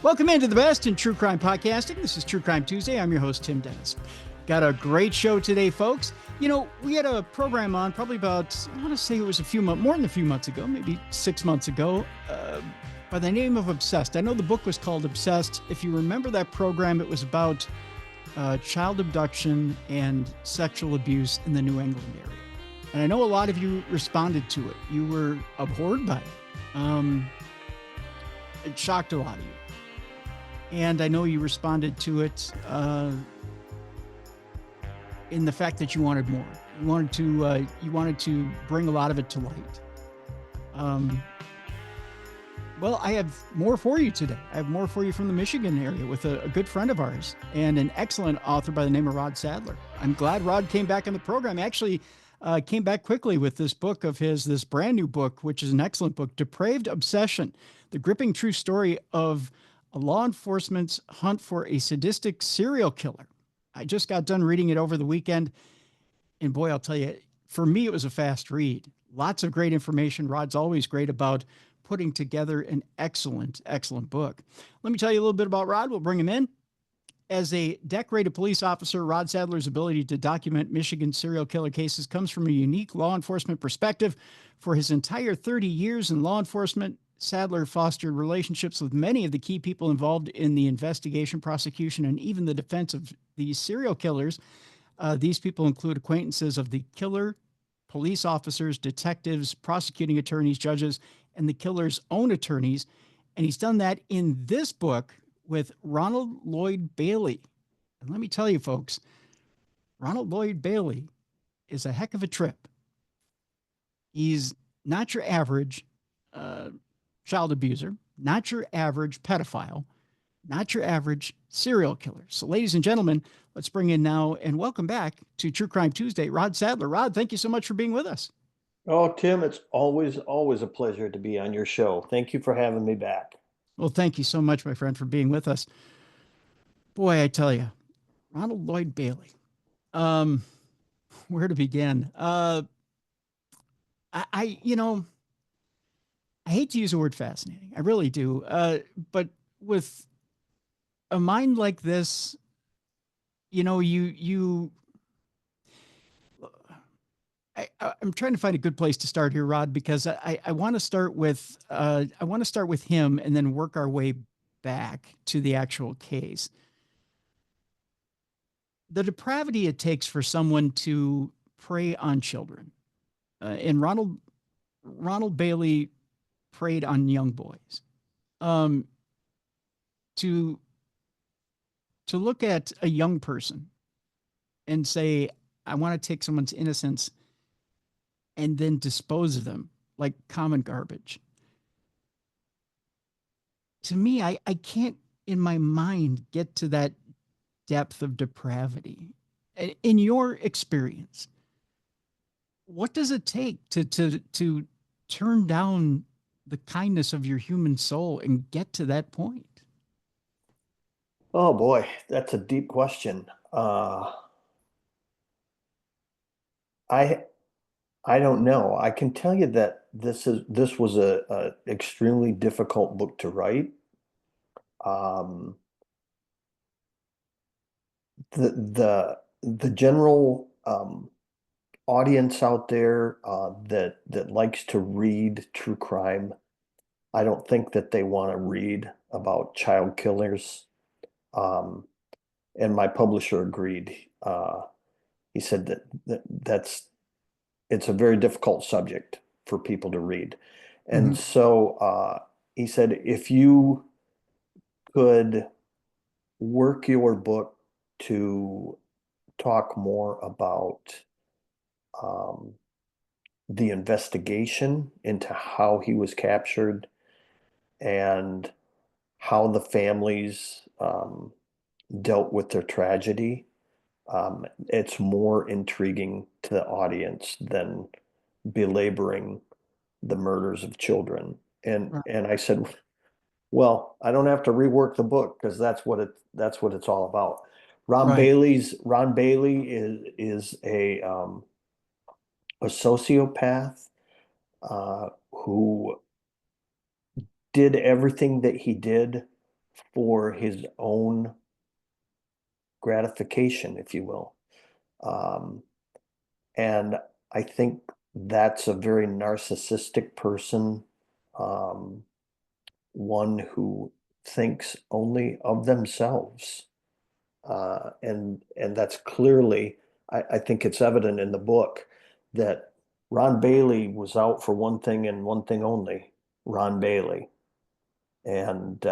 Welcome into the best in true crime podcasting. This is True Crime Tuesday. I'm your host, Tim Dennis. Got a great show today, folks. You know, we had a program on probably about, I want to say it was more than a few months ago, maybe 6 months ago, by the name of Obsessed. I know the book was called Obsessed. If you remember that program, it was about child abduction and sexual abuse in the New England area. And I know a lot of you responded to it. You were abhorred by it. It shocked a lot of you. And I know you responded to it in the fact that you wanted more. You wanted to bring a lot of it to light. Well, I have more for you today. I have more for you from the Michigan area with a good friend of ours and an excellent author by the name of Rod Sadler. I'm glad Rod came back on the program. Actually, came back quickly with this book of his, this brand new book, which is an excellent book, Depraved Obsession, the gripping true story of a law enforcement's hunt for a sadistic serial killer. I just got done reading it over the weekend. And boy, I'll tell you, for me, it was a fast read. Lots of great information. Rod's always great about putting together an excellent, excellent book. Let me tell you a little bit about Rod. We'll bring him in. As a decorated police officer, Rod Sadler's ability to document Michigan serial killer cases comes from a unique law enforcement perspective. For his entire 30 years in law enforcement, Sadler fostered relationships with many of the key people involved in the investigation, prosecution, and even the defense of these serial killers. These people include acquaintances of the killer, police officers, detectives, prosecuting attorneys, judges, and the killer's own attorneys. And he's done that in this book with Ronald Lloyd Bailey. And let me tell you, folks, Ronald Lloyd Bailey is a heck of a trip. He's not your average child abuser, not your average pedophile, not your average serial killer. So, ladies and gentlemen, let's bring in now and welcome back to True Crime Tuesday, Rod Sadler. Rod, thank you so much for being with us. Oh, Tim, it's always a pleasure to be on your show. Thank you for having me back. Well, thank you so much, my friend, for being with us. Boy, I tell you, Ronald Lloyd Bailey. Where to begin? I hate to use the word fascinating. I really do. But with a mind like this, I'm trying to find a good place to start here, Rod, because I want to start with him and then work our way back to the actual case. The depravity it takes for someone to prey on children, and Ronald Bailey preyed on young boys. To look at a young person and say, I want to take someone's innocence and then dispose of them like common garbage. To me, I can't in my mind get to that depth of depravity. In your experience, what does it take to turn down the kindness of your human soul and get to that point? Oh boy, that's a deep question. I I don't know. I can tell you that this was a extremely difficult book to write. Um, the general audience out there that likes to read true crime, I don't think that they want to read about child killers. Um, and my publisher agreed. He said that's it's a very difficult subject for people to read. And Mhm. so he said, if you could work your book to talk more about um, the investigation into how he was captured and how the families dealt with their tragedy, it's more intriguing to the audience than belaboring the murders of children. Right. And I said, well, I don't have to rework the book because that's what it's all about. Right. Ron Bailey is a sociopath who did everything that he did for his own gratification, if you will. Um, and I think that's a very narcissistic person, um, one who thinks only of themselves. And that's clearly, I think it's evident in the book that Ron Bailey was out for one thing and one thing only, Ron Bailey. And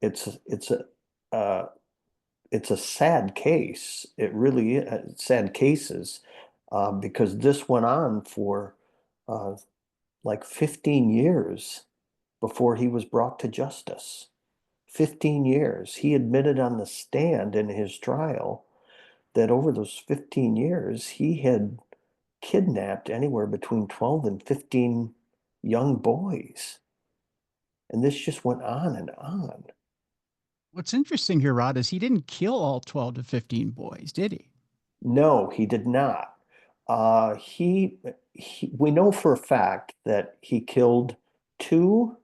it's a uh, it's a sad case. It really is sad cases, because this went on for uh, like 15 years before he was brought to justice. 15 years. He admitted on the stand in his trial that over those 15 years, he had kidnapped anywhere between 12 and 15 young boys. And this just went on and on. What's interesting here, Rod, is he didn't kill all 12 to 15 boys, did he? No, he did not. We know for a fact that he killed two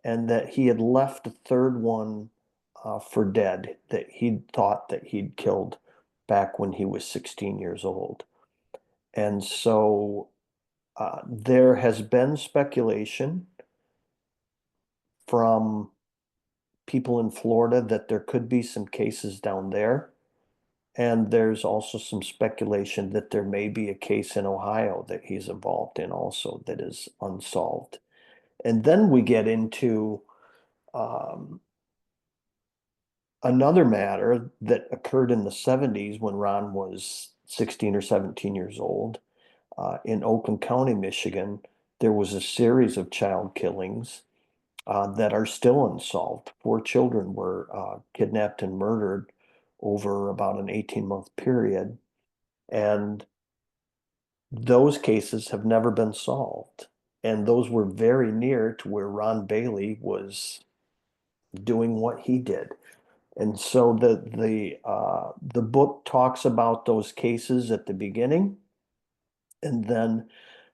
and that he had left a third one for dead that he thought that he'd killed back when he was 16 years old. And so there has been speculation from people in Florida that there could be some cases down there. And there's also some speculation that there may be a case in Ohio that he's involved in also that is unsolved. And then we get into um, another matter that occurred in the 70s when Ron was 16 or 17 years old. In Oakland County, Michigan, there was a series of child killings that are still unsolved. Four children were kidnapped and murdered over about an 18-month period. And those cases have never been solved. And those were very near to where Ron Bailey was doing what he did. And so the book talks about those cases at the beginning, and then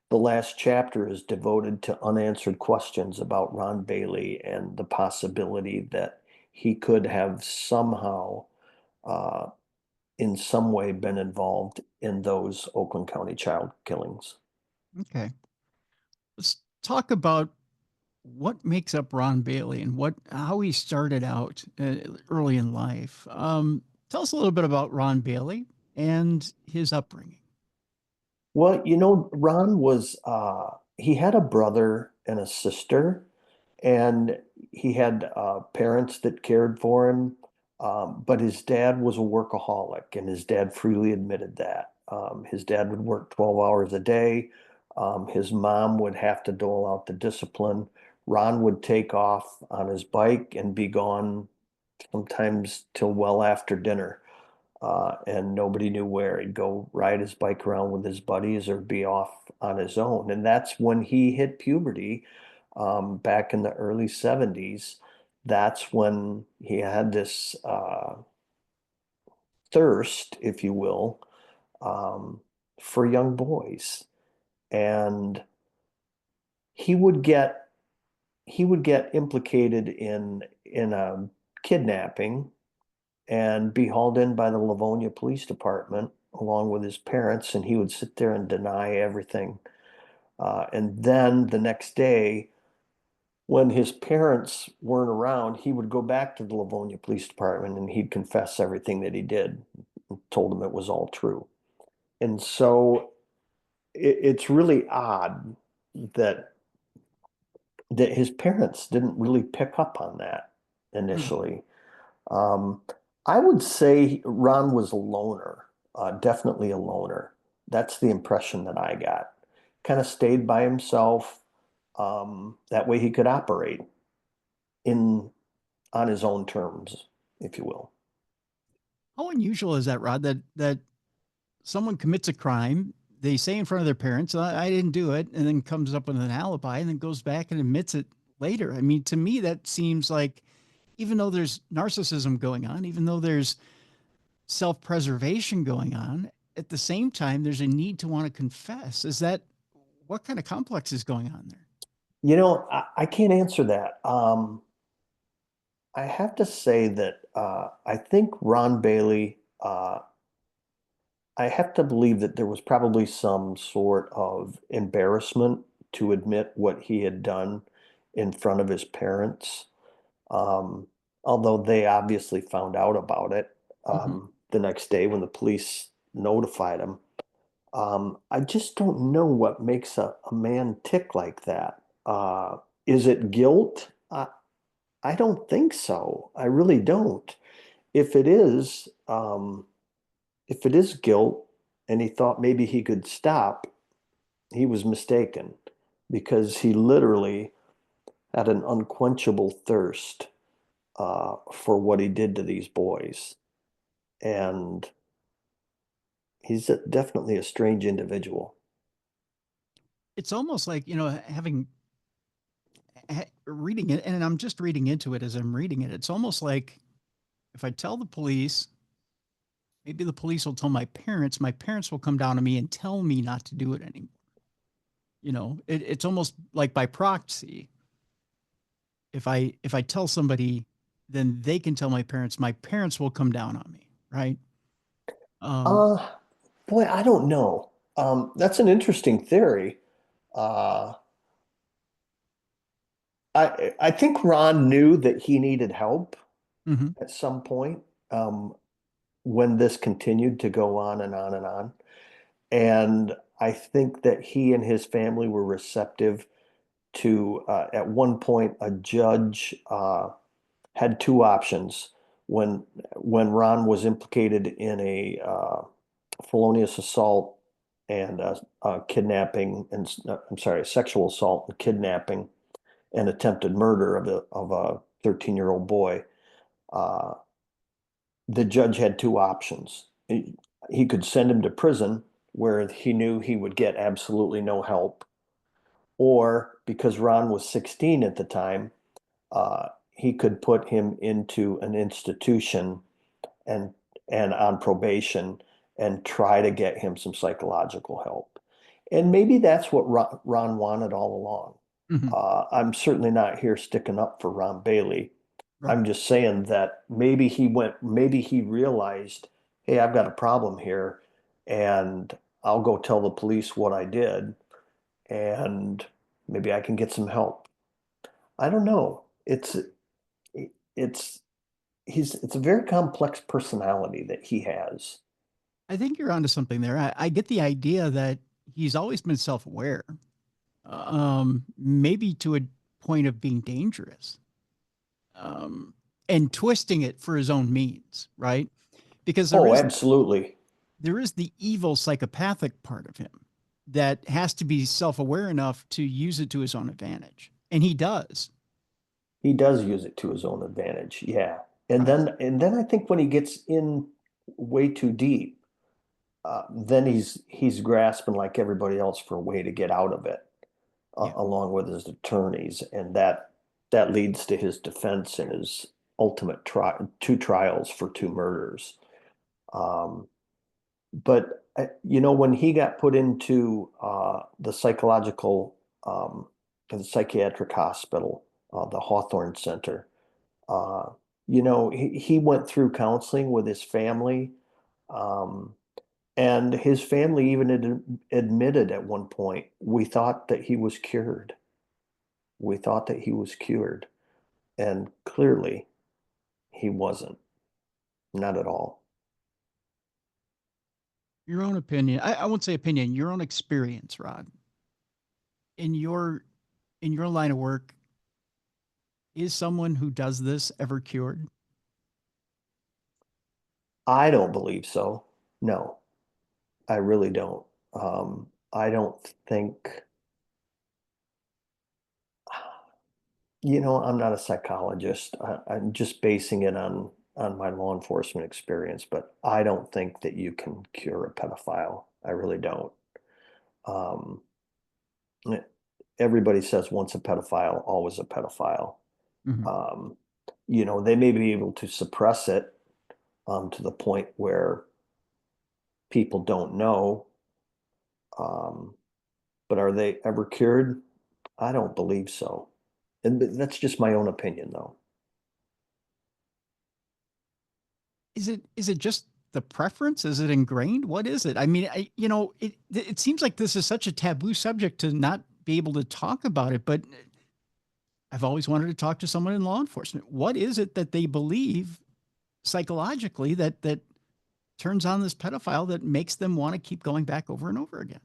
the last chapter is devoted to unanswered questions about Ron Bailey and the possibility that he could have somehow, uh, in some way, been involved in those Oakland County child killings. Okay. Let's talk about what makes up Ron Bailey and how he started out early in life. Tell us a little bit about Ron Bailey and his upbringing. Well, Ron he had a brother and a sister, and he had parents that cared for him. But his dad was a workaholic, and his dad freely admitted that. His dad would work 12 hours a day. His mom would have to dole out the discipline. Ron would take off on his bike and be gone sometimes till well after dinner. And nobody knew where. He'd go ride his bike around with his buddies or be off on his own. And that's when he hit puberty, back in the early 70s. That's when he had this thirst, if you will, um, for young boys. And he would get he would get implicated in a kidnapping and be hauled in by the Livonia Police Department along with his parents, and he would sit there and deny everything. And then the next day, when his parents weren't around, he would go back to the Livonia Police Department and he'd confess everything that he did, told them it was all true. And so it's really odd that his parents didn't really pick up on that Hmm. initially. Um, I would say Ron was a loner, definitely a loner. That's the impression that I got. Kind of stayed by himself. That way he could operate in on his own terms, if you will. How unusual is that, Rod, that someone commits a crime, they say in front of their parents, I didn't do it, and then comes up with an alibi and then goes back and admits it later. I mean, to me, that seems like even though there's narcissism going on, even though there's self preservation going on, at the same time, there's a need to want to confess. Is that what kind of complex is going on there? I can't answer that. I have to say that I think Ron Bailey, I have to believe that there was probably some sort of embarrassment to admit what he had done in front of his parents. Um, Although they obviously found out about it Hmm. the next day when the police notified him. I just don't know what makes a man tick like that. Is it guilt? I don't think so. I really don't. If it is, if it is guilt and he thought maybe he could stop, he was mistaken because he literally had an unquenchable thirst for what he did to these boys. And he's definitely a strange individual. It's almost like, having reading it, and I'm just reading into it as I'm reading it. It's almost like if I tell the police, maybe the police will tell my parents will come down to me and tell me not to do it anymore. It's almost like by proxy. If I tell somebody, then they can tell my parents will come down on me, right? Um, Uh, Boy, I don't know. That's an interesting theory. Uh, I think Ron knew that he needed help mhm. at some point when this continued to go on and on and on. And I think that he and his family were receptive to, at one point, a judge had two options when Ron was implicated in a felonious assault and kidnapping and I'm sorry, sexual assault and kidnapping and attempted murder of a 13-year-old boy. Uh, the judge had two options. He could send him to prison where he knew he would get absolutely no help, or because Ron was 16 at the time, he could put him into an institution and on probation and try to get him some psychological help. And maybe that's what Ron wanted all along. Mhm. I'm certainly not here sticking up for Ron Bailey. Right. I'm just saying that maybe he realized, hey, I've got a problem here, and I'll go tell the police what I did, and maybe I can get some help. I don't know. It's it's a very complex personality that he has. I think you're onto something there. I get the idea that he's always been self-aware, maybe to a point of being dangerous, um, and twisting it for his own means, right? Because Oh, absolutely. there is the evil psychopathic part of him that has to be self-aware enough to use it to his own advantage, and he does, He does use it to his own advantage. Yeah. right? And then I think when he gets in way too deep, then he's grasping like everybody else for a way to get out of it, Yeah. along with his attorneys, and that leads to his defense and his ultimate trial, two trials for two murders. Um, but when he got put into the the psychiatric hospital, the Hawthorne Center, uh, he went through counseling with his family. Um, and his family even admitted at one point, we thought that he was cured. We thought that he was cured. And clearly he wasn't, not at all. Your own opinion. I won't say opinion. Your own experience, Rod. In your line of work, is someone who does this ever cured? I don't believe so. No, I really don't. I don't think, I'm not a psychologist. I'm just basing it on my law enforcement experience, but I don't think that you can cure a pedophile. I really don't. Um, Everybody says once a pedophile, always a pedophile. Mhm. Um, they may be able to suppress it to the point where people don't know. Um, but are they ever cured? I don't believe so. And that's just my own opinion, though. Is it just the preference? Is it ingrained? What is it? I mean, it seems like this is such a taboo subject to not be able to talk about it, but I've always wanted to talk to someone in law enforcement. What is it that they believe psychologically that turns on this pedophile that makes them want to keep going back over and over again?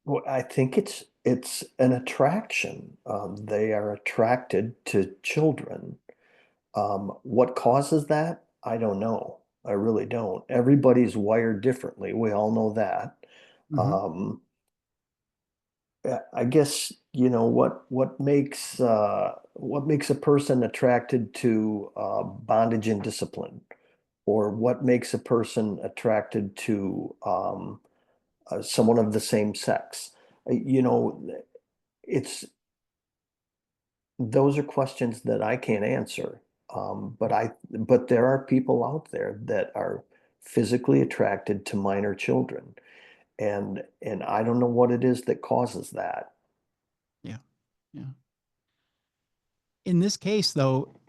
Well, I think it's an attraction. They are attracted to children. What causes that? I don't know. I really don't. Everybody's wired differently. We all know that. Hmm. Um, I guess, what makes a person attracted to bondage and discipline, or what makes a person attracted to someone of the same sex? You know, it's those are questions that I can't answer. But there are people out there that are physically attracted to minor children, and I don't know what it is that causes that. Yeah. Yeah. In this case, though,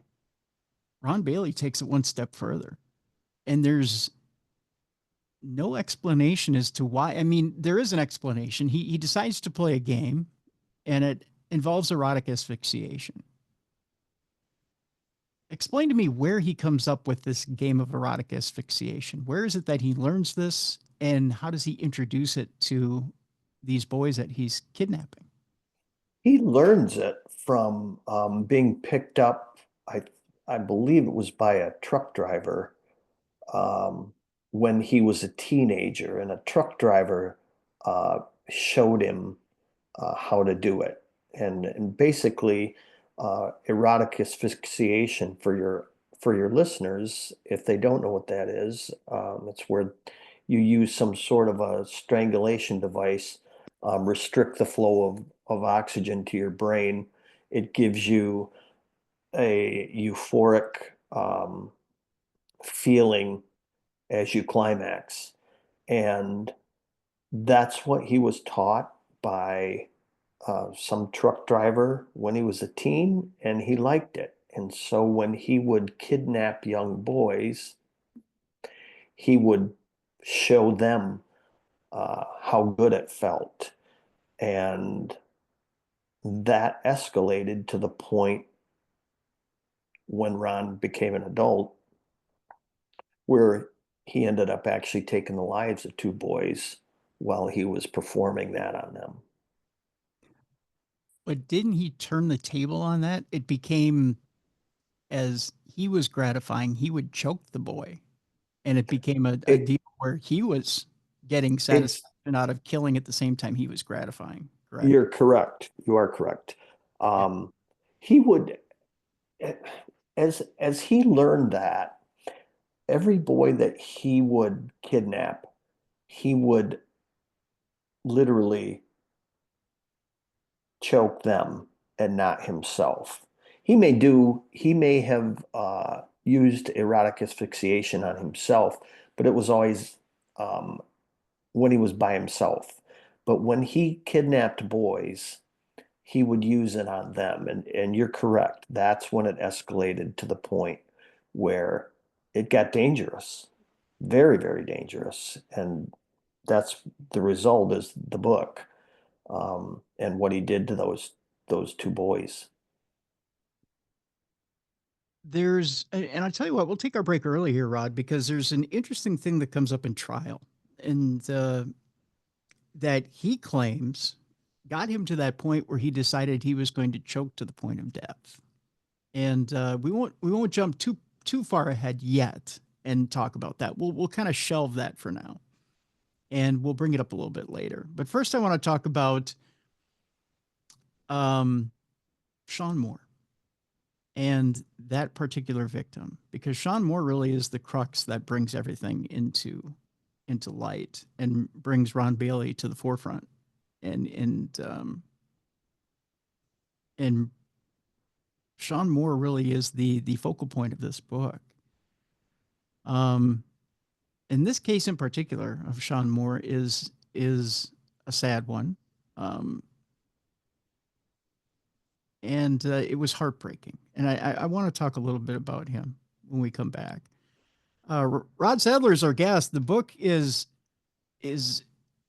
Ron Bailey takes it one step further, and there's no explanation as to why. I mean, there is an explanation. He decides to play a game, and it involves erotic asphyxiation. Explain to me where he comes up with this game of erotic asphyxiation. Where is it that he learns this, and how does he introduce it to these boys that he's kidnapping? He learns it from being picked up. I believe it was by a truck driver um, when he was a teenager, and a truck driver uh, showed him how to do it. And basically, erotic asphyxiation for your listeners, if they don't know what that is, it's where you use some sort of a strangulation device, restrict the flow of oxygen to your brain. It gives you a euphoric feeling as you climax. And that's what he was taught by some truck driver when he was a teen, and he liked it. And so when he would kidnap young boys, he would show them how good it felt. And that escalated to the point when Ron became an adult, where he ended up actually taking the lives of two boys while he was performing that on them. But didn't he turn the table on that? It became, as he was gratifying, he would choke the boy, and it became a It, deal where he was getting it's satisfaction out of killing at the same time he was gratifying. Correct? You're correct. You are correct. Yeah. Um, he would, as he learned that, every boy that he would kidnap, he would literally choke them and not himself. He may have used erotic asphyxiation on himself, but it was always um, when he was by himself. But when he kidnapped boys, he would use it on them. And you're correct. That's when it escalated to the point where it got dangerous, very, very dangerous. And that's the result is the book, and what he did to those two boys. And I'll tell you what, we'll take our break early here, Rod, because there's an interesting thing that comes up in trial, and that he claims got him to that point where he decided he was going to choke to the point of death. And we won't jump too far ahead yet and talk about that. We'll kind of shelve that for now, and we'll bring it up a little bit later. But first, I want to talk about um, Sean Moore and that particular victim, because Sean Moore really is the crux that brings everything into light and brings Ron Bailey to the forefront, and Sean Moore really is the focal point of this book. Um, in this case in particular of Sean Moore is a sad one, um, and it was heartbreaking. And I want to talk a little bit about him when we come back. Rod Sadler is our guest. The book is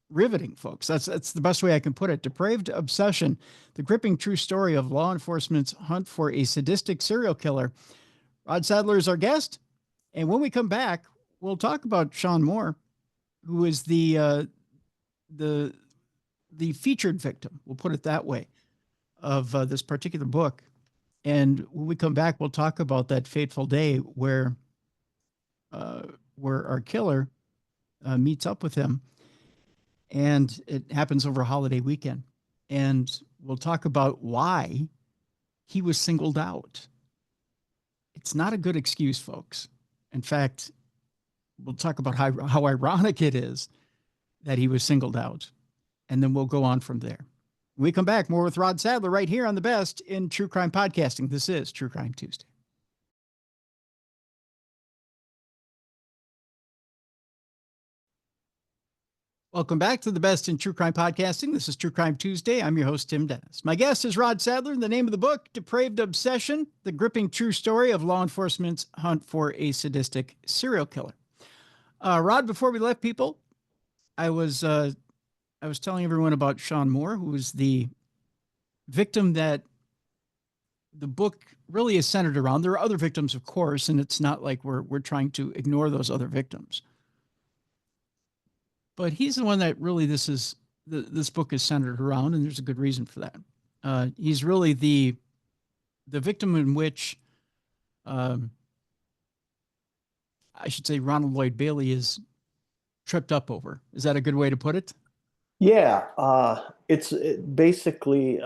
riveting, folks. That's the best way I can put it. Depraved Obsession: The Gripping True Story of Law Enforcement's Hunt for a Sadistic Serial Killer. Rod Sadler is our guest, and when we come back, we'll talk about Shawnmoore, who is the the featured victim. We'll put it that way of this particular book. And when we come back, we'll talk about that fateful day uh, where our killer meets up with him, and it happens over a holiday weekend. And we'll talk about why he was singled out. It's not a good excuse, folks. In fact, we'll talk about how ironic it is that he was singled out. And then we'll go on from there. When we come back, more with Rod Sadler right here on the best in true crime podcasting. This is True Crime Tuesday. Welcome back to the best in true crime podcasting. This is True Crime Tuesday. I'm your host, Tim Dennis. My guest is Rod Sadler. The name of the book, Depraved Obsession: The Gripping True Story of Law Enforcement's Hunt for a Sadistic Serial Killer. Rod, before we left people, I was telling everyone about Shawnmoore, who was the victim that the book really is centered around. There are other victims, of course, and it's not like we're trying to ignore those other victims. But he's the one that really this book is centered around, and there's a good reason for that. He's really the victim in which I should say Ronald Lloyd Bailey is tripped up over. Is that a good way to put it? Yeah, basically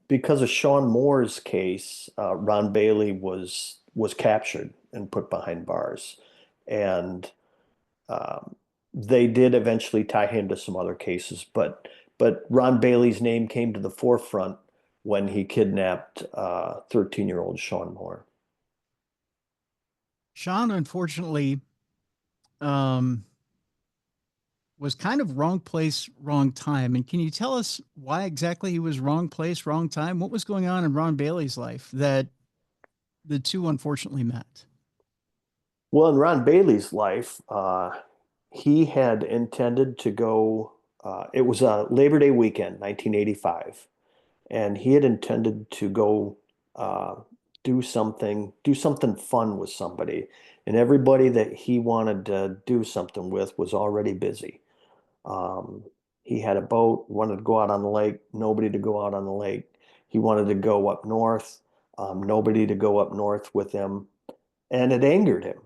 because of Sean Moore's case, Ron Bailey was captured and put behind bars, and um, they did eventually tie him to some other cases, but Ron Bailey's name came to the forefront when he kidnapped 13-year-old Sean Moore. Sean, unfortunately, um, was kind of wrong place, wrong time. And can you tell us why exactly he was wrong place, wrong time? What was going on in Ron Bailey's life that the two unfortunately met? Well, in Ron Bailey's life, he had intended to go, it was a Labor Day weekend, 1985, and he had intended to go uh, do something fun with somebody. And everybody that he wanted to do something with was already busy. Um, he had a boat, wanted to go out on the lake, nobody to go out on the lake. He wanted to go up north, nobody to go up north with him. And it angered him.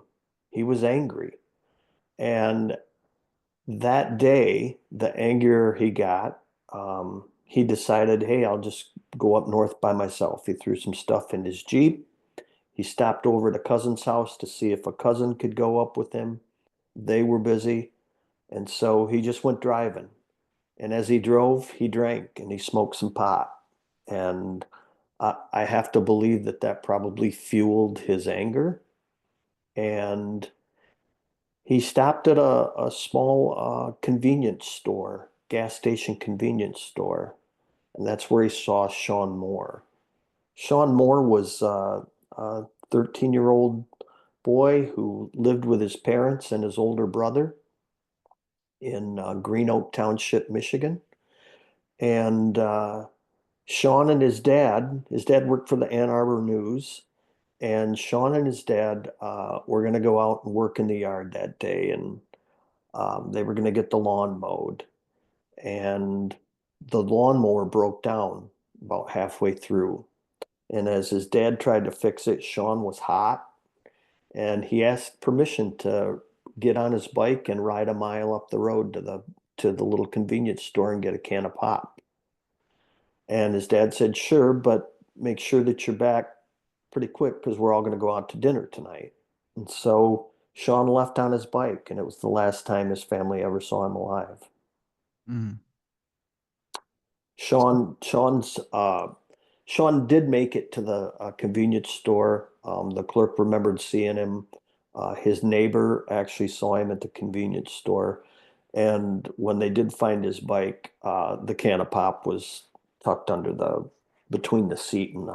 He was angry. And that day, the anger he got, he decided, hey, I'll just go up north by myself. He threw some stuff in his Jeep. He stopped over at a cousin's house to see if a cousin could go up with him. They were busy. And so he just went driving. And as he drove, he drank and he smoked some pot. And I have to believe that that probably fueled his anger. And he stopped at a small convenience store, gas station convenience store, and that's where he saw Sean Moore. Sean Moore was a 13-year-old boy who lived with his parents and his older brother in Green Oak Township, Michigan. And Sean and his dad worked for the Ann Arbor News, and Sean and his dad were going to go out and work in the yard that day, and they were going to get the lawn mowed. And the lawnmower broke down about halfway through. And as his dad tried to fix it, Sean was hot, and he asked permission to get on his bike and ride a mile up the road to the little convenience store and get a can of pop. And his dad said, sure, but make sure that you're back pretty quick because we're all going to go out to dinner tonight. And so Sean left on his bike, and it was the last time his family ever saw him alive. Mm. Sean did make it to the convenience store. The clerk remembered seeing him. His neighbor actually saw him at the convenience store. And when they did find his bike, the can of pop was tucked between the seat and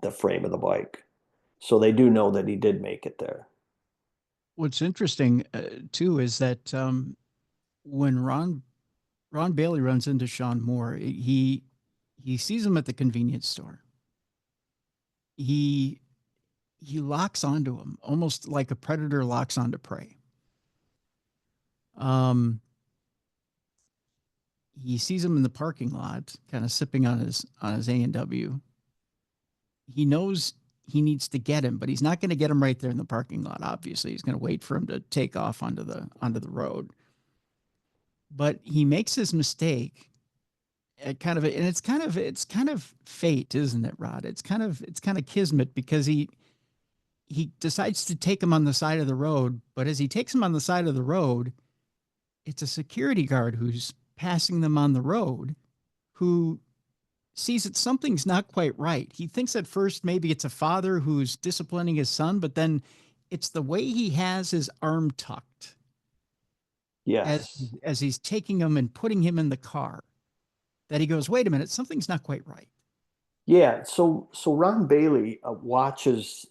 the frame of the bike. So they do know that he did make it there. What's interesting too is that when Ron Bailey runs into Shawnmoore, he sees him at the convenience store. He he locks onto him almost like a predator locks onto prey. Um, he sees him in the parking lot, kind of sipping on his A&W. He knows he needs to get him, but he's not going to get him right there in the parking lot. Obviously, he's going to wait for him to take off onto the road. But he makes his mistake at and it's kind of fate, isn't it, Rod? It's kind of kismet because he decides to take him on the side of the road, but as he takes him on the side of the road, it's a security guard who's passing them on the road who sees that something's not quite right. He thinks at first maybe it's a father who's disciplining his son, but then it's the way he has his arm tucked as Yes. as he's taking him and putting him in the car that he goes, wait a minute, something's not quite right. Yeah. So Ron Bailey watches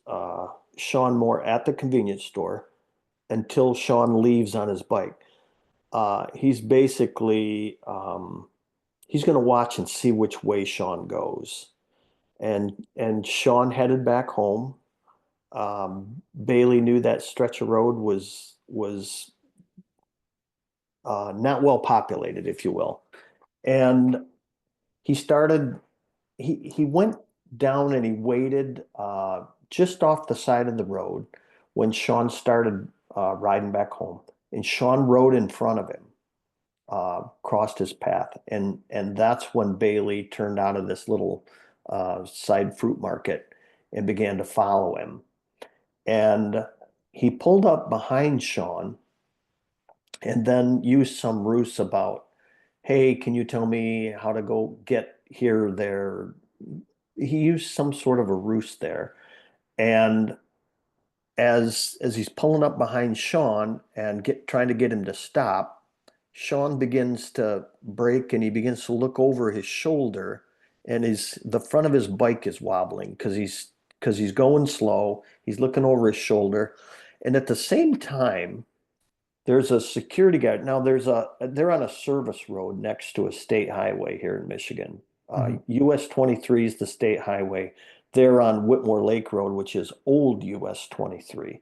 Sean Moore at the convenience store until Sean leaves on his bike. He's basically he's going to watch and see which way Sean goes. And Sean headed back home. Bailey knew that stretch of road was not well populated, if you will. And he started he went down and he waited just off the side of the road when Sean started riding back home. And Sean rode in front of him, crossed his path. And that's when Bailey turned out of this little side fruit market and began to follow him. And he pulled up behind Sean and then used some ruse about, hey, can you tell me how to go get here, there? He used some sort of a ruse there. And as he's pulling up behind Sean and trying to get him to stop, Sean begins to brake and he begins to look over his shoulder and the front of his bike is wobbling because he's going slow. He's looking over his shoulder. And at the same time, there's a security guard. Now they're on a service road next to a state highway here in Michigan. Mm-hmm. US 23 is the state highway. They're on Whitmore Lake Road, which is old US 23.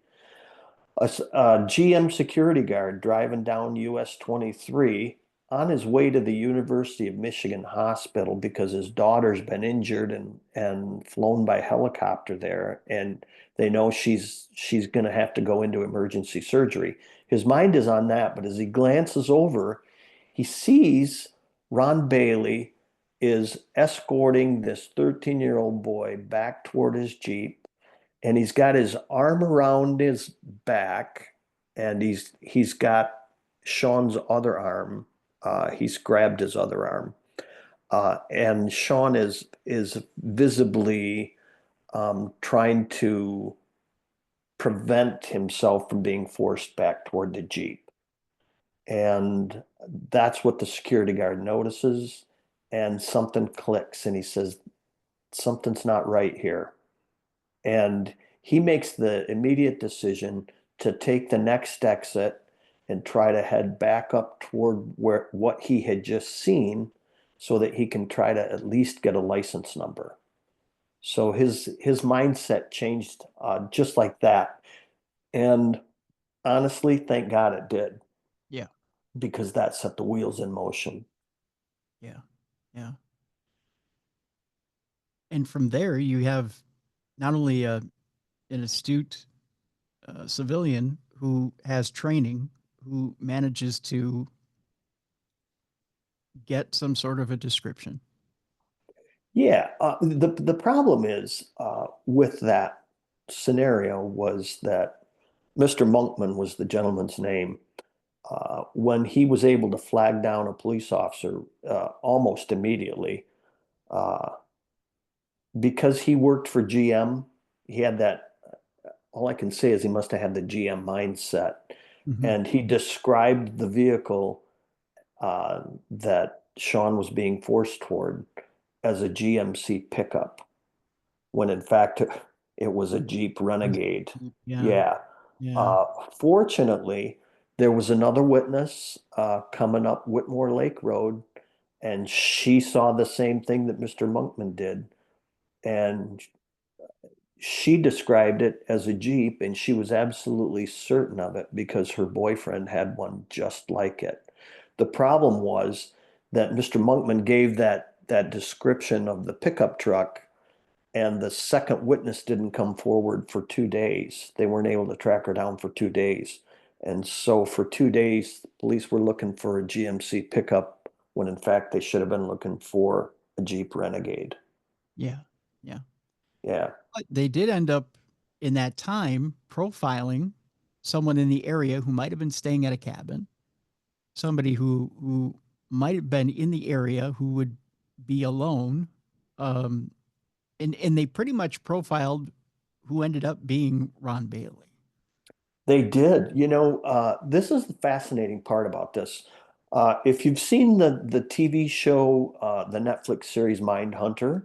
A GM security guard driving down US 23 on his way to the University of Michigan hospital because his daughter's been injured and flown by helicopter there, and they know she's going to have to go into emergency surgery. His mind is on that, but as he glances over, he sees Ron Bailey is escorting this 13-year-old boy back toward his Jeep, and he's got his arm around his back, and he's got Sean's other arm. He's grabbed his other arm, and Sean is visibly trying to prevent himself from being forced back toward the Jeep. And that's what the security guard notices, and something clicks, and he says, something's not right here. And he makes the immediate decision to take the next exit and try to head back up toward what he had just seen so that he can try to at least get a license number. So his mindset changed just like that. And honestly, thank God it did, Yeah, because that set the wheels in motion. yeah, yeah. And from there, you have not only an astute civilian who has training, who manages to get some sort of a description. Yeah, the problem is with that scenario was that Mr. Monkman was the gentleman's name. When he was able to flag down a police officer almost immediately, uh, because he worked for GM, he had that. All I can say is he must have had the GM mindset, Mm-hmm. and he described the vehicle that Sean was being forced toward as a GMC pickup, when in fact It was a Jeep Renegade. Yeah. Yeah. Yeah. Uh, Fortunately, there was another witness coming up Whitmore Lake Road, and she saw the same thing that Mr. Monkman did. And she described it as a Jeep, and she was absolutely certain of it because her boyfriend had one just like it. The problem was that Mr. Monkman gave that description of the pickup truck, and the second witness didn't come forward for 2 days. They weren't able to track her down for 2 days. And so for 2 days, the police were looking for a GMC pickup when in fact they should have been looking for a Jeep Renegade. Yeah. Yeah. Yeah. But they did end up in that time profiling someone in the area who might have been staying at a cabin, somebody who might have been in the area who would be alone. Um, and they pretty much profiled who ended up being Ron Bailey. They did. This is the fascinating part about this. If you've seen the TV show, the Netflix series Mindhunter,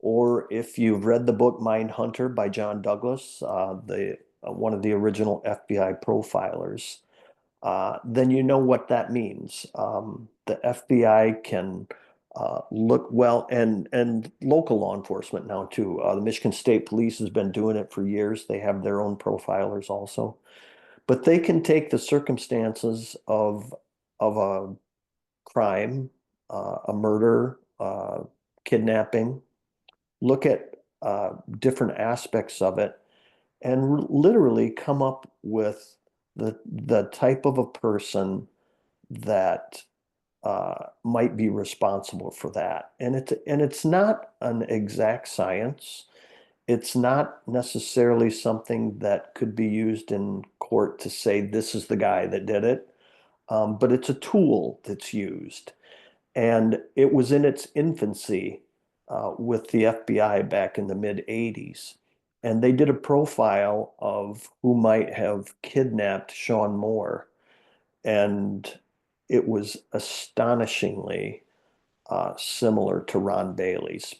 or if you've read the book Mindhunter by John Douglas, the one of the original FBI profilers, then you know what that means. The FBI can look well, and local law enforcement now too. The Michigan State Police has been doing it for years. They have their own profilers also, but they can take the circumstances of a crime, a murder, kidnapping, look at different aspects of it, and literally come up with the type of a person that might be responsible for that. And it's not an exact science. It's not necessarily something that could be used in court to say this is the guy that did it, but it's a tool that's used. And it was in its infancy with the FBI back in the mid 80s. And they did a profile of who might have kidnapped shawnmoore. And it was astonishingly similar to Ron Bailey's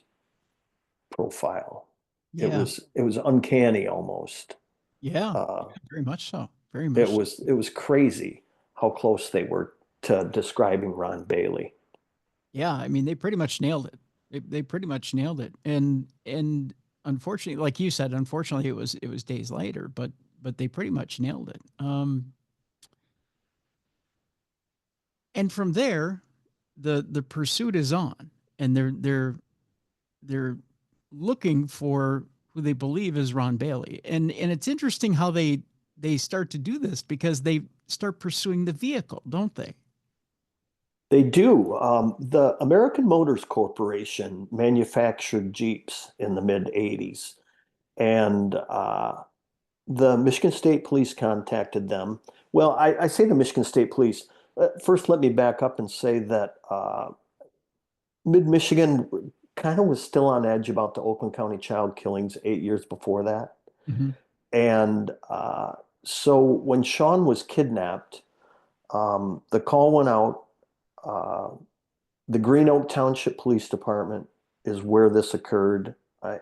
profile. It Yeah. was it was uncanny almost. Yeah. Uh, Very much so. Very it much so. was it was crazy how close they were to describing Ron Bailey. Yeah. I mean, they pretty much nailed it. They pretty much nailed it. And unfortunately, like you said, unfortunately it was days later, but they pretty much nailed it. And from there, the pursuit is on, and they're looking for who they believe is Ron Bailey. And it's interesting how they start to do this because they start pursuing the vehicle, don't they? They do. The American Motors Corporation manufactured Jeeps in the mid 80s, and the Michigan State Police contacted them. Well, I say the Michigan State Police. First, let me back up and say that Mid-Michigan kind of was still on edge about the Oakland County child killings 8 years before that. Mm-hmm. And so when Sean was kidnapped, the call went out. Uh, the Green Oak Township Police Department is where this occurred,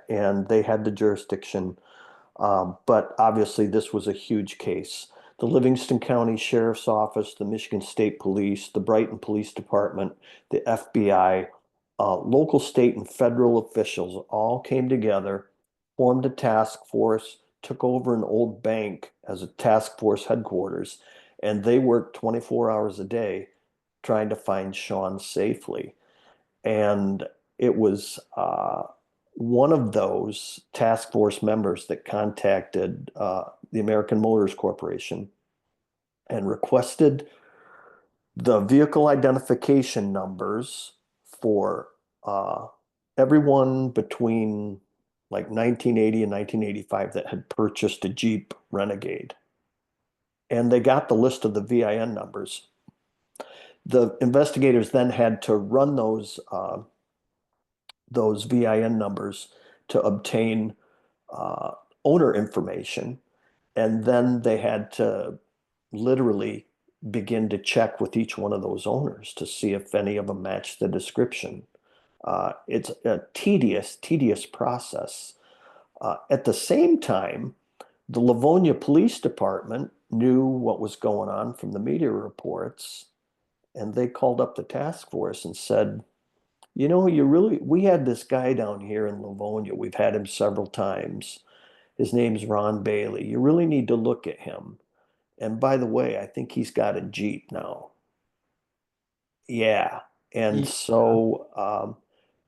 and they had the jurisdiction. But obviously, this was a huge case. The Livingston County Sheriff's Office, the Michigan State Police, the Brighton Police Department, the FBI, local, state, and federal officials all came together, formed a task force, took over an old bank as a task force headquarters, and they worked 24 hours a day trying to find Sean safely. And it was one of those task force members that contacted the American Motors Corporation and requested the vehicle identification numbers for uh, everyone between like 1980 and 1985 that had purchased a Jeep Renegade. And they got the list of the VIN numbers. The investigators then had to run those VIN numbers to obtain uh, owner information. And then they had to literally begin to check with each one of those owners to see if any of them matched the description. It's a tedious process. At the same time, the Livonia Police Department knew what was going on from the media reports, and they called up the task force and said, you know, we had this guy down here in Livonia. We've had him several times. His name's Ron Bailey. You really need to look at him. And by the way, I think he's got a Jeep now. Yeah. And Yeah. so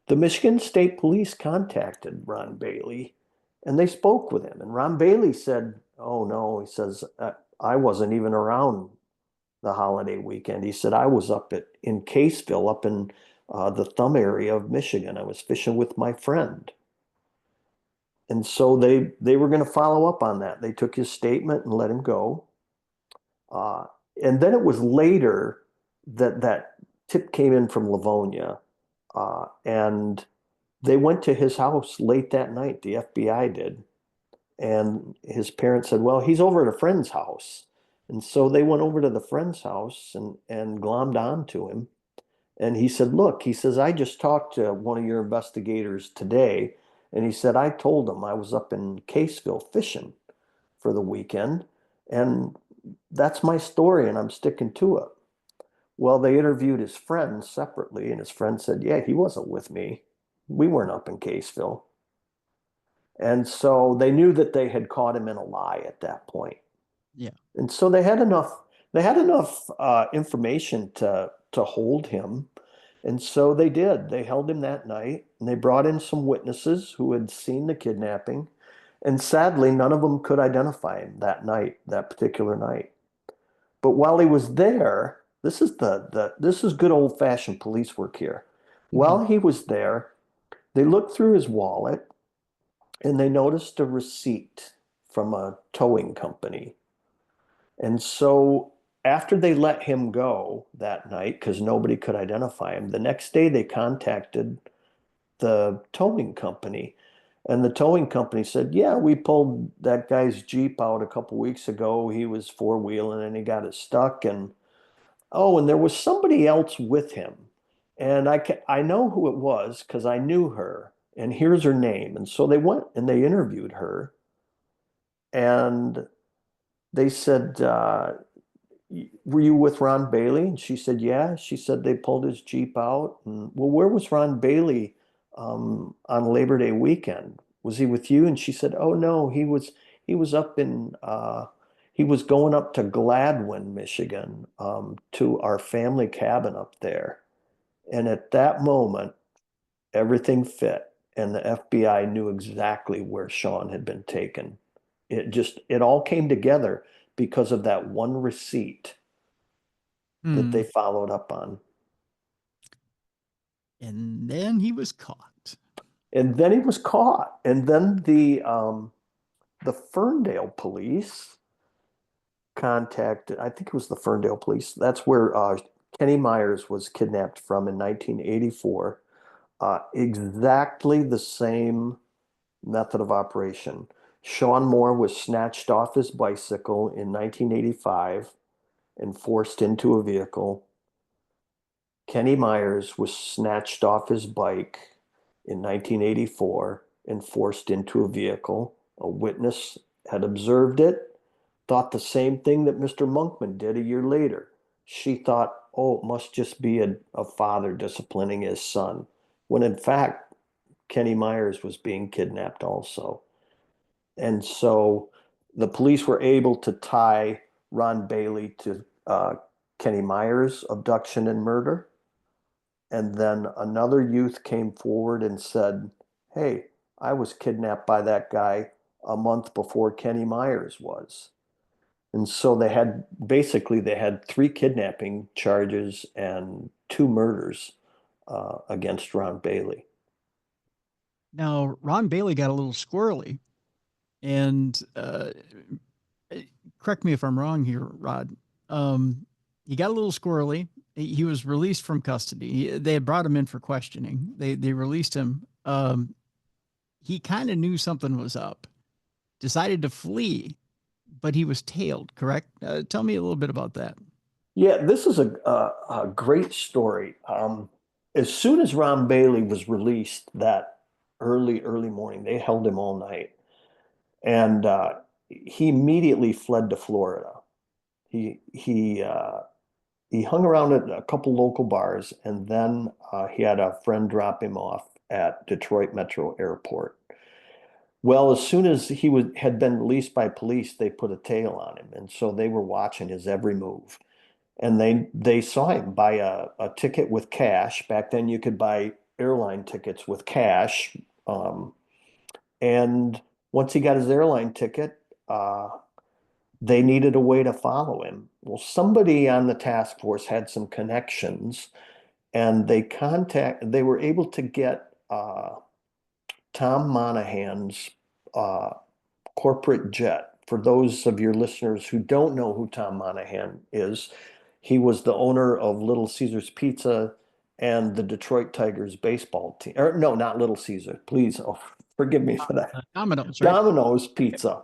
the Michigan State Police contacted Ron Bailey and they spoke with him. And Ron Bailey said, oh no, he says, I wasn't even around the holiday weekend. He said, I was in Caseville, up in the Thumb area of Michigan. I was fishing with my friend. And so they were going to follow up on that. They took his statement and let him go. Uh, and then it was later that that tip came in from Livonia, and they went to his house late that night. The FBI did, and his parents said, "Well, he's over at a friend's house." And so they went over to the friend's house and glommed on to him. And he said, "Look," he says, "I just talked to one of your investigators today, and he said I told him I was up in Caseville fishing for the weekend, and that's my story, and I'm sticking to it." Well, they interviewed his friend separately, and his friend said, "Yeah, he wasn't with me. We weren't up in Caseville." And so they knew that they had caught him in a lie at that point. Yeah. And so they had enough information to hold him. And so they did. They held him that night, and they brought in some witnesses who had seen the kidnapping. And sadly, none of them could identify him that night, that particular night. But while he was there, this is good old-fashioned police work here. Mhm. While he was there, they looked through his wallet and they noticed a receipt from a towing company. And so after they let him go that night, because nobody could identify him, the next day they contacted the towing company. And the towing company said, yeah, we pulled that guy's Jeep out a couple weeks ago. He was four-wheeling and he got it stuck. And oh, and there was somebody else with him. And I know who it was because I knew her. And here's her name. And so they went and they interviewed her. And they said, were you with Ron Bailey? And she said, yeah. She said they pulled his Jeep out. And well, where was Ron Bailey on Labor Day weekend? Was he with you? And she said, oh no, he was up in he was going up to Gladwin, Michigan, to our family cabin up there. And at that moment, everything fit, and the FBI knew exactly where Sean had been taken. It all came together because of that one receipt that they Hmm. followed up on. And then he was caught. And then he was caught. And then the Ferndale police contacted, I think it was the Ferndale police. That's where Kenny Myers was kidnapped from in 1984. Exactly the same method of operation. Shawnmoore was snatched off his bicycle in 1985 and forced into a vehicle. Kenny Myers was snatched off his bike in 1984 and forced into a vehicle. A witness had observed it, thought the same thing that Mr. Monkman did a year later. She thought, oh, it must just be a father disciplining his son, when in fact, Kenny Myers was being kidnapped also. And so the police were able to tie Ron Bailey to Kenny Myers' abduction and murder. And then another youth came forward and said, hey, I was kidnapped by that guy a month before Kenny Myers was. And so they had three kidnapping charges and two murders against Ron Bailey. Now, Ron Bailey got a little squirrely, and correct me if I'm wrong here, Rod. He got a little squirrely. He was released from custody. They had brought him in for questioning. They released him. He kind of knew something was up, decided to flee, but he was tailed, correct? Tell me a little bit about that. Yeah, this is a great story. As soon as Ron Bailey was released that early morning, they held him all night. And he immediately fled to Florida. He he uh, he hung around at a couple local bars, and then he had a friend drop him off at Detroit Metro Airport. Well, as soon as had been released by police, they put a tail on him, and so they were watching his every move. And they saw him buy a ticket with cash. Back then, you could buy airline tickets with cash. Um, and once he got his airline ticket, they needed a way to follow him. Well, somebody on the task force had some connections, and they were able to get Tom Monahan's uh, corporate jet. For those of your listeners who don't know who Tom Monahan is, he was the owner of Little Caesars Pizza and the Detroit Tigers baseball team. Or no, not Little Caesar. Please, oh, forgive me for that. Domino's, right? Domino's Pizza.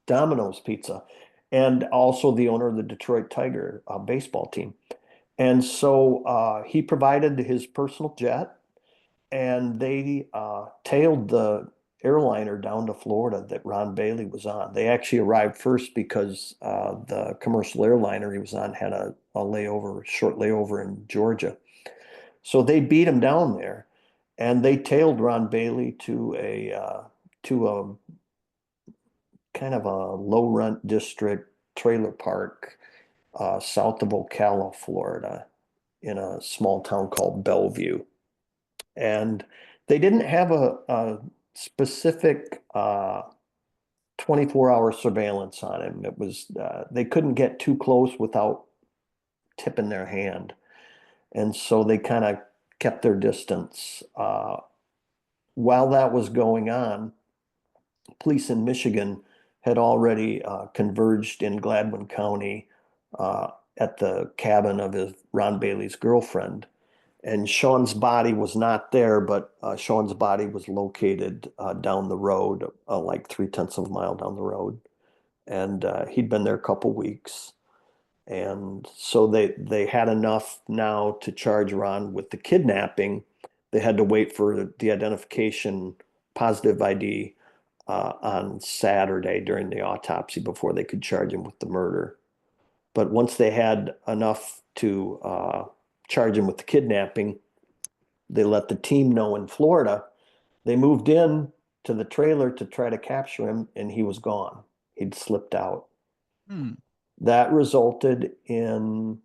Domino's Pizza. And also the owner of the Detroit Tiger baseball team. And so he provided his personal jet, and they tailed the airliner down to Florida that Ron Bailey was on. They actually arrived first because the commercial airliner he was on had a short layover in Georgia. So they beat him down there, and they tailed Ron Bailey to a kind of a low rent district trailer park south of Ocala, Florida, in a small town called Bellevue. And they didn't have a specific 24-hour surveillance on him. It was they couldn't get too close without tipping their hand, and so they kind of kept their distance. While that was going on, police in Michigan had already converged in Gladwin County at the cabin of Ron Bailey's girlfriend. And Sean's body was not there, but Sean's body was located down the road, like 3/10 of a mile down the road. And he'd been there a couple weeks. And so they had enough now to charge Ron with the kidnapping. They had to wait for the identification positive ID on Saturday during the autopsy before they could charge him with the murder. But once they had enough to charge him with the kidnapping, they let the team know in Florida. They moved in to the trailer to try to capture him, and he was gone. He'd slipped out. Hmm. That resulted in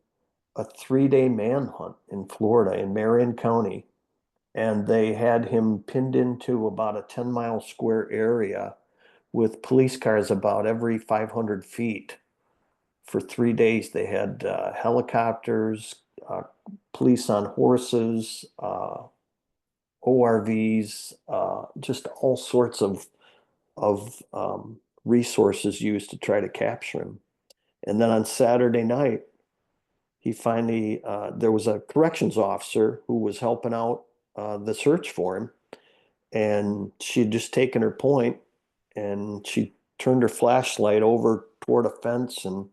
a 3-day manhunt in Florida, in Marion County. And they had him pinned into about a 10-mile square area with police cars about every 500 feet. For 3 days, they had helicopters, police on horses, ORVs, just all sorts of resources used to try to capture him. And then on Saturday night, he finally there was a corrections officer who was helping out the search for him, and she had just taken her point, and she turned her flashlight over toward a fence, and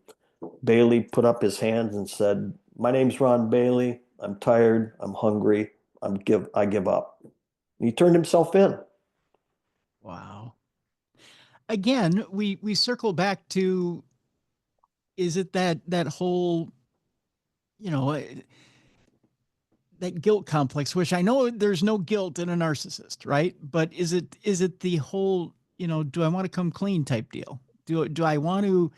Bailey put up his hands and said, "My name's Ron Bailey. I'm tired. I'm hungry. I give up." And he turned himself in. Wow. Again, we circle back to, is it that whole, you know, that guilt complex, which I know there's no guilt in a narcissist, right? But is it the whole, do I want to come clean type deal? Do I want to,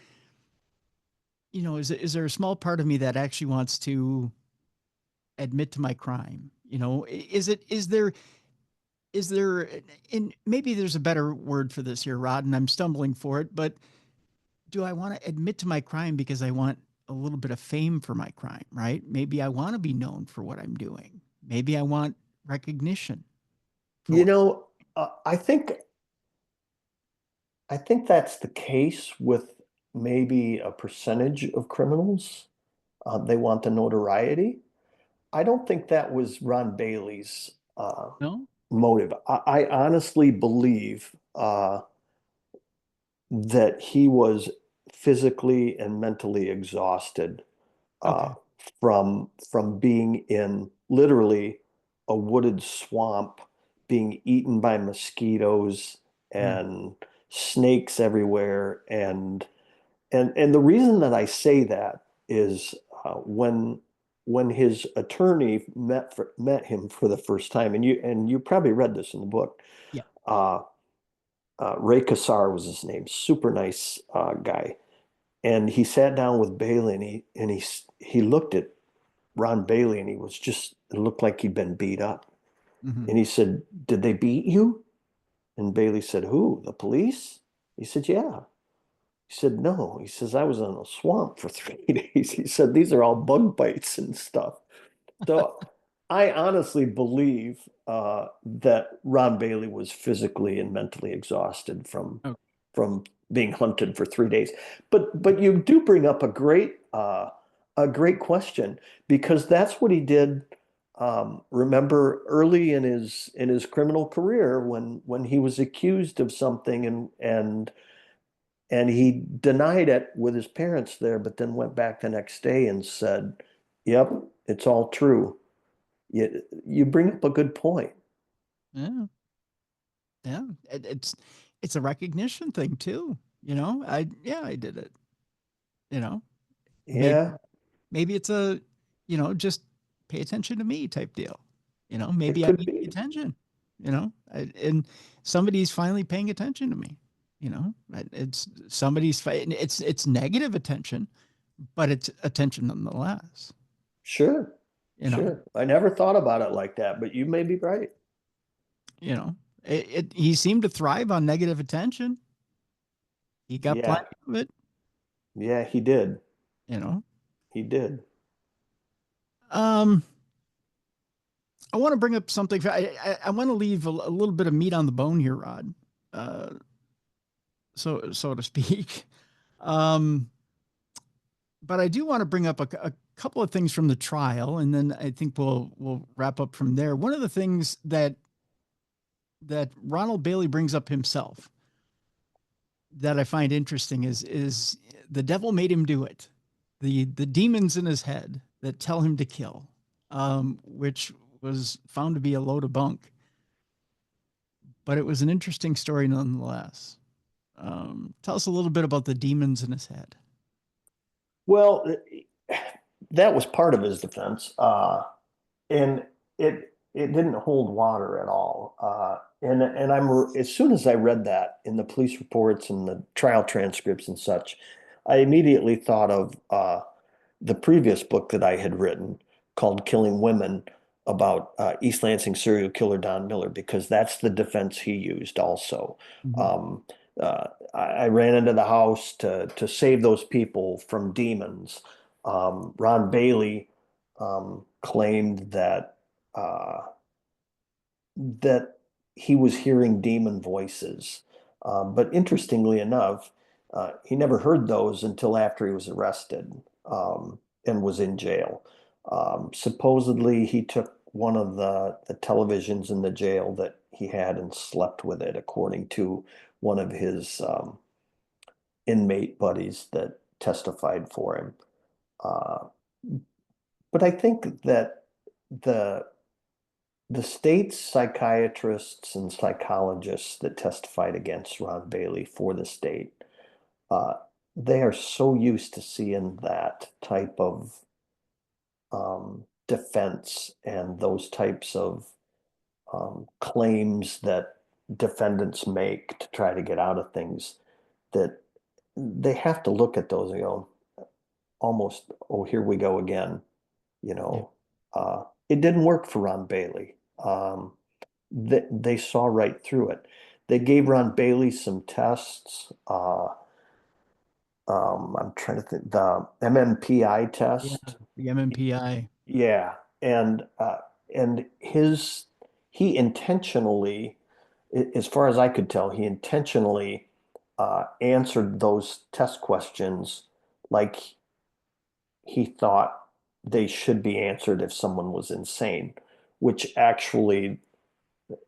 is there a small part of me that actually wants to admit to my crime? Is there, and maybe there's a better word for this here, Rod, and I'm stumbling for it, but do I want to admit to my crime because I want a little bit of fame for my crime, right? Maybe I want to be known for what I'm doing. Maybe I want recognition for You what. know, I think that's the case with maybe a percentage of criminals. They want the notoriety. I don't think that was Ron Bailey's No? motive. I honestly believe that he was physically and mentally exhausted uh, Okay. from being in literally a wooded swamp, being eaten by mosquitoes Mm. and snakes everywhere. And the reason that I say that is when his attorney met him for the first time, and you probably read this in the book. Yeah. Uh, Ray Kassar was his name, super nice guy, and he sat down with Bailey, and he looked at Ron Bailey, and he was just it looked like he'd been beat up, Hmm. and he said, "Did they beat you?" And Bailey said, "Who? The police?" He said, "Yeah." He said, "No." He says, "I was in a swamp for 3 days." He said, "These are all bug bites and stuff." So I honestly believe that Ron Bailey was physically and mentally exhausted Oh, from being hunted for 3 days. But you do bring up a great question, because that's what he did. Remember early in his criminal career, when he was accused of something, and he denied it with his parents there, but then went back the next day and said, "Yep, it's all true." You bring up a good point. yeah. Yeah. It's a recognition thing too. I did it. You know, maybe Yeah, maybe it's a, just pay attention to me type deal. it Maybe I could need the be. attention. And somebody's finally paying attention to me. It's somebody's fighting. It's negative attention, but it's attention nonetheless. Sure, You know, sure. I never thought about it like that, but you may be right. you know, he seemed to thrive on negative attention. He got Yeah, plenty of it. yeah, he did. You know, He did. um, I want to bring up something. I want to leave a little bit of meat on the bone here, Rod, uh, so to speak. Um, but I do want to bring up a couple of things from the trial, and then I think we'll wrap up from there. One of the things that Ronald Bailey brings up himself that I find interesting is the devil made him do it. The demons in his head that tell him to kill, which was found to be a load of bunk, but it was an interesting story nonetheless. Tell us a little bit about the demons in his head. Well, that was part of his defense, and it didn't hold water at all. And as soon as I read that in the police reports and the trial transcripts and such, I immediately thought of the previous book that I had written called Killing Women, about East Lansing serial killer Don Miller, because that's the defense he used also. Mhm. Um, I ran into the house to save those people from demons. Ron Bailey claimed uh, that he was hearing demon voices. But interestingly enough, he never heard those until after he was arrested, and was in jail. Supposedly, he took one of the televisions in the jail that he had and slept with it, according to one of his inmate buddies that testified for him. Uh, but I think that the the state's psychiatrists and psychologists that testified against Ron Bailey for the state, uh, they are so used to seeing that type of defense and those types of claims that defendants make to try to get out of things, that they have to look at those and go, almost, "Oh, here we go again." You Yeah. know, it didn't work for Ron Bailey. They saw right through it. They gave Ron Bailey some tests. I'm trying to think, the MMPI Yeah. test. The MMPI. Yeah, and he intentionally, as far as I could tell, he intentionally answered those test questions like he thought they should be answered if someone was insane, which actually,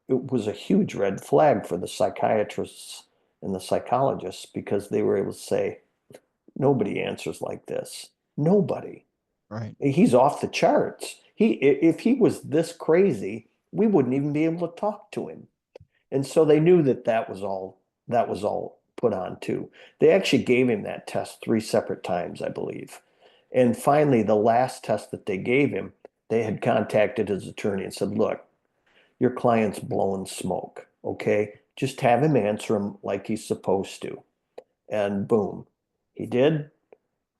it was a huge red flag for the psychiatrists and the psychologists, because they were able to say, nobody answers like this. Nobody. Right. He's off the charts. If he was this crazy, we wouldn't even be able to talk to him. And so they knew that that was all. that was all put on too. They actually gave him that test 3 separate times, I believe. And finally, the last test that they gave him, they had contacted his attorney and said, look, your client's blowing smoke, okay? Just have him answer him like he's supposed to. And boom, he did.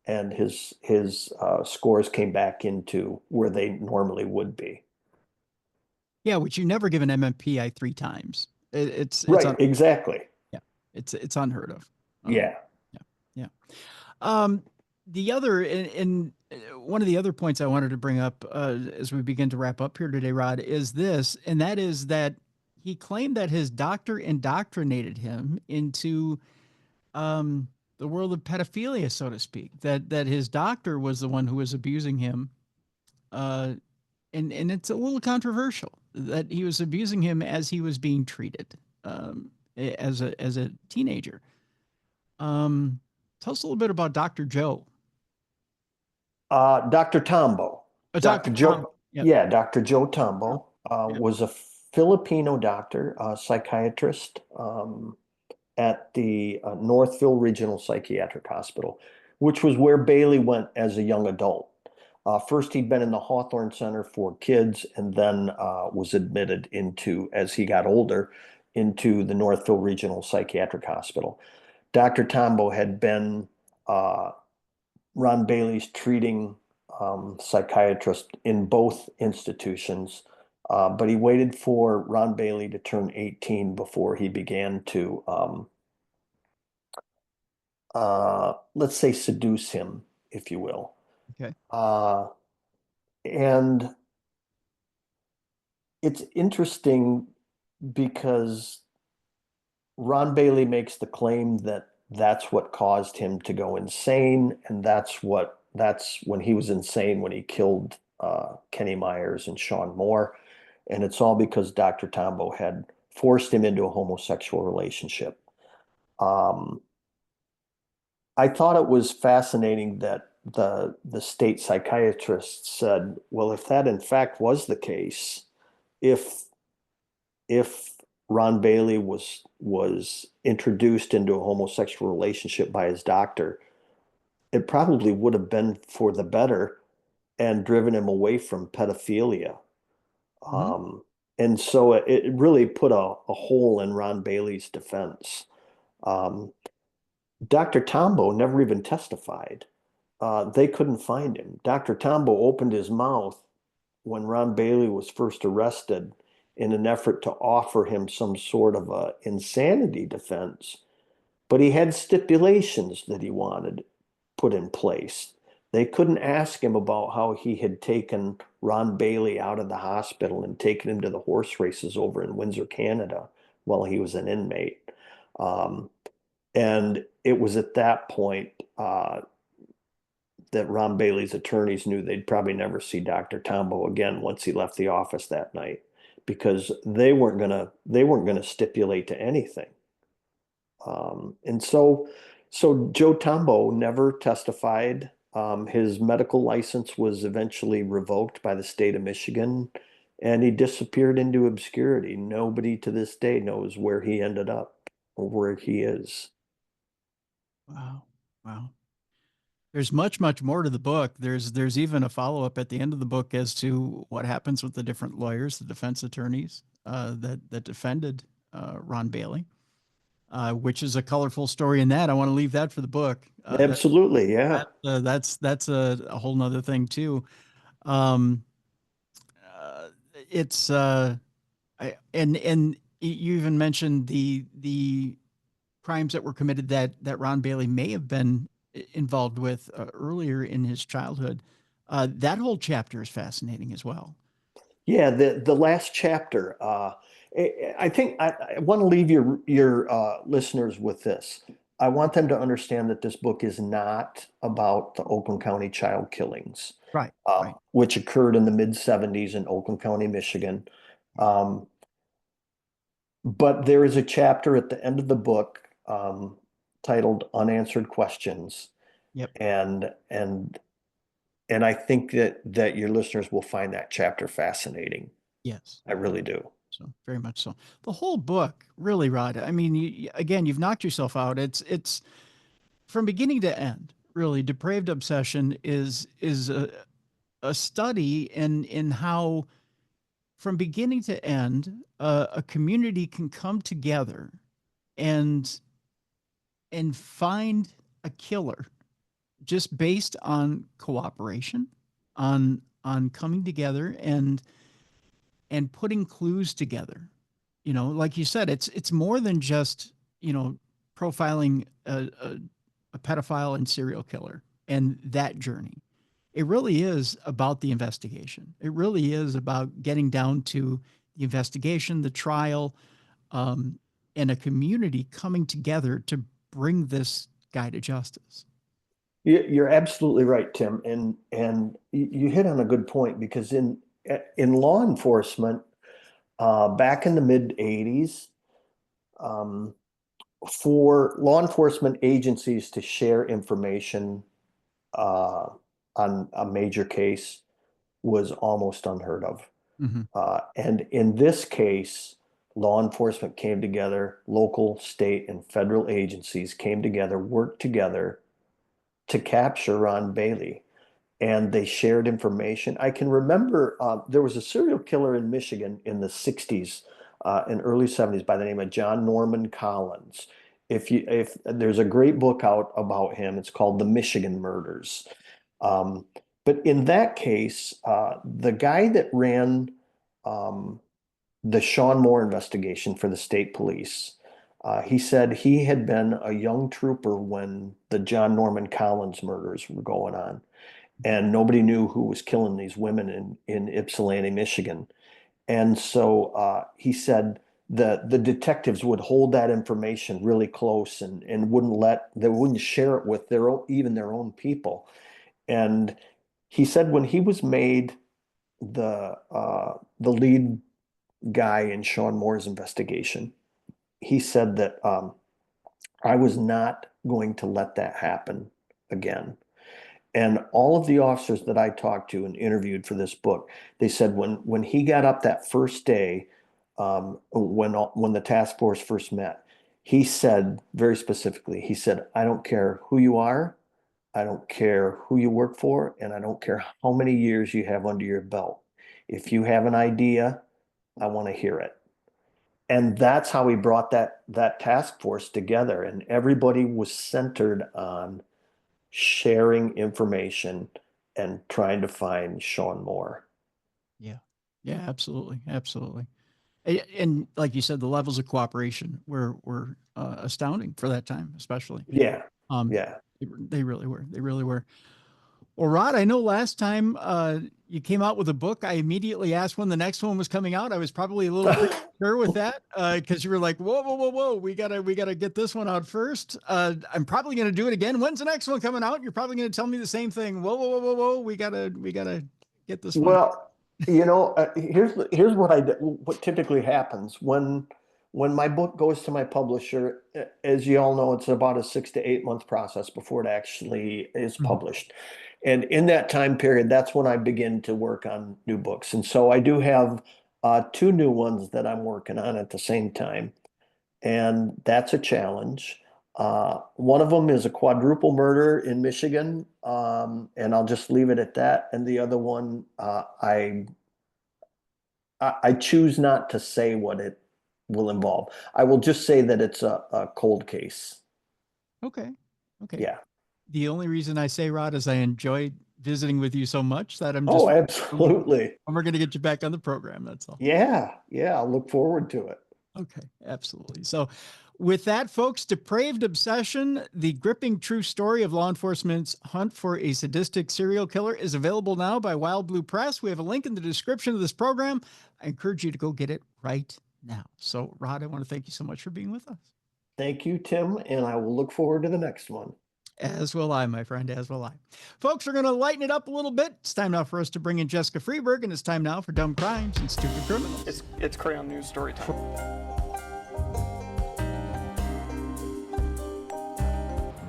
And his scores came back into where they normally would be. Yeah, which you never give an MMPI 3 times. It's Right, exactly. yeah, it's unheard of. Yeah. Yeah, yeah. Um, the other and one of the other points I wanted to bring up as we begin to wrap up here today, Rod, is this, and that is that he claimed that his doctor indoctrinated him into um, the world of pedophilia, so to speak. That his doctor was the one who was abusing him, uh, and it's a little controversial that he was abusing him as he was being treated as a teenager. Tell us a little bit about Dr. Joe. Dr. Tombo, Dr. Dr. Tom. Joe, Yep. yeah, Dr. Joe Tombo Yep. was a Filipino doctor, psychiatrist at the Northville Regional Psychiatric Hospital, which was where Bailey went as a young adult. First, he'd been in the Hawthorne Center for Kids and then was admitted into, as he got older, into the Northville Regional Psychiatric Hospital. Dr. Tombo had been Ron Bailey's treating psychiatrist in both institutions, but he waited for Ron Bailey to turn 18 before he began to, let's say, seduce him, if you will. Okay. Uh, and it's interesting because Ron Bailey makes the claim that that's what caused him to go insane, and that's when he was insane when he killed Kenny Myers and shawnmoore, and it's all because Dr. Tombo had forced him into a homosexual relationship. Um, I thought it was fascinating that the state psychiatrist said, well, if that in fact was the case, if if Ron Bailey was introduced into a homosexual relationship by his doctor, it probably would have been for the better and driven him away from pedophilia. Mm-hmm. Um, and so it really put a hole in Ron Bailey's defense. Um, Dr. Tombo never even testified. They couldn't find him. Dr. Tombo opened his mouth when Ron Bailey was first arrested in an effort to offer him some sort of a insanity defense, but he had stipulations that he wanted put in place. They couldn't ask him about how he had taken Ron Bailey out of the hospital and taken him to the horse races over in Windsor, Canada, while he was an inmate. Um, and it was at that point that Ron Bailey's attorneys knew they'd probably never see Dr. Tombo again once he left the office that night because they weren't gonna stipulate to anything. And so Joe Tombo never testified. His medical license was eventually revoked by the state of Michigan, and he disappeared into obscurity. Nobody to this day knows where he ended up or where he is. Wow. Wow. There's much, much more to the book. There's even a follow-up at the end of the book as to what happens with the different lawyers, the defense attorneys that defended Ron Bailey, which is a colorful story in that. I want to leave that for the book. Absolutely, yeah. That's a whole nother thing too. Um, uh, it's and you even mentioned the crimes that were committed that Ron Bailey may have been involved with earlier in his childhood. That whole chapter is fascinating as well. Yeah, the last chapter. I think I want to leave your listeners with this. I want them to understand that this book is not about the Oakland County child killings, Right, right. which occurred in the mid '70s in Oakland County, Michigan. Um, but there is a chapter at the end of the book titled "Unanswered Questions," Yep. and and and I think that your listeners will find that chapter fascinating. Yes. I really do. So very much so. The whole book, really, Rod. I mean, again, you've knocked yourself out. It's from beginning to end. Really, depraved obsession is a study in how, from beginning to end, a community can come together and find a killer just based on cooperation, on coming together and putting clues together. You know, like you said, it's more than just, you know, profiling a pedophile and serial killer and that journey. It really is about the investigation. It really is about getting down to the investigation, the trial, and a community coming together to bring this guy to justice. You're absolutely right, Tim, and you hit on a good point because in law enforcement, back in the mid '80s, um, for law enforcement agencies to share information uh, on a major case was almost unheard of. Mm-hmm. And in this case, law enforcement came together, local, state, and federal agencies came together, worked together to capture Ron Bailey. And they shared information. I can remember there was a serial killer in Michigan in the 60s and early 70s by the name of John Norman Collins. If there's a great book out about him, it's called The Michigan Murders. Um, but in that case, the guy that ran um, the shawnmoore investigation for the state police, he said he had been a young trooper when the John Norman Collins murders were going on, and nobody knew who was killing these women in Ypsilanti, Michigan. And so he said the detectives would hold that information really close and they wouldn't share it with even their own people. And he said when he was made the lead guy in Sean Moore's investigation, he said that I was not going to let that happen again. And all of the officers that I talked to and interviewed for this book, they said when he got up that first day, when the task force first met, he said very specifically, he said, I don't care who you are, I don't care who you work for, and I don't care how many years you have under your belt. If you have an idea, I want to hear it. And that's how he brought that task force together, and everybody was centered on sharing information and trying to find Sean Moore. Yeah. Yeah, absolutely. Absolutely. And like you said, the levels of cooperation were astounding for that time, especially. Yeah. Um, Yeah. they really were. They really were. Well, Rod, I know last time you came out with a book, I immediately asked when the next one was coming out. I was probably a little premature with that because you were like, whoa, whoa, whoa, whoa, we gotta get this one out first. I'm probably gonna do it again. When's the next one coming out? You're probably gonna tell me the same thing. Whoa, whoa, whoa, whoa, whoa, we gotta get this one. Well, here's what typically happens when my book goes to my publisher. As you all know, it's about a 6 to 8 month process before it actually is Mhm. published. And in that time period, that's when I begin to work on new books. And so I do have two new ones that I'm working on at the same time. And that's a challenge. One of them is a quadruple murder in Michigan, and I'll just leave it at that. And the other one, I choose not to say what it will involve. I will just say that it's a cold case. Okay. Okay. Yeah. The only reason I say, Rod, is I enjoyed visiting with you so much that I'm Oh, just, absolutely. and we're going to get you back on the program. That's all. Yeah. Yeah. I'll look forward to it. Okay, absolutely. So, with that, folks, Depraved Obsession, the gripping true story of law enforcement's hunt for a sadistic serial killer, is available now by Wild Blue Press. We have a link in the description of this program. I encourage you to go get it right now. So, Rod, I want to thank you so much for being with us. Thank you, Tim, and I will look forward to the next one. As will I, my friend, as will I. Folks, we're going to lighten it up a little bit. It's time now for us to bring in Jessica Freeberg, and it's time now for Dumb Crimes and Stupid Criminals. It's Crayon News story time.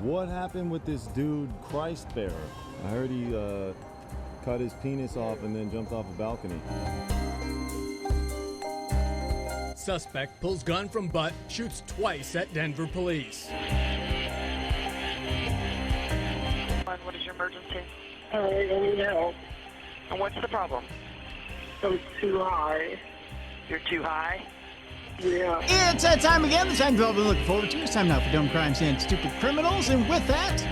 What happened with this dude, Christ Bearer? I heard he cut his penis off and then jumped off a balcony. suspect pulls gun from butt, shoots twice at Denver police. What is your emergency? I need help. And what's the problem? I'm too high. You're too high? Yeah. It's that time again. The time you've all been looking forward to. It's time now for Dumb Crimes and Stupid Criminals. And with that,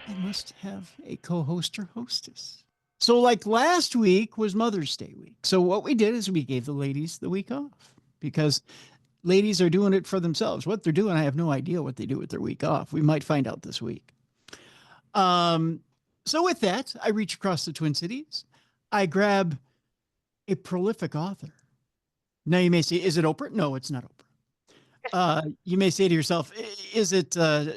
I must have a co-host or hostess. So like last week was Mother's Day week. So what we did is we gave the ladies the week off because ladies are doing it for themselves. What they're doing, I have no idea what they do with their week off. We might find out this week. So with that, I reach across the Twin Cities. I grab a prolific author. Now you may say, is it Oprah? No, it's not Oprah. You may say to yourself, is it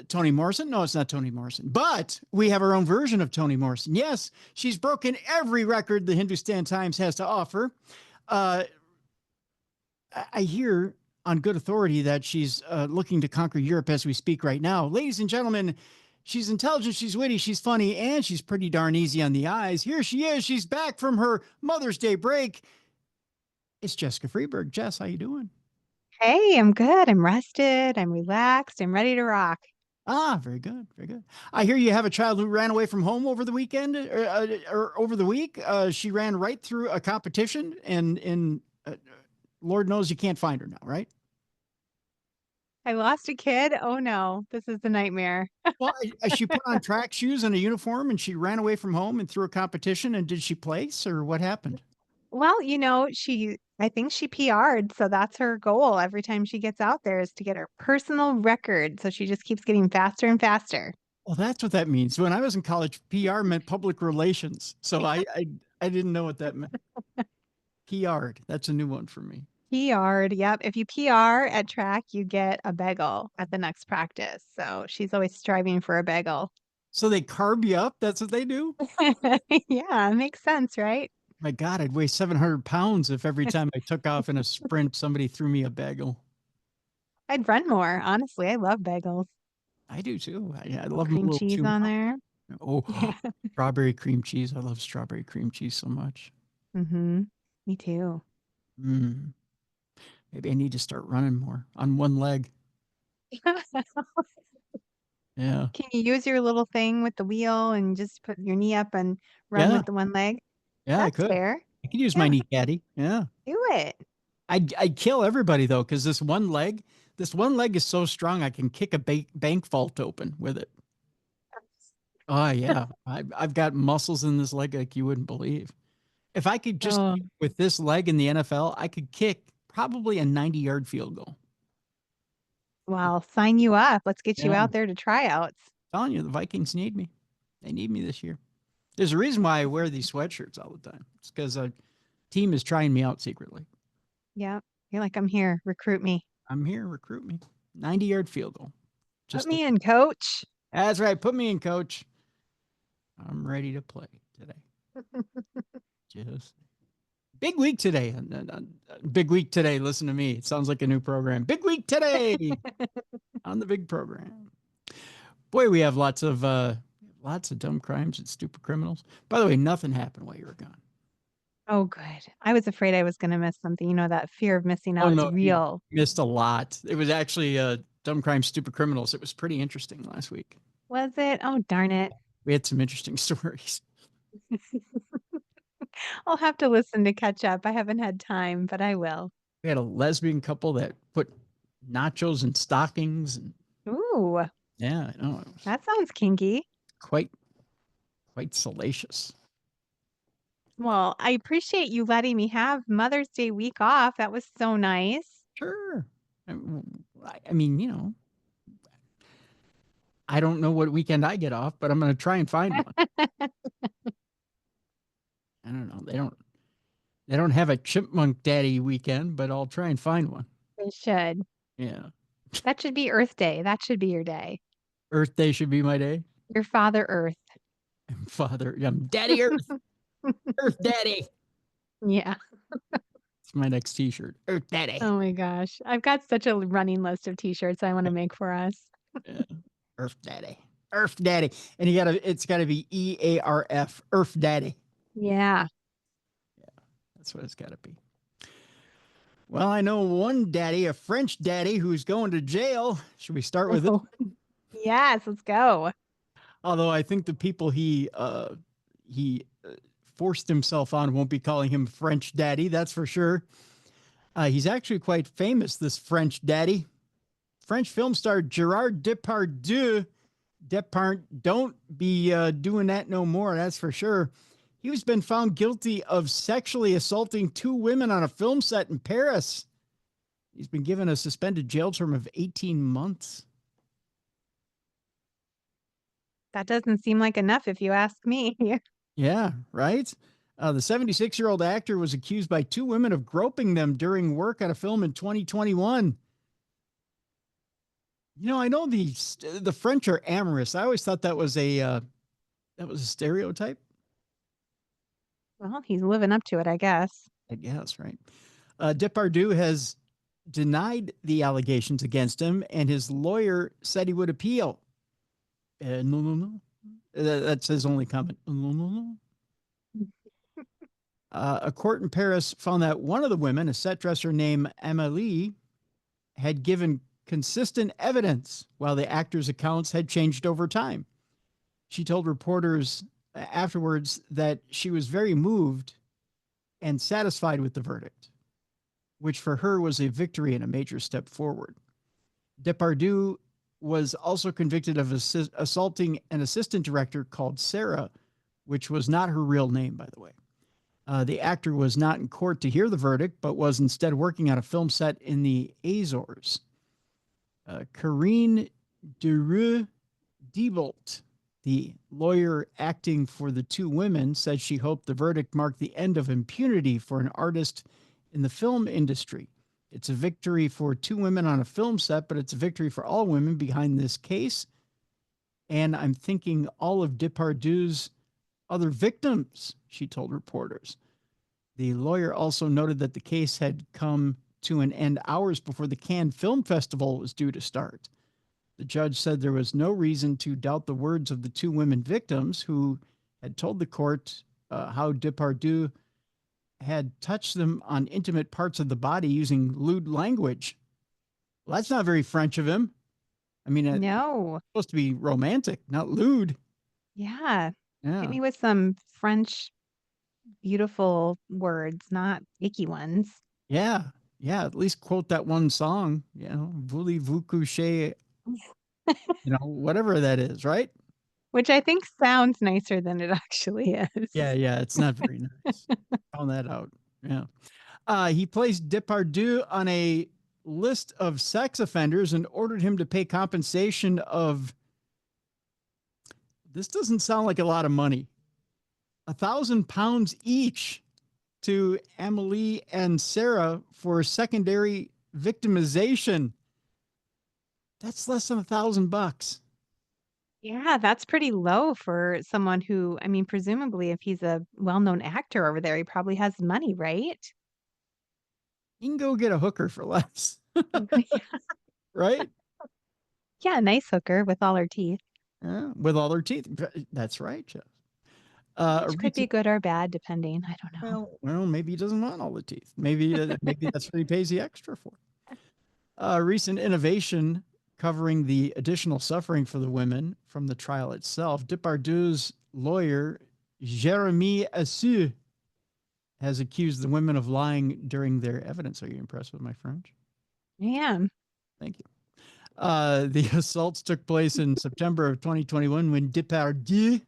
Toni Morrison? No, it's not Toni Morrison. But we have our own version of Toni Morrison. Yes, she's broken every record the Hindustan Times has to offer. I hear on good authority that she's looking to conquer Europe as we speak right now. Ladies and gentlemen, she's intelligent, she's witty, she's funny, and she's pretty darn easy on the eyes. Here she is. She's back from her Mother's Day break. It's Jessica Freeberg. Jess, how you doing? Hey, I'm good. I'm rested. I'm relaxed. I'm ready to rock. Ah, very good. Very good. I hear you have a child who ran away from home over the weekend or over the week. She ran right through a competition and Lord knows you can't find her now, right? I lost a kid. Oh no, this is the nightmare. Well, she put on track shoes and a uniform and she ran away from home and through a competition. And did she place or what happened? Well, I think she PR'd, so that's her goal every time she gets out there is to get her personal record. So she just keeps getting faster and faster. Well, that's what that means. When I was in college, PR meant public relations. So I didn't know what that meant. PR'd. That's a new one for me. PR'd, yep. If you PR at track, you get a bagel at the next practice. So she's always striving for a bagel. So they carb you up? That's what they do? Yeah, makes sense, right? My God, I'd weigh 700 pounds if every time I took off in a sprint, somebody threw me a bagel. I'd run more. Honestly, I love bagels. I do too. I love them a Cream little cheese too on much. there. Oh, Yeah. strawberry cream cheese. I love strawberry cream cheese so much. Mm-hmm. Me too. Mm. Maybe I need to start running more on one leg. Yeah. Can you use your little thing with the wheel and just put your knee up and run Yeah. with the one leg? Yeah, I That's could. fair. I could use my Yeah. knee caddy. Yeah. Do it. I'd kill everybody though, because this one leg is so strong I can kick a bank vault open with it. Oh yeah. I've got muscles in this leg like you wouldn't believe. If I could just Oh, with this leg in the NFL, I could kick probably a 90-yard field goal. well, sign you up. Let's get you Yeah. out there to tryouts. I'm telling you, the Vikings need me. They need me this year. There's a reason why I wear these sweatshirts all the time. It's because a team is trying me out secretly. Yeah. You're like, I'm here. Recruit me. I'm here, recruit me. 90-yard field goal. Put me in, coach. That's right. Put me in, coach. I'm ready to play today. Just big week today. Big week today. Listen to me. It sounds like a new program. Big week today on the big program. Boy, we have lots of dumb crimes and stupid criminals. By the way, nothing happened while you were gone. Oh, good. I was afraid I was going to miss something. You know, that fear of missing out is You real. missed a lot. It was actually dumb crimes, stupid criminals. It was pretty interesting last week. Was it? Oh, darn it. We had some interesting stories. I'll have to listen to catch up. I haven't had time, but I will. We had a lesbian couple that put nachos in stockings. And Ooh, yeah, I know. It was that sounds kinky. quite salacious. Well, I appreciate you letting me have Mother's Day week off. That was so nice. Sure. I mean, you know, I don't know what weekend I get off, but I'm going to try and find one. I don't know. They don't have a chipmunk daddy weekend, but I'll try and find one. They should. Yeah. That should be Earth Day. That should be your day. Earth Day should be my day. Your Father Earth. Father, I'm Daddy Earth. Earth Daddy. Yeah. It's my next t-shirt. Earth Daddy. Oh my gosh. I've got such a running list of t-shirts I want to make for us. Yeah. Earth Daddy. Earth Daddy. And it's gotta be EARF. Earth Daddy. Yeah. That's what it's gotta be. Well, I know one daddy, a French daddy, who's going to jail. Should we start with it? Yes, let's go. Although I think the people he forced himself on won't be calling him French daddy, that's for sure. He's actually quite famous, this French daddy. French film star Gerard Depardieu. Don't be doing that no more, that's for sure. He's been found guilty of sexually assaulting 2 women on a film set in Paris. He's been given a suspended jail term of 18 months. That doesn't seem like enough if you ask me. Yeah, right? The 76-year-old actor was accused by 2 women of groping them during work on a film in 2021. You know, I know the French are amorous. I always thought that was a stereotype. Well, he's living up to it, I guess. I guess, right? Depardieu has denied the allegations against him, and his lawyer said he would appeal. No. That's his only comment. No. A court in Paris found that one of the women, a set dresser named Amélie, had given consistent evidence while the actor's accounts had changed over time. She told reporters afterwards that she was very moved and satisfied with the verdict, which for her was a victory and a major step forward. Depardieu was also convicted of assaulting an assistant director called Sarah, which was not her real name, by the way. The actor was not in court to hear the verdict, but was instead working on a film set in the Azores. Karine Diebolt, the lawyer acting for the 2 women, said she hoped the verdict marked the end of impunity for an artist in the film industry. It's a victory for 2 women on a film set, but it's a victory for all women behind this case. And I'm thinking all of Depardieu's other victims, she told reporters. The lawyer also noted that the case had come to an end hours before the Cannes Film Festival was due to start. The judge said there was no reason to doubt the words of the 2 women victims who had told the court how Depardieu had touched them on intimate parts of the body using lewd language. Well, that's not very French of him. I mean, No. it's supposed to be romantic, not lewd. Yeah. Yeah. Hit me with some French beautiful words, not icky ones. Yeah. Yeah. At least quote that one song, you know, voulez-vous coucher, you know, whatever that is, right? Which I think sounds nicer than it actually is. Yeah. It's not very nice. Found that out. Yeah. He placed Depardieu on a list of sex offenders and ordered him to pay compensation of, this doesn't sound like a lot of money, £1,000 each to Amélie and Sarah for secondary victimization. That's less than $1,000. Yeah, that's pretty low for someone who, I mean, presumably if he's a well-known actor over there, he probably has money, right? You can go get a hooker for less, right? Yeah, nice hooker with all her teeth. Yeah, with all their teeth. That's right, Jeff. Which could be good or bad, depending. I don't know. Well, maybe he doesn't want all the teeth. Maybe that's what he pays the extra for. Recent innovation covering the additional suffering for the women from the trial itself. Depardieu's lawyer, Jérémy Assu, has accused the women of lying during their evidence. Are you impressed with my French? I am. Thank you. The assaults took place in September of 2021 when Depardieu,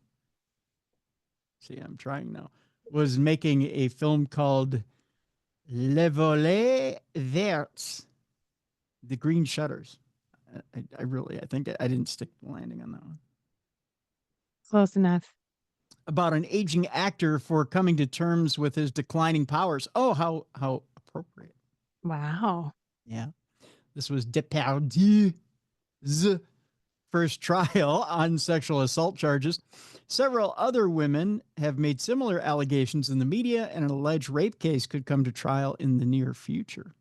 see, I'm trying now, was making a film called Les Volets Verts, The Green Shutters. I think I didn't stick the landing on that one. Close enough. About an aging actor for coming to terms with his declining powers. Oh, how appropriate. Wow. Yeah. This was Depardieu's first trial on sexual assault charges. Several other women have made similar allegations in the media, and an alleged rape case could come to trial in the near future.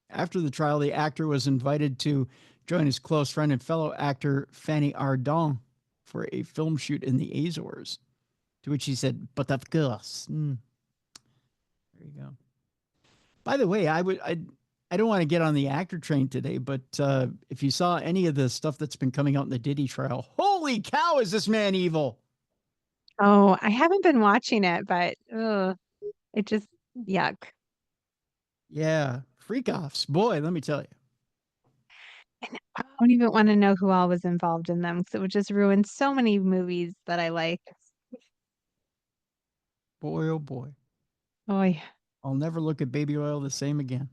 After the trial, the actor was invited to join his close friend and fellow actor Fanny Ardant for a film shoot in the Azores, to which he said, "But of course." There you go. By the way, I don't want to get on the actor train today, but if you saw any of the stuff that's been coming out in the Diddy trial, holy cow, is this man evil? Oh, I haven't been watching it, but it just yuck. Yeah, freak offs. Boy, let me tell you. And I don't even want to know who all was involved in them because it would just ruin so many movies that I like. Boy, oh boy. Oh, yeah. I'll never look at baby oil the same again.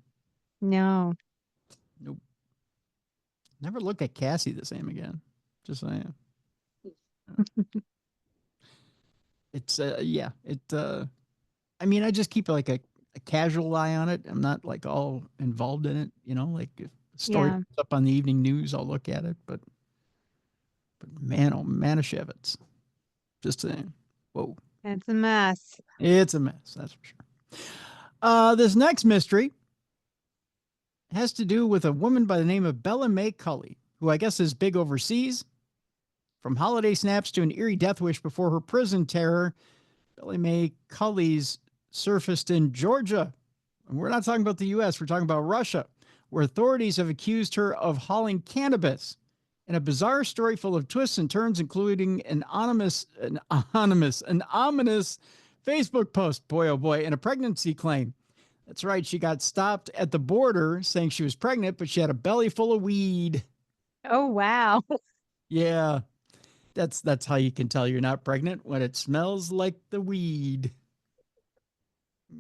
No. Nope. Never look at Cassie the same again. Just saying. It's yeah. I mean, I just keep like a casual eye on it. I'm not like all involved in it, like if a story Yeah. comes up on the evening news, I'll look at it. But man, oh Manischewitz. Just saying. Whoa. It's a mess. It's a mess, that's for sure. This next mystery has to do with a woman by the name of Bella Mae Cully, who I guess is big overseas. From holiday snaps to an eerie death wish before her prison terror, Bella Mae Cully's surfaced in Georgia. And we're not talking about the U.S., we're talking about Russia, where authorities have accused her of hauling cannabis. In a bizarre story full of twists and turns, including an ominous Facebook post, boy oh boy, and a pregnancy claim. That's right, she got stopped at the border saying she was pregnant, but she had a belly full of weed. Oh, wow. Yeah, that's how you can tell you're not pregnant, when it smells like the weed.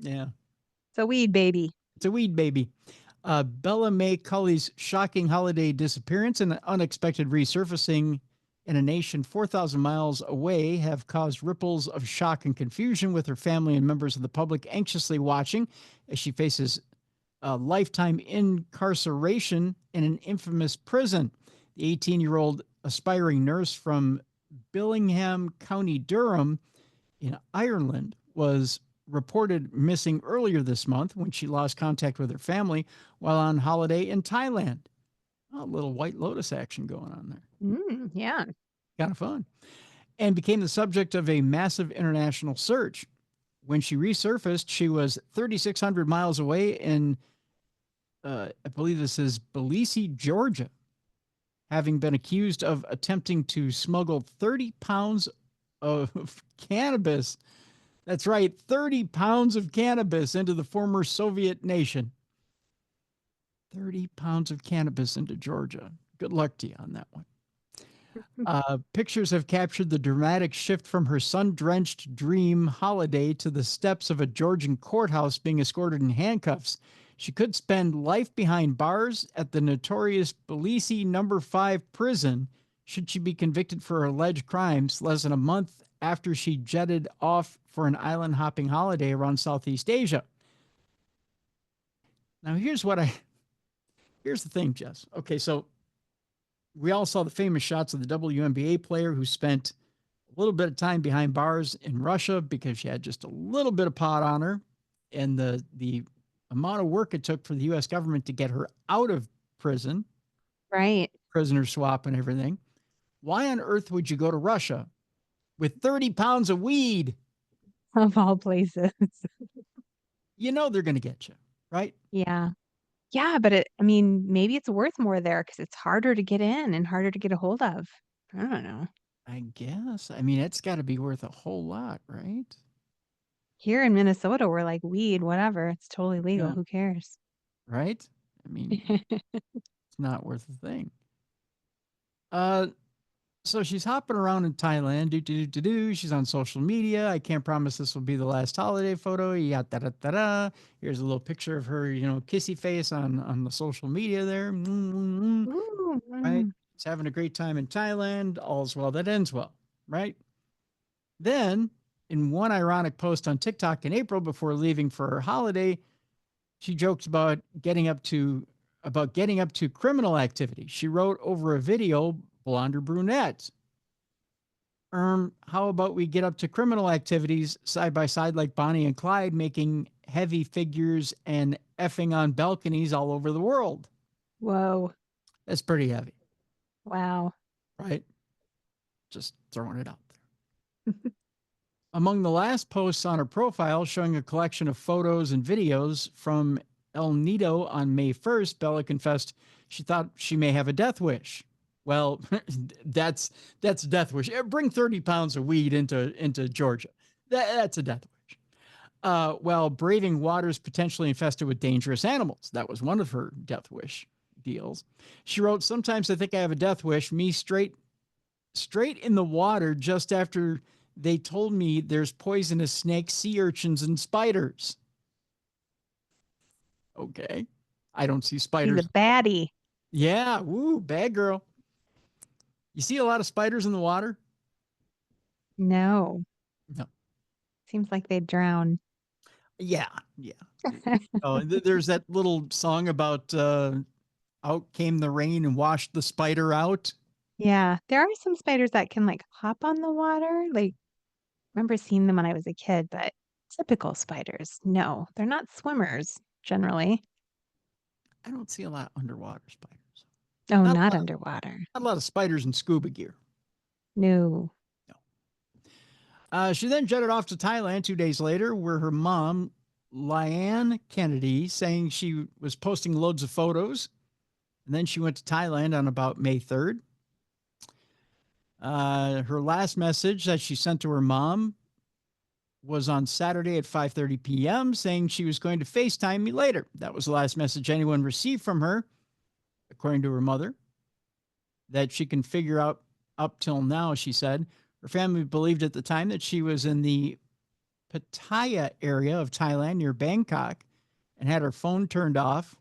Yeah. It's a weed baby. It's a weed baby. Bella Mae Cully's shocking holiday disappearance and unexpected resurfacing in a nation 4,000 miles away have caused ripples of shock and confusion, with her family and members of the public anxiously watching as she faces a lifetime incarceration in an infamous prison. The 18-year-old aspiring nurse from Billingham, County Durham in Ireland was reported missing earlier this month when she lost contact with her family while on holiday in Thailand. A little White Lotus action going on there. Yeah. Kind of fun. And became the subject of a massive international search. When she resurfaced, she was 3,600 miles away in, I believe this is Tbilisi, Georgia, having been accused of attempting to smuggle 30 pounds of cannabis. That's right, 30 pounds of cannabis into the former Soviet nation. 30 pounds of cannabis into Georgia. Good luck to you on that one. Pictures have captured the dramatic shift from her sun-drenched dream holiday to the steps of a Georgian courthouse being escorted in handcuffs. She could spend life behind bars at the notorious Tbilisi No. 5 prison should she be convicted for her alleged crimes less than a month after she jetted off for an island-hopping holiday around Southeast Asia. Now, here's the thing, Jess. Okay, so we all saw the famous shots of the WNBA player who spent a little bit of time behind bars in Russia because she had just a little bit of pot on her, and the amount of work it took for the U.S. government to get her out of prison, Right. prisoner swap and everything. Why on earth would you go to Russia with 30 pounds of weed? Of all places. You know they're going to get you, right? Yeah. Yeah, but maybe it's worth more there because it's harder to get in and harder to get a hold of. I don't know. I guess. I mean, it's got to be worth a whole lot, right? Here in Minnesota, we're like weed, whatever. It's totally legal. Yeah. Who cares? Right? I mean, it's not worth a thing. So she's hopping around in Thailand. She's on social media. I can't promise this will be the last holiday photo. Here's a little picture of her, kissy face on the social media there. Ooh, Right? She's having a great time in Thailand. All's well that ends well, right? Then, in one ironic post on TikTok in April before leaving for her holiday, she joked about getting up to criminal activity. She wrote over a video, blonde or brunette. How about we get up to criminal activities side by side like Bonnie and Clyde, making heavy figures and effing on balconies all over the world? Whoa. That's pretty heavy. Wow. Right? Just throwing it out there. Among the last posts on her profile showing a collection of photos and videos from El Nido on May 1st, Bella confessed she thought she may have a death wish. Well, that's death wish. Bring 30 pounds of weed into Georgia. That's a death wish. While braving waters potentially infested with dangerous animals. That was one of her death wish deals. She wrote, "Sometimes I think I have a death wish, me straight in the water just after they told me there's poisonous snakes, sea urchins, and spiders." Okay. I don't see He's spiders. a baddie. Yeah. Woo, bad girl. You see a lot of spiders in the water? No. No. Seems like they drown. Yeah. Yeah. Oh, there's that little song about out came the rain and washed the spider out. Yeah, there are some spiders that can like hop on the water. Like, I remember seeing them when I was a kid, but typical spiders, no, they're not swimmers generally. I don't see a lot of underwater spiders. Oh, Not a not lot, underwater. not a lot of spiders in scuba gear. No. She then jetted off to Thailand 2 days later, where her mom, Liane Kennedy, saying she was posting loads of photos. And then she went to Thailand on about May 3rd. Her last message that she sent to her mom was on Saturday at 5:30 p.m. saying she was going to FaceTime me later. That was the last message anyone received from her, according to her mother, that she can figure out up till now, she said. Her family believed at the time that she was in the Pattaya area of Thailand near Bangkok and had her phone turned off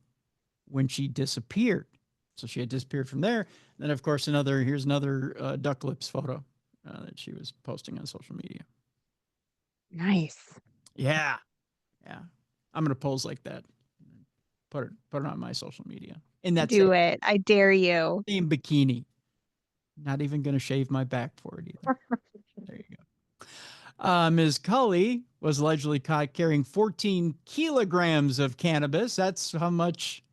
when she disappeared. So she had disappeared from there. Then, of course, here's another duck lips photo that she was posting on social media. Nice. Yeah. Yeah. I'm going to pose like that. Put it on my social media. In that Do it. I dare you. same bikini. Not even going to shave my back for it either. There you go. Ms. Cully was allegedly caught carrying 14 kilograms of cannabis. That's how much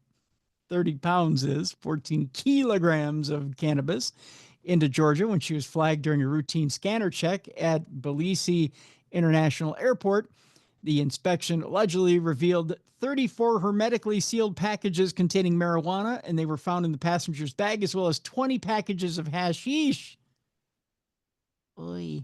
30 pounds is, 14 kilograms of cannabis into Georgia when she was flagged during a routine scanner check at Tbilisi International Airport. The inspection allegedly revealed 34 hermetically sealed packages containing marijuana, and they were found in the passenger's bag, as well as 20 packages of hashish. Oy.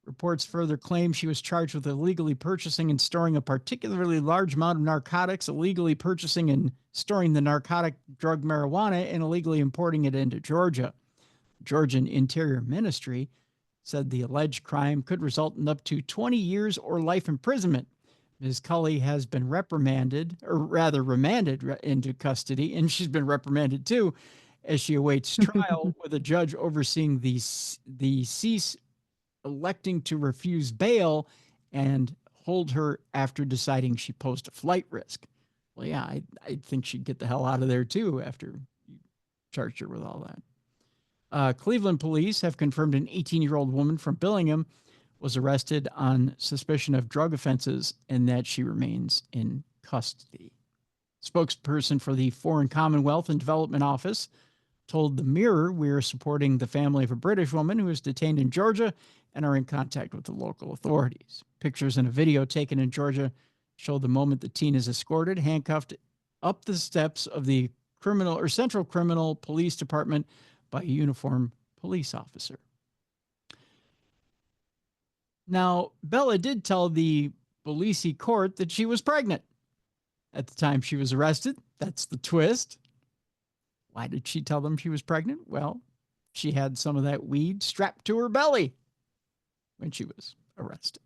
Reports further claim she was charged with illegally purchasing and storing a particularly large amount of narcotics, illegally purchasing and storing the narcotic drug marijuana, and illegally importing it into Georgia. Georgian Interior Ministry said the alleged crime could result in up to 20 years or life imprisonment. Ms. Cully has been remanded into custody, and she's been reprimanded too, as she awaits trial with a judge overseeing the cease electing to refuse bail and hold her after deciding she posed a flight risk. Well, yeah, I think she'd get the hell out of there too after you charged her with all that. Cleveland police have confirmed an 18-year-old woman from Billingham was arrested on suspicion of drug offenses and that she remains in custody. Spokesperson for the Foreign Commonwealth and Development Office told the Mirror, "We're supporting the family of a British woman who was detained in Georgia and are in contact with the local authorities." Pictures and a video taken in Georgia show the moment the teen is escorted, handcuffed up the steps of the Central Criminal Police Department by a uniformed police officer. Now, Bella did tell the Tbilisi court that she was pregnant at the time she was arrested. That's the twist. Why did she tell them she was pregnant? Well, she had some of that weed strapped to her belly when she was arrested.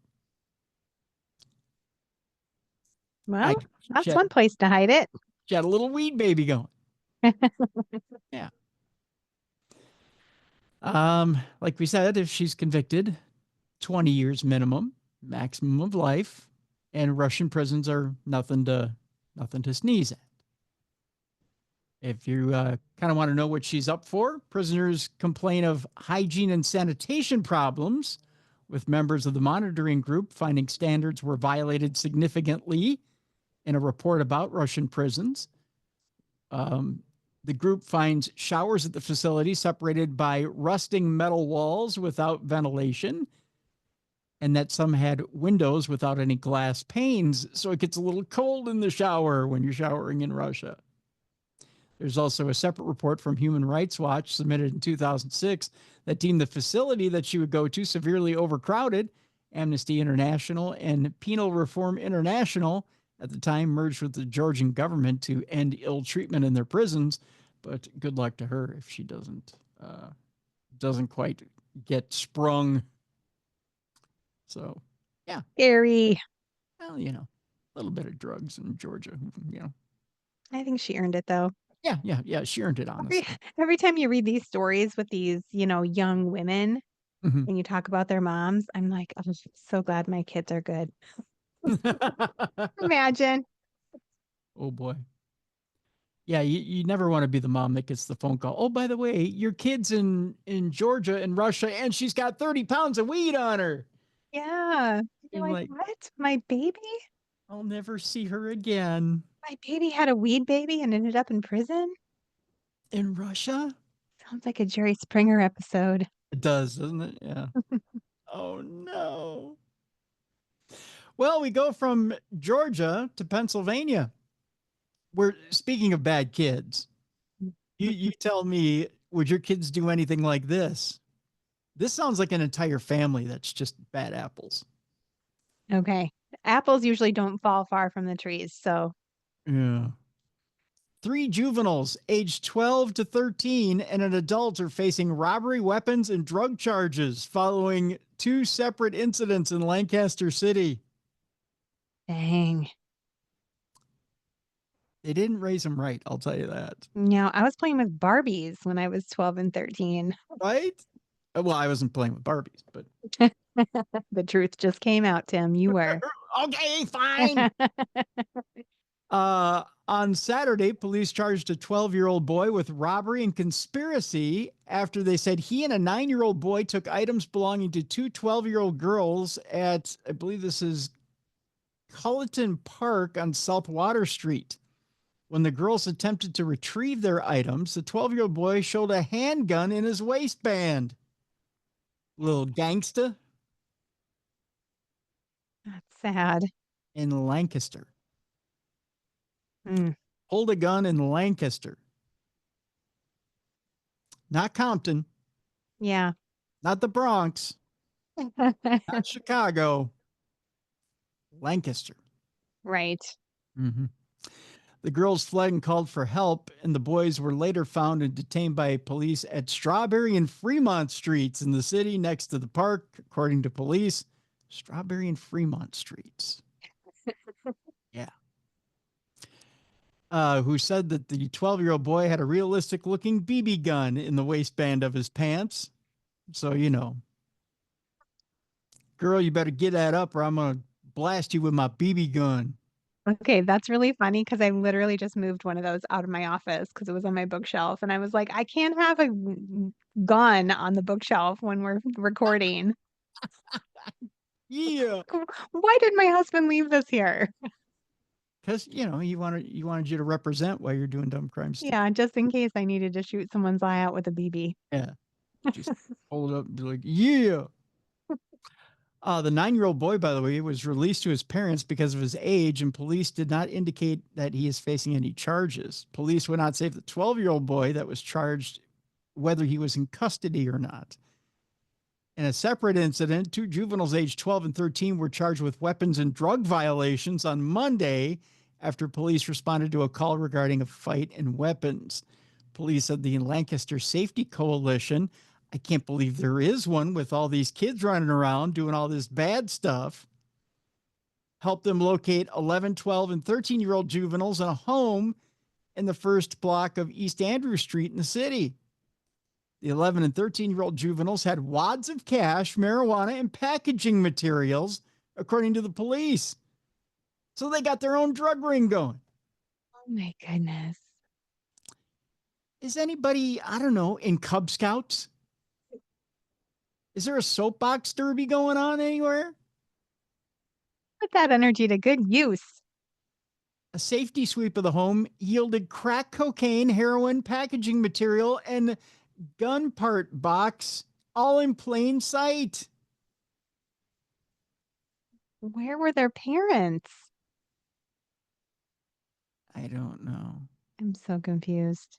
Well, that's one place to hide it. She had a little weed baby going. Yeah. Like we said, if she's convicted, 20 years minimum, maximum of life, and Russian prisons are nothing to sneeze at. If you kind of want to know what she's up for, prisoners complain of hygiene and sanitation problems, with members of the monitoring group finding standards were violated significantly in a report about Russian prisons. The group finds showers at the facility separated by rusting metal walls without ventilation, and that some had windows without any glass panes, so it gets a little cold in the shower when you're showering in Russia. There's also a separate report from Human Rights Watch submitted in 2006 that deemed the facility that she would go to severely overcrowded. Amnesty International and Penal Reform International at the time merged with the Georgian government to end ill treatment in their prisons. But good luck to her if she doesn't quite get sprung. So, yeah. Scary. Well, a little bit of drugs in Georgia, I think she earned it though. Yeah. She earned it, honestly. Every time you read these stories with these, young women Mhm. and you talk about their moms, I'm like, oh, I'm so glad my kids are good. Imagine. Oh boy. Yeah, you never want to be the mom that gets the phone call. Oh, by the way, your kid's in Georgia and Russia, and she's got 30 pounds of weed on her. Yeah. You're And like, what? My baby? I'll never see her again. My baby had a weed baby and ended up in prison? In Russia? Sounds like a Jerry Springer episode. It does, doesn't it? Yeah. Oh, no. Well, we go from Georgia to Pennsylvania. We're speaking of bad kids. You tell me, would your kids do anything like this? This sounds like an entire family that's just bad apples. Okay. Apples usually don't fall far from the trees, so. Yeah. 3 juveniles aged 12 to 13 and an adult are facing robbery, weapons, and drug charges following 2 separate incidents in Lancaster City. Dang. They didn't raise them right, I'll tell you that. I was playing with Barbies when I was 12 and 13. Right? Well, I wasn't playing with Barbies, but. The truth just came out, Tim. You were. Okay, fine. On Saturday, police charged a 12-year-old boy with robbery and conspiracy after they said he and a 9-year-old boy took items belonging to 2 12-year-old girls at, I believe this is Culleton Park on South Water Street. When the girls attempted to retrieve their items, the 12-year-old boy showed a handgun in his waistband. Little gangsta. That's sad. In Lancaster. Mm. Hold a gun in Lancaster. Not Compton. Yeah. Not the Bronx. Not Chicago. Lancaster. Right. Mm-hmm. The girls fled and called for help, and the boys were later found and detained by police at Strawberry and Fremont Streets in the city next to the park, according to police. Strawberry and Fremont Streets. Yeah. Who said that the 12-year-old boy had a realistic-looking BB gun in the waistband of his pants. So, girl, you better get that up or I'm going to blast you with my BB gun. Okay, that's really funny because I literally just moved one of those out of my office because it was on my bookshelf. And I was like, I can't have a gun on the bookshelf when we're recording. Yeah. Why did my husband leave this here? Because, he wanted you to represent while you're doing dumb crimes. Yeah, just in case I needed to shoot someone's eye out with a BB. Yeah. Just hold it up and be like, yeah. The 9-year-old boy, by the way, was released to his parents because of his age, and police did not indicate that he is facing any charges. Police would not say if the 12-year-old boy that was charged, whether he was in custody or not. In a separate incident, 2 juveniles aged 12 and 13 were charged with weapons and drug violations on Monday after police responded to a call regarding a fight and weapons. Police said the Lancaster Safety Coalition, I can't believe there is one with all these kids running around doing all this bad stuff, helped them locate 11, 12, and 13-year-old juveniles in a home in the first block of East Andrew Street in the city. The 11 and 13-year-old juveniles had wads of cash, marijuana, and packaging materials, according to the police. So they got their own drug ring going. Oh my goodness. Is anybody, I don't know, in Cub Scouts? Is there a soapbox derby going on anywhere? Put that energy to good use. A safety sweep of the home yielded crack cocaine, heroin, packaging material, and gun part box all in plain sight. Where were their parents? I don't know. I'm so confused.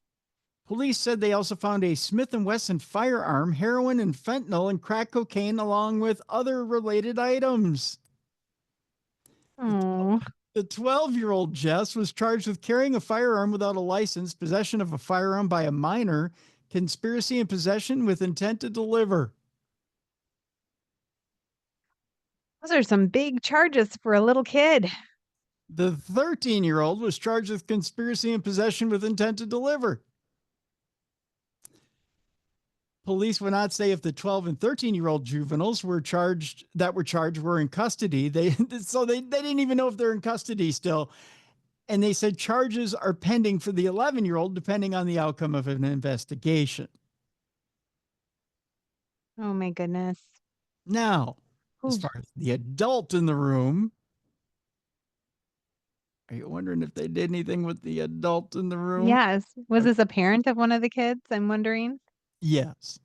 Police said they also found a Smith & Wesson firearm, heroin and fentanyl, and crack cocaine, along with other related items. Oh, The 12-year-old Jess was charged with carrying a firearm without a license, possession of a firearm by a minor, conspiracy and possession with intent to deliver. those are some big charges for a little kid. The 13-year-old was charged with conspiracy and possession with intent to deliver. Police would not say if the 12 and 13-year-old juveniles were were in custody. They didn't even know if they're in custody still. And they said charges are pending for the 11-year-old, depending on the outcome of an investigation. Oh my goodness. Now, as Ooh. far as the adult in the room, are you wondering if they did anything with the adult in the room? Yes. Was this a parent of one of the kids? I'm wondering. Yes.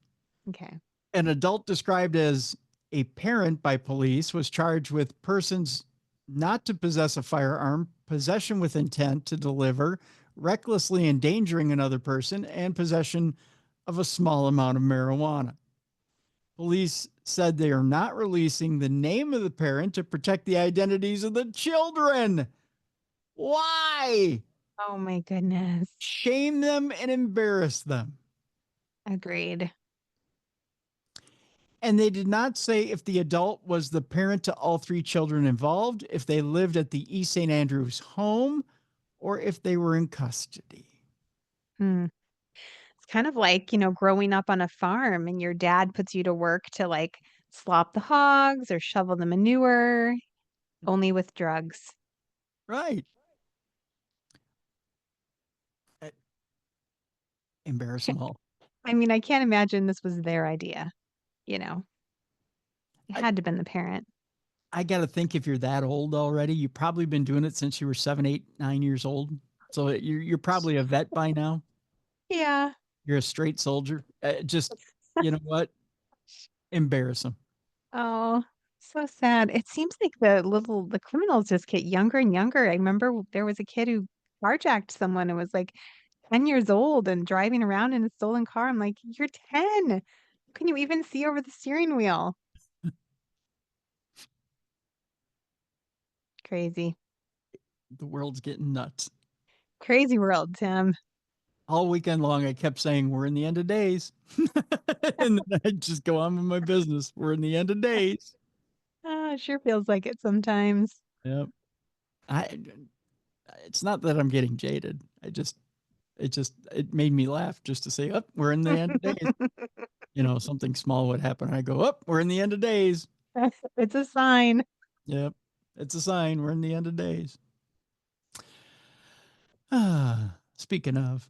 Okay. An adult described as a parent by police was charged with persons not to possess a firearm, possession with intent to deliver, recklessly endangering another person, and possession of a small amount of marijuana. Police said they are not releasing the name of the parent to protect the identities of the children. Why? Oh my goodness. Shame them and embarrass them. Agreed. And they did not say if the adult was the parent to all three children involved, if they lived at the East St. Andrews home, or if they were in custody. It's kind of like, growing up on a farm and your dad puts you to work to like slop the hogs or shovel the manure, only with drugs. Right. Embarrass them all. I mean, I can't imagine this was their idea, you know. It I- had to have been the parent. I got to think if you're that old already, you've probably been doing it since you were 7, 8, 9 years old. So you're probably a vet by now. Yeah. You're a straight soldier. Just, you know what? Embarrass them. Oh, so sad. It seems like the criminals just get younger and younger. I remember there was a kid who carjacked someone and was like 10 years old and driving around in a stolen car. I'm like, you're 10. Can you even see over the steering wheel? Crazy. The world's getting nuts. Crazy world, Tim. All weekend long, I kept saying, we're in the end of days. And then I'd just go on with my business. We're in the end of days. It sure feels like it sometimes. Yep. It's not that I'm getting jaded. It made me laugh just to say, oh, we're in the end of days. Something small would happen. I go, oh, we're in the end of days. It's a sign. Yep. It's a sign. We're in the end of days. Speaking of,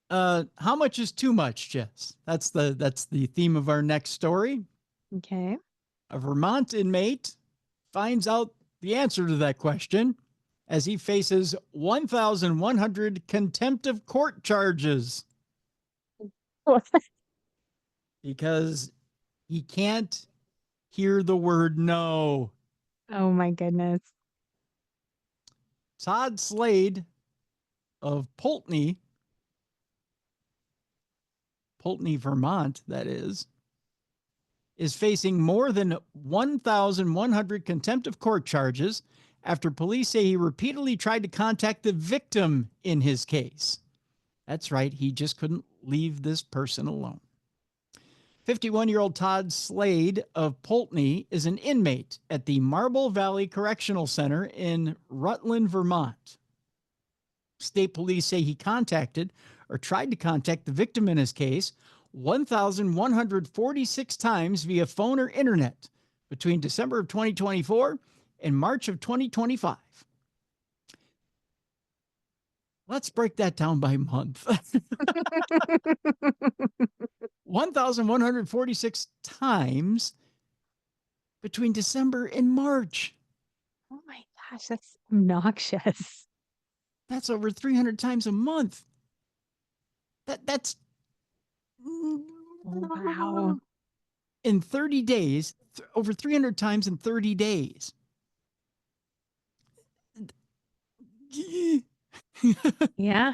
how much is too much, Jess? That's the theme of our next story. Okay. A Vermont inmate finds out the answer to that question as he faces 1,100 contempt of court charges because he can't hear the word no. Oh my goodness. Todd Slade of Poultney, Vermont, that is facing more than 1,100 contempt of court charges after police say he repeatedly tried to contact the victim in his case. That's right, he just couldn't leave this person alone. 51-year-old Todd Slade of Poultney is an inmate at the Marble Valley Correctional Center in Rutland, Vermont. State police say he contacted or tried to contact the victim in his case 1,146 times via phone or internet between December of 2024 and March of 2025. Let's break that down by month. 1,146 times between December and March. Oh my gosh, that's obnoxious. That's over 300 times a month. That's Wow. in 30 days, over 300 times in 30 days. Yeah.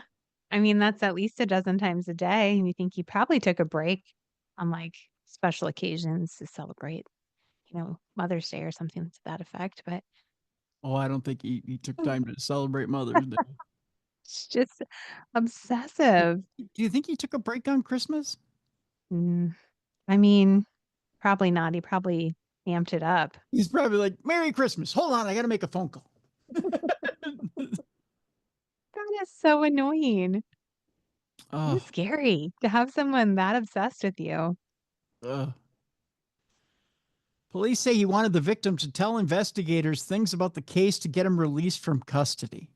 I mean, that's at least a dozen times a day. And you think he probably took a break on like special occasions to celebrate, Mother's Day or something to that effect. But Oh, I don't think he took time to celebrate Mother's Day. it's just obsessive. Do you think he took a break on Christmas? Mm, I mean, probably not. He probably amped it up. He's probably like, Merry Christmas. Hold on, I got to make a phone call. That is so annoying. Oh, It's scary to have someone that obsessed with you. ugh. Police say he wanted the victim to tell investigators things about the case to get him released from custody.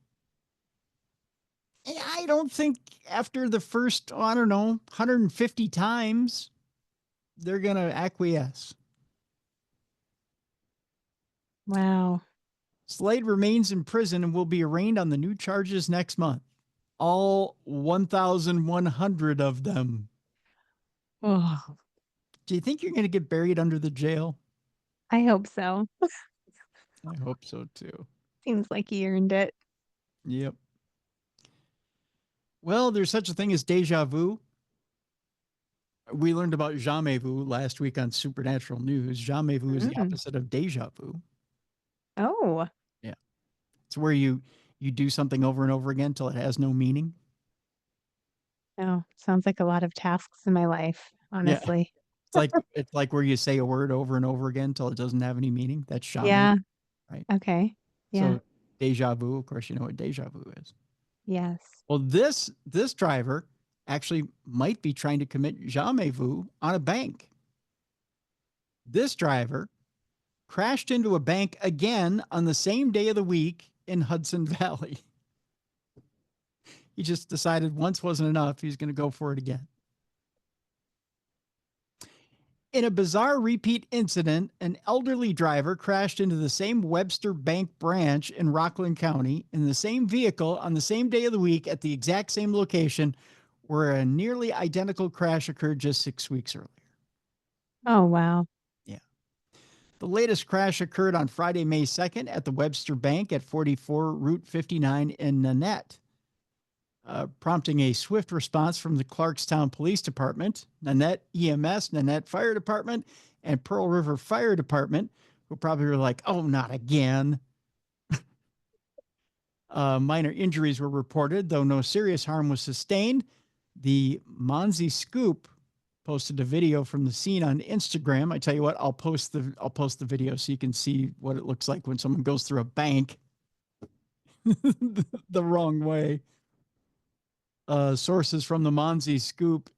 I don't think after the first, 150 times, they're going to acquiesce. Wow. Slade remains in prison and will be arraigned on the new charges next month. All 1,100 of them. Oh, Do you think you're going to get buried under the jail? I hope so. I hope so too. Seems like he earned it. Yep. Well, there's such a thing as deja vu. We learned about jamais vu last week on Supernatural News. Jamais vu is the opposite of deja vu. Oh, Yeah. It's where you do something over and over again until it has no meaning. no. Sounds like a lot of tasks in my life, honestly. It's like where you say a word over and over again until it doesn't have any meaning. That's jamais. Yeah. Right. Okay. Yeah. So deja vu, of course, you know what deja vu is. Yes. Well, this driver actually might be trying to commit jamais vu on a bank. This driver crashed into a bank again on the same day of the week in Hudson Valley. He just decided once wasn't enough. He's going to go for it again. In a bizarre repeat incident, an elderly driver crashed into the same Webster Bank branch in Rockland County in the same vehicle on the same day of the week at the exact same location where a nearly identical crash occurred just 6 weeks earlier. Oh, wow. Yeah. The latest crash occurred on Friday, May 2nd at the Webster Bank at 44 Route 59 in Nanette. Prompting a swift response from the Clarkstown Police Department, Nanette EMS, Nanette Fire Department, and Pearl River Fire Department, who probably were like, oh, not again. Minor injuries were reported, though no serious harm was sustained. The Monzi Scoop posted a video from the scene on Instagram. I tell you what, I'll post the video so you can see what it looks like when someone goes through a bank the wrong way. Sources from the Monzi Scoop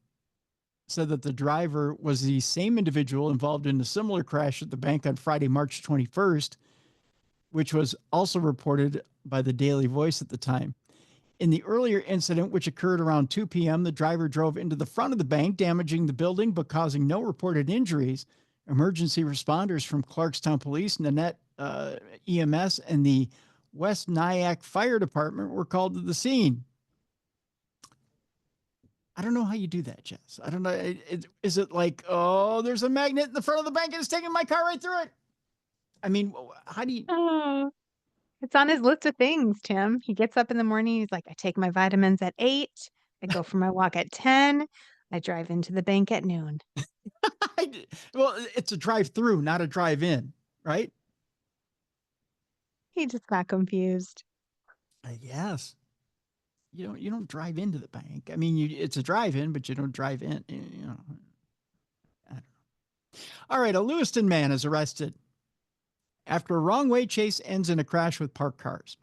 said that the driver was the same individual involved in a similar crash at the bank on Friday, March 21st, which was also reported by the Daily Voice at the time. In the earlier incident, which occurred around 2 p.m., the driver drove into the front of the bank, damaging the building but causing no reported injuries. Emergency responders from Clarkstown Police, Nanette EMS, and the West Nyack Fire Department were called to the scene. I don't know how you do that, Jess. I don't know. Is it like, oh, there's a magnet in the front of the bank and it's taking my car right through it? I mean, how do you? Oh, it's on his list of things, Tim. He gets up in the morning. He's like, I take my vitamins at 8. I go for my walk at 10. I drive into the bank at noon. Well, it's a drive-through, not a drive-in, right? He just got confused. I guess. You don't drive into the bank. I mean, it's a drive-in, but you don't drive in. I don't know. All right, a Lewiston man is arrested after a wrong-way chase ends in a crash with parked cars.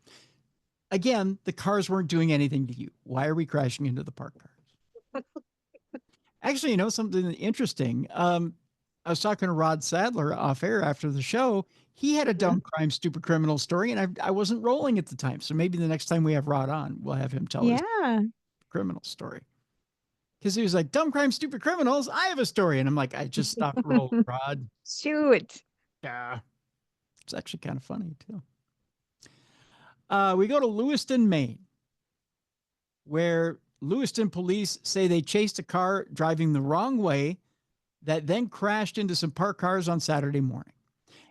Again, the cars weren't doing anything to you. Why are we crashing into the parked cars? Actually, something interesting. I was talking to Rod Sadler off air after the show. He had a dumb crime, stupid criminal story, and I wasn't rolling at the time. So maybe the next time we have Rod on, we'll have him tell his criminal story. Because he was like, dumb crime, stupid criminals. I have a story. And I'm like, I just stopped rolling, Rod. Shoot. Yeah. It's actually kind of funny, too. We go to Lewiston, Maine, where Lewiston police say they chased a car driving the wrong way that then crashed into some parked cars on Saturday morning.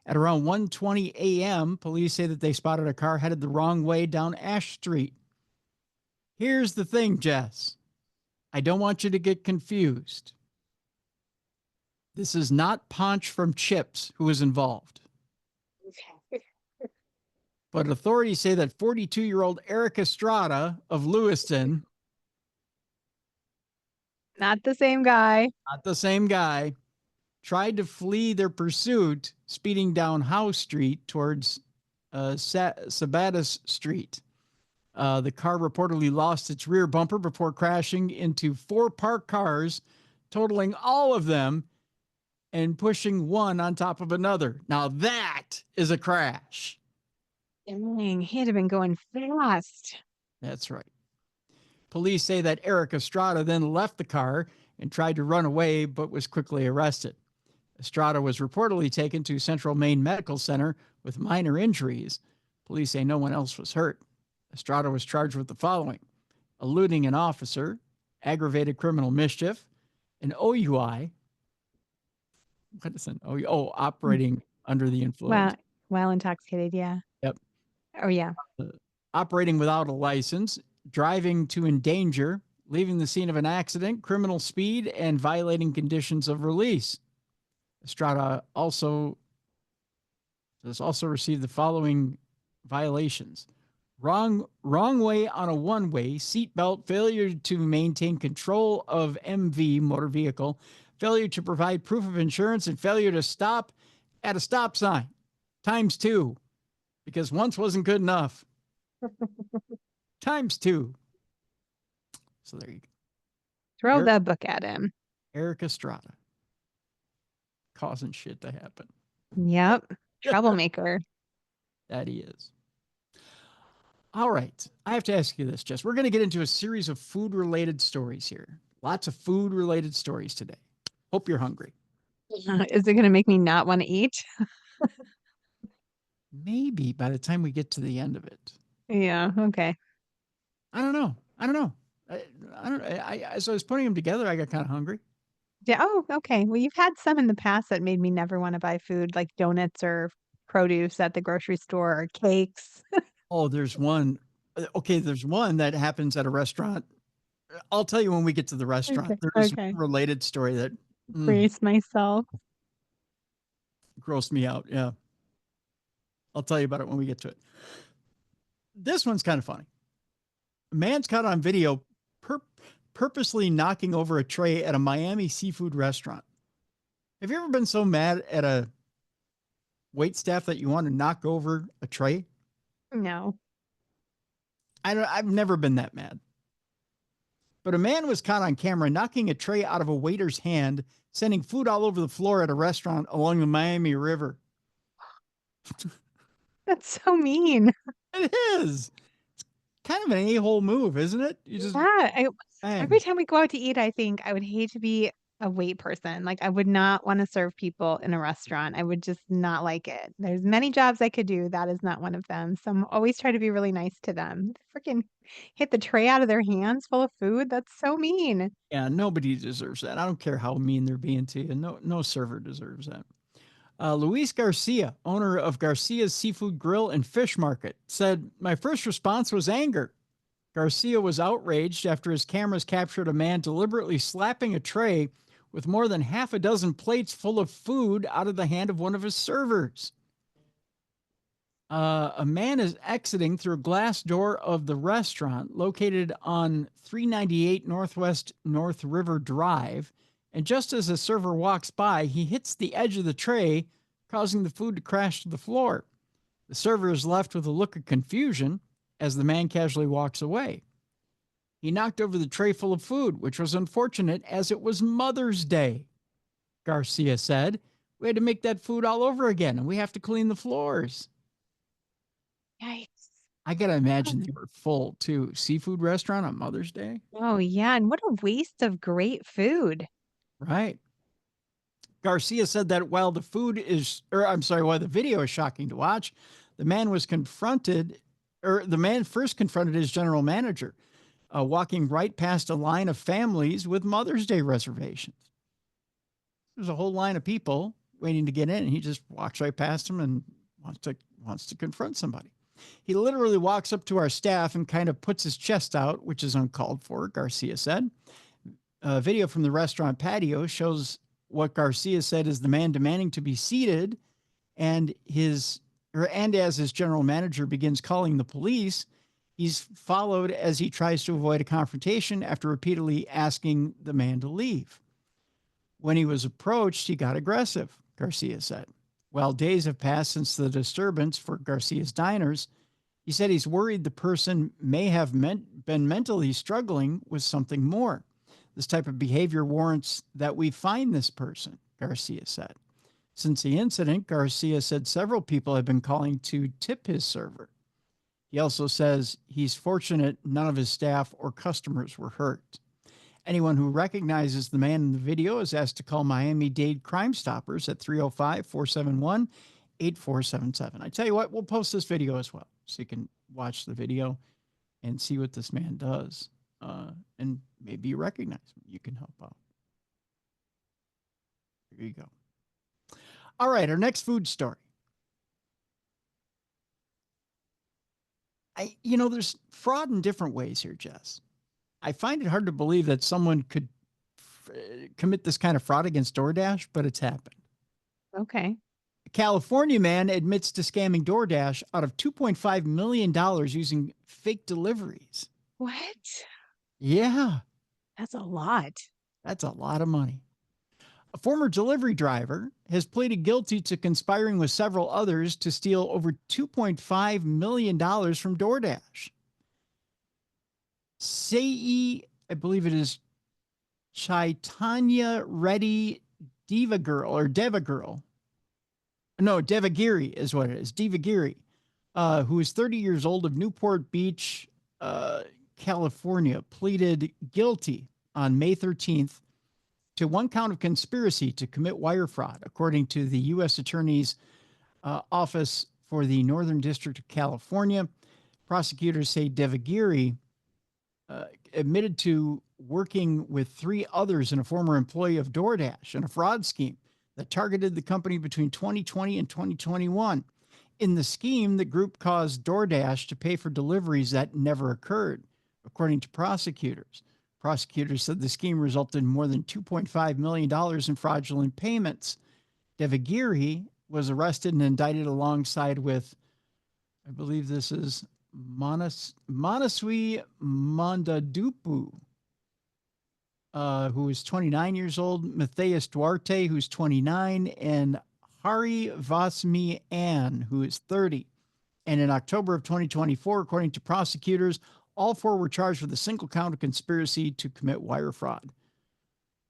At around 1:20 a.m., police say that they spotted a car headed the wrong way down Ash Street. Here's the thing, Jess. I don't want you to get confused. This is not Ponch from Chips who is involved. But authorities say that 42-year-old Eric Estrada of Lewiston, Not the same guy. not the same guy, tried to flee their pursuit, speeding down Howe Street towards Sabatis Street. The car reportedly lost its rear bumper before crashing into 4 parked cars, totaling all of them and pushing one on top of another. Now that is a crash. Dang, he had been going fast. That's right. Police say that Eric Estrada then left the car and tried to run away, but was quickly arrested. Estrada was reportedly taken to Central Maine Medical Center with minor injuries. Police say no one else was hurt. Estrada was charged with the following: eluding an officer, aggravated criminal mischief, an OUI. What is an OUI? Oh, operating under the influence. While intoxicated, yeah. Yep. Oh, yeah. Operating without a license, driving to endanger, leaving the scene of an accident, criminal speed, and violating conditions of release. Estrada also received the following violations: wrong way on a one-way, seatbelt, failure to maintain control of MV, motor vehicle, failure to provide proof of insurance, and failure to stop at a stop sign. ×2, because once wasn't good enough. ×2. So there you go. Throw that book at him. Eric Estrada. Causing shit to happen. Yep. Troublemaker. That he is. All right. I have to ask you this, Jess. We're going to get into a series of food-related stories here. Lots of food-related stories today. Hope you're hungry. Is it going to make me not want to eat? Maybe by the time we get to the end of it. Yeah. Okay. I don't know. As I was putting them together, I got kind of hungry. Yeah. Oh, okay. Well, you've had some in the past that made me never want to buy food, like donuts or produce at the grocery store or cakes. Oh, there's one. Okay, there's one that happens at a restaurant. I'll tell you when we get to the restaurant. Okay, There's okay. one related story that Brace myself. grossed me out. Yeah. I'll tell you about it when we get to it. This one's kind of funny. A man's caught on video purposely knocking over a tray at a Miami seafood restaurant. Have you ever been so mad at a waitstaff that you want to knock over a tray? No. I've never been that mad. But a man was caught on camera knocking a tray out of a waiter's hand, sending food all over the floor at a restaurant along the Miami River. That's so mean. It is. It's kind of an a-hole move, isn't it? You just Every time we go out to eat, I think I would hate to be a wait person. Like I would not want to serve people in a restaurant. I would just not like it. There's many jobs I could do. That is not one of them. So I'm always try to be really nice to them. Freaking hit the tray out of their hands full of food. That's so mean. Yeah, nobody deserves that. I don't care how mean they're being to you. No server deserves that. Luis Garcia, owner of Garcia's Seafood Grill and Fish Market, said, "My first response was anger. Garcia was outraged after his cameras captured a man deliberately slapping a tray with more than half a dozen plates full of food out of the hand of one of his servers. A man is exiting through a glass door of the restaurant located on 398 Northwest North River Drive, and just as a server walks by, he hits the edge of the tray, causing the food to crash to the floor. The server is left with a look of confusion as the man casually walks away. He knocked over the tray full of food, which was unfortunate as it was Mother's Day. Garcia said, "We had to make that food all over again, and we have to clean the floors." Yikes. I got to imagine they were full, too. Seafood restaurant on Mother's Day? Oh, yeah. And what a waste of great food. Right. Garcia said that while the video is shocking to watch, the man first confronted his general manager, walking right past a line of families with Mother's Day reservations. There's a whole line of people waiting to get in, and he just walks right past him and wants to confront somebody. He literally walks up to our staff and kind of puts his chest out, which is uncalled for, Garcia said. A video from the restaurant patio shows what Garcia said is the man demanding to be seated, and as his general manager begins calling the police, he's followed as he tries to avoid a confrontation after repeatedly asking the man to leave. When he was approached, he got aggressive, Garcia said. While days have passed since the disturbance for Garcia's diners, he said he's worried the person may have been mentally struggling with something more. This type of behavior warrants that we find this person, Garcia said. Since the incident, Garcia said several people have been calling to tip his server. He also says he's fortunate none of his staff or customers were hurt. Anyone who recognizes the man in the video is asked to call Miami-Dade Crime Stoppers at 305-471-8477. I tell you what, we'll post this video as well, so you can watch the video and see what this man does. And maybe you recognize him. You can help out. There you go. All right, our next food story. There's fraud in different ways here, Jess. I find it hard to believe that someone could commit this kind of fraud against DoorDash, but it's happened. Okay. A California man admits to scamming DoorDash out of $2.5 million using fake deliveries. What? Yeah. That's a lot. That's a lot of money. A former delivery driver has pleaded guilty to conspiring with several others to steal over $2.5 million from DoorDash. I believe it is Chaitanya Reddy Devagiri is what it is. Devagiri, who is 30 years old of Newport Beach, California, pleaded guilty on May 13th to one count of conspiracy to commit wire fraud, according to the U.S. Attorney's Office for the Northern District of California. Prosecutors say Devagiri admitted to working with three others and a former employee of DoorDash in a fraud scheme that targeted the company between 2020 and 2021. In the scheme, the group caused DoorDash to pay for deliveries that never occurred, according to prosecutors. Prosecutors said the scheme resulted in more than $2.5 million in fraudulent payments. Devagiri was arrested and indicted alongside with, I believe this is Manaswi Mandadupu, who is 29 years old, Matthias Duarte, who's 29, and Hari Vasmi Ann, who is 30. And in October of 2024, according to prosecutors, all four were charged with a single count of conspiracy to commit wire fraud.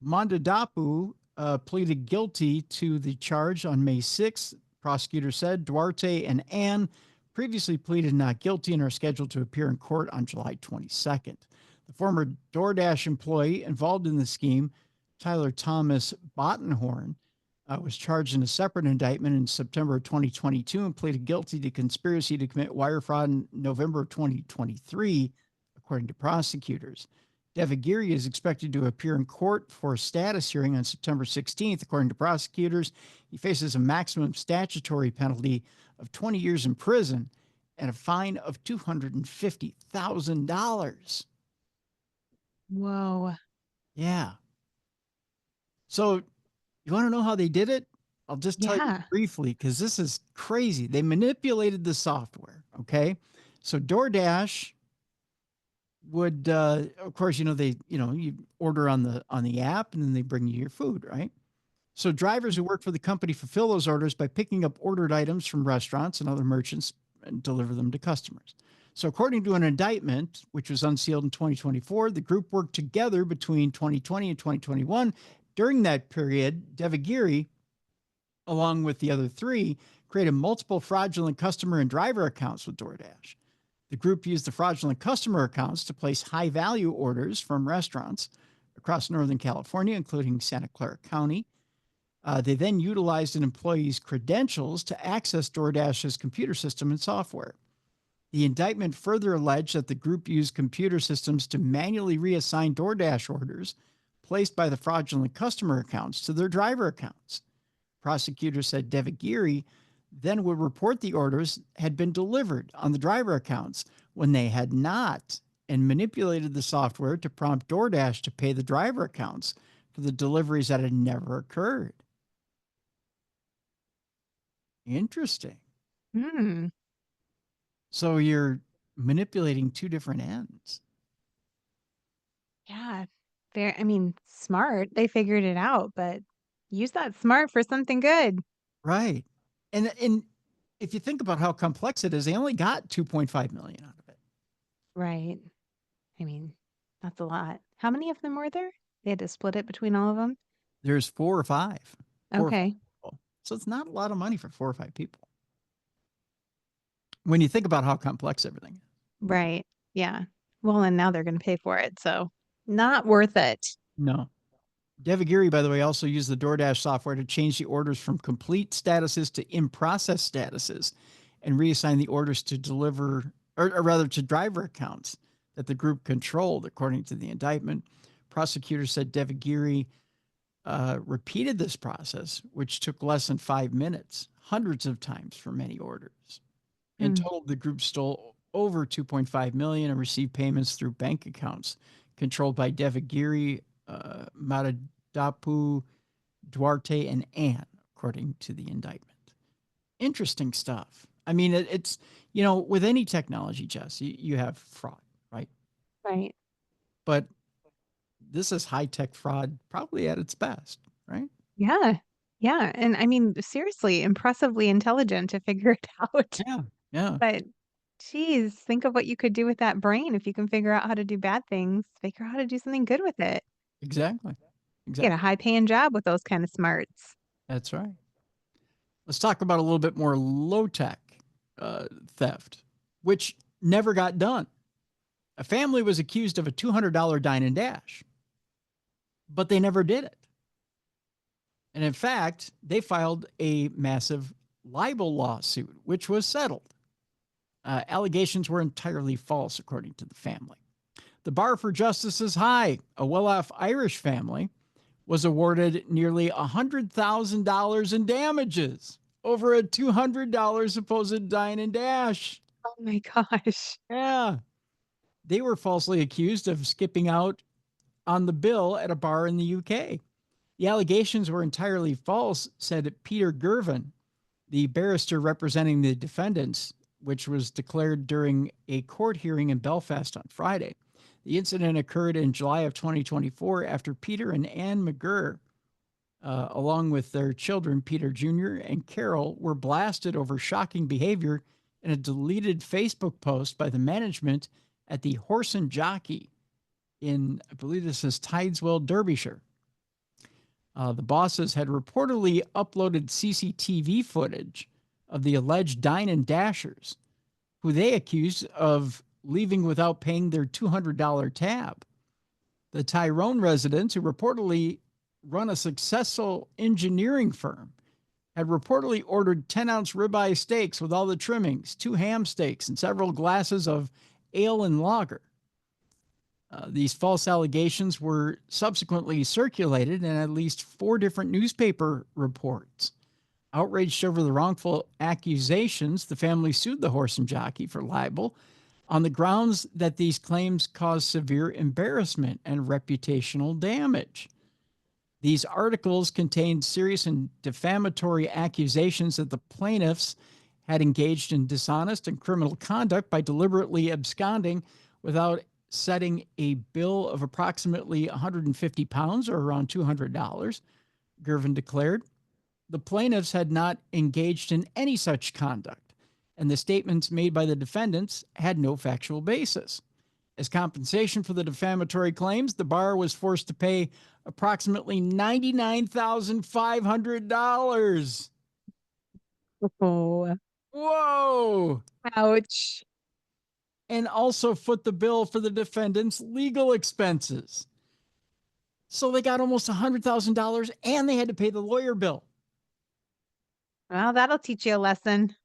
Mandadapu pleaded guilty to the charge on May 6th. Prosecutors said Duarte and Ann previously pleaded not guilty and are scheduled to appear in court on July 22nd. The former DoorDash employee involved in the scheme, Tyler Thomas Bottenhorn, was charged in a separate indictment in September of 2022 and pleaded guilty to conspiracy to commit wire fraud in November of 2023, according to prosecutors. Devagiri is expected to appear in court for a status hearing on September 16th, according to prosecutors. He faces a maximum statutory penalty of 20 years in prison and a fine of $250,000. Whoa. Yeah. So you want to know how they did it? I'll just tell you briefly, because this is crazy. They manipulated the software. Okay. So DoorDash would, of course, you order on the app and then they bring you your food, right? So drivers who work for the company fulfill those orders by picking up ordered items from restaurants and other merchants and deliver them to customers. So according to an indictment, which was unsealed in 2024, the group worked together between 2020 and 2021. During that period, Devagiri, along with the other three, created multiple fraudulent customer and driver accounts with DoorDash. The group used the fraudulent customer accounts to place high-value orders from restaurants across Northern California, including Santa Clara County. They then utilized an employee's credentials to access DoorDash's computer system and software. The indictment further alleged that the group used computer systems to manually reassign DoorDash orders placed by the fraudulent customer accounts to their driver accounts. Prosecutors said Devagiri then would report the orders had been delivered on the driver accounts when they had not, and manipulated the software to prompt DoorDash to pay the driver accounts for the deliveries that had never occurred. Interesting. Hmm. So you're manipulating two different ends. Yeah. Smart. They figured it out, but use that smart for something good. Right. And if you think about how complex it is, they only got 2.5 million out of it. Right. I mean, that's a lot. How many of them were there? They had to split it between all of them? There's 4 or 5. 4 or 5 Okay. people. So it's not a lot of money for 4 or 5 people. When you think about how complex everything is. Right. Yeah. Well, and now they're going to pay for it. So not worth it. No. Devagiri, by the way, also used the DoorDash software to change the orders from complete statuses to in-process statuses and reassign the orders to deliver, or rather to driver accounts that the group controlled, according to the indictment. Prosecutors said Devagiri repeated this process, which took less than 5 minutes, hundreds of times for many orders. In total, the group stole over 2.5 million and received payments through bank accounts controlled by Devagiri, Madadapu, Duarte, and Ann, according to the indictment. Interesting stuff. I mean, it's, with any technology, Jess, you have fraud, right? Right. But this is high-tech fraud probably at its best, right? Yeah. Yeah. And seriously, impressively intelligent to figure it out. Yeah. Yeah. But geez, think of what you could do with that brain if you can figure out how to do bad things, figure out how to do something good with it. Exactly. Get a high-paying job with those kind of smarts. That's right. Let's talk about a little bit more low-tech theft, which never got done. A family was accused of a $200 dine and dash, but they never did it. And in fact, they filed a massive libel lawsuit, which was settled. Allegations were entirely false, according to the family. The bar for justice is high. A well-off Irish family was awarded nearly $100,000 in damages over a $200 supposed dine and dash. Oh my gosh. Yeah. They were falsely accused of skipping out on the bill at a bar in the UK. The allegations were entirely false, said Peter Gervin, the barrister representing the defendants, which was declared during a court hearing in Belfast on Friday. The incident occurred in July of 2024 after Peter and Anne McGurr, along with their children, Peter Jr. and Carol, were blasted over shocking behavior in a deleted Facebook post by the management at the Horse and Jockey in, I believe this is Tideswell, Derbyshire. The bosses had reportedly uploaded CCTV footage of the alleged dine and dashers, who they accused of leaving without paying their $200 tab. The Tyrone residents, who reportedly run a successful engineering firm, had reportedly ordered 10-ounce ribeye steaks with all the trimmings, 2 ham steaks, and several glasses of ale and lager. These false allegations were subsequently circulated in at least 4 different newspaper reports. Outraged over the wrongful accusations, the family sued the horse and jockey for libel on the grounds that these claims caused severe embarrassment and reputational damage. These articles contained serious and defamatory accusations that the plaintiffs had engaged in dishonest and criminal conduct by deliberately absconding without setting a bill of approximately 150 pounds or around $200, Gervin declared. The plaintiffs had not engaged in any such conduct, and the statements made by the defendants had no factual basis. As compensation for the defamatory claims, the bar was forced to pay approximately $99,500. Oh, Whoa! ouch. And also foot the bill for the defendants' legal expenses. So they got almost $100,000 and they had to pay the lawyer bill. Well, that'll teach you a lesson.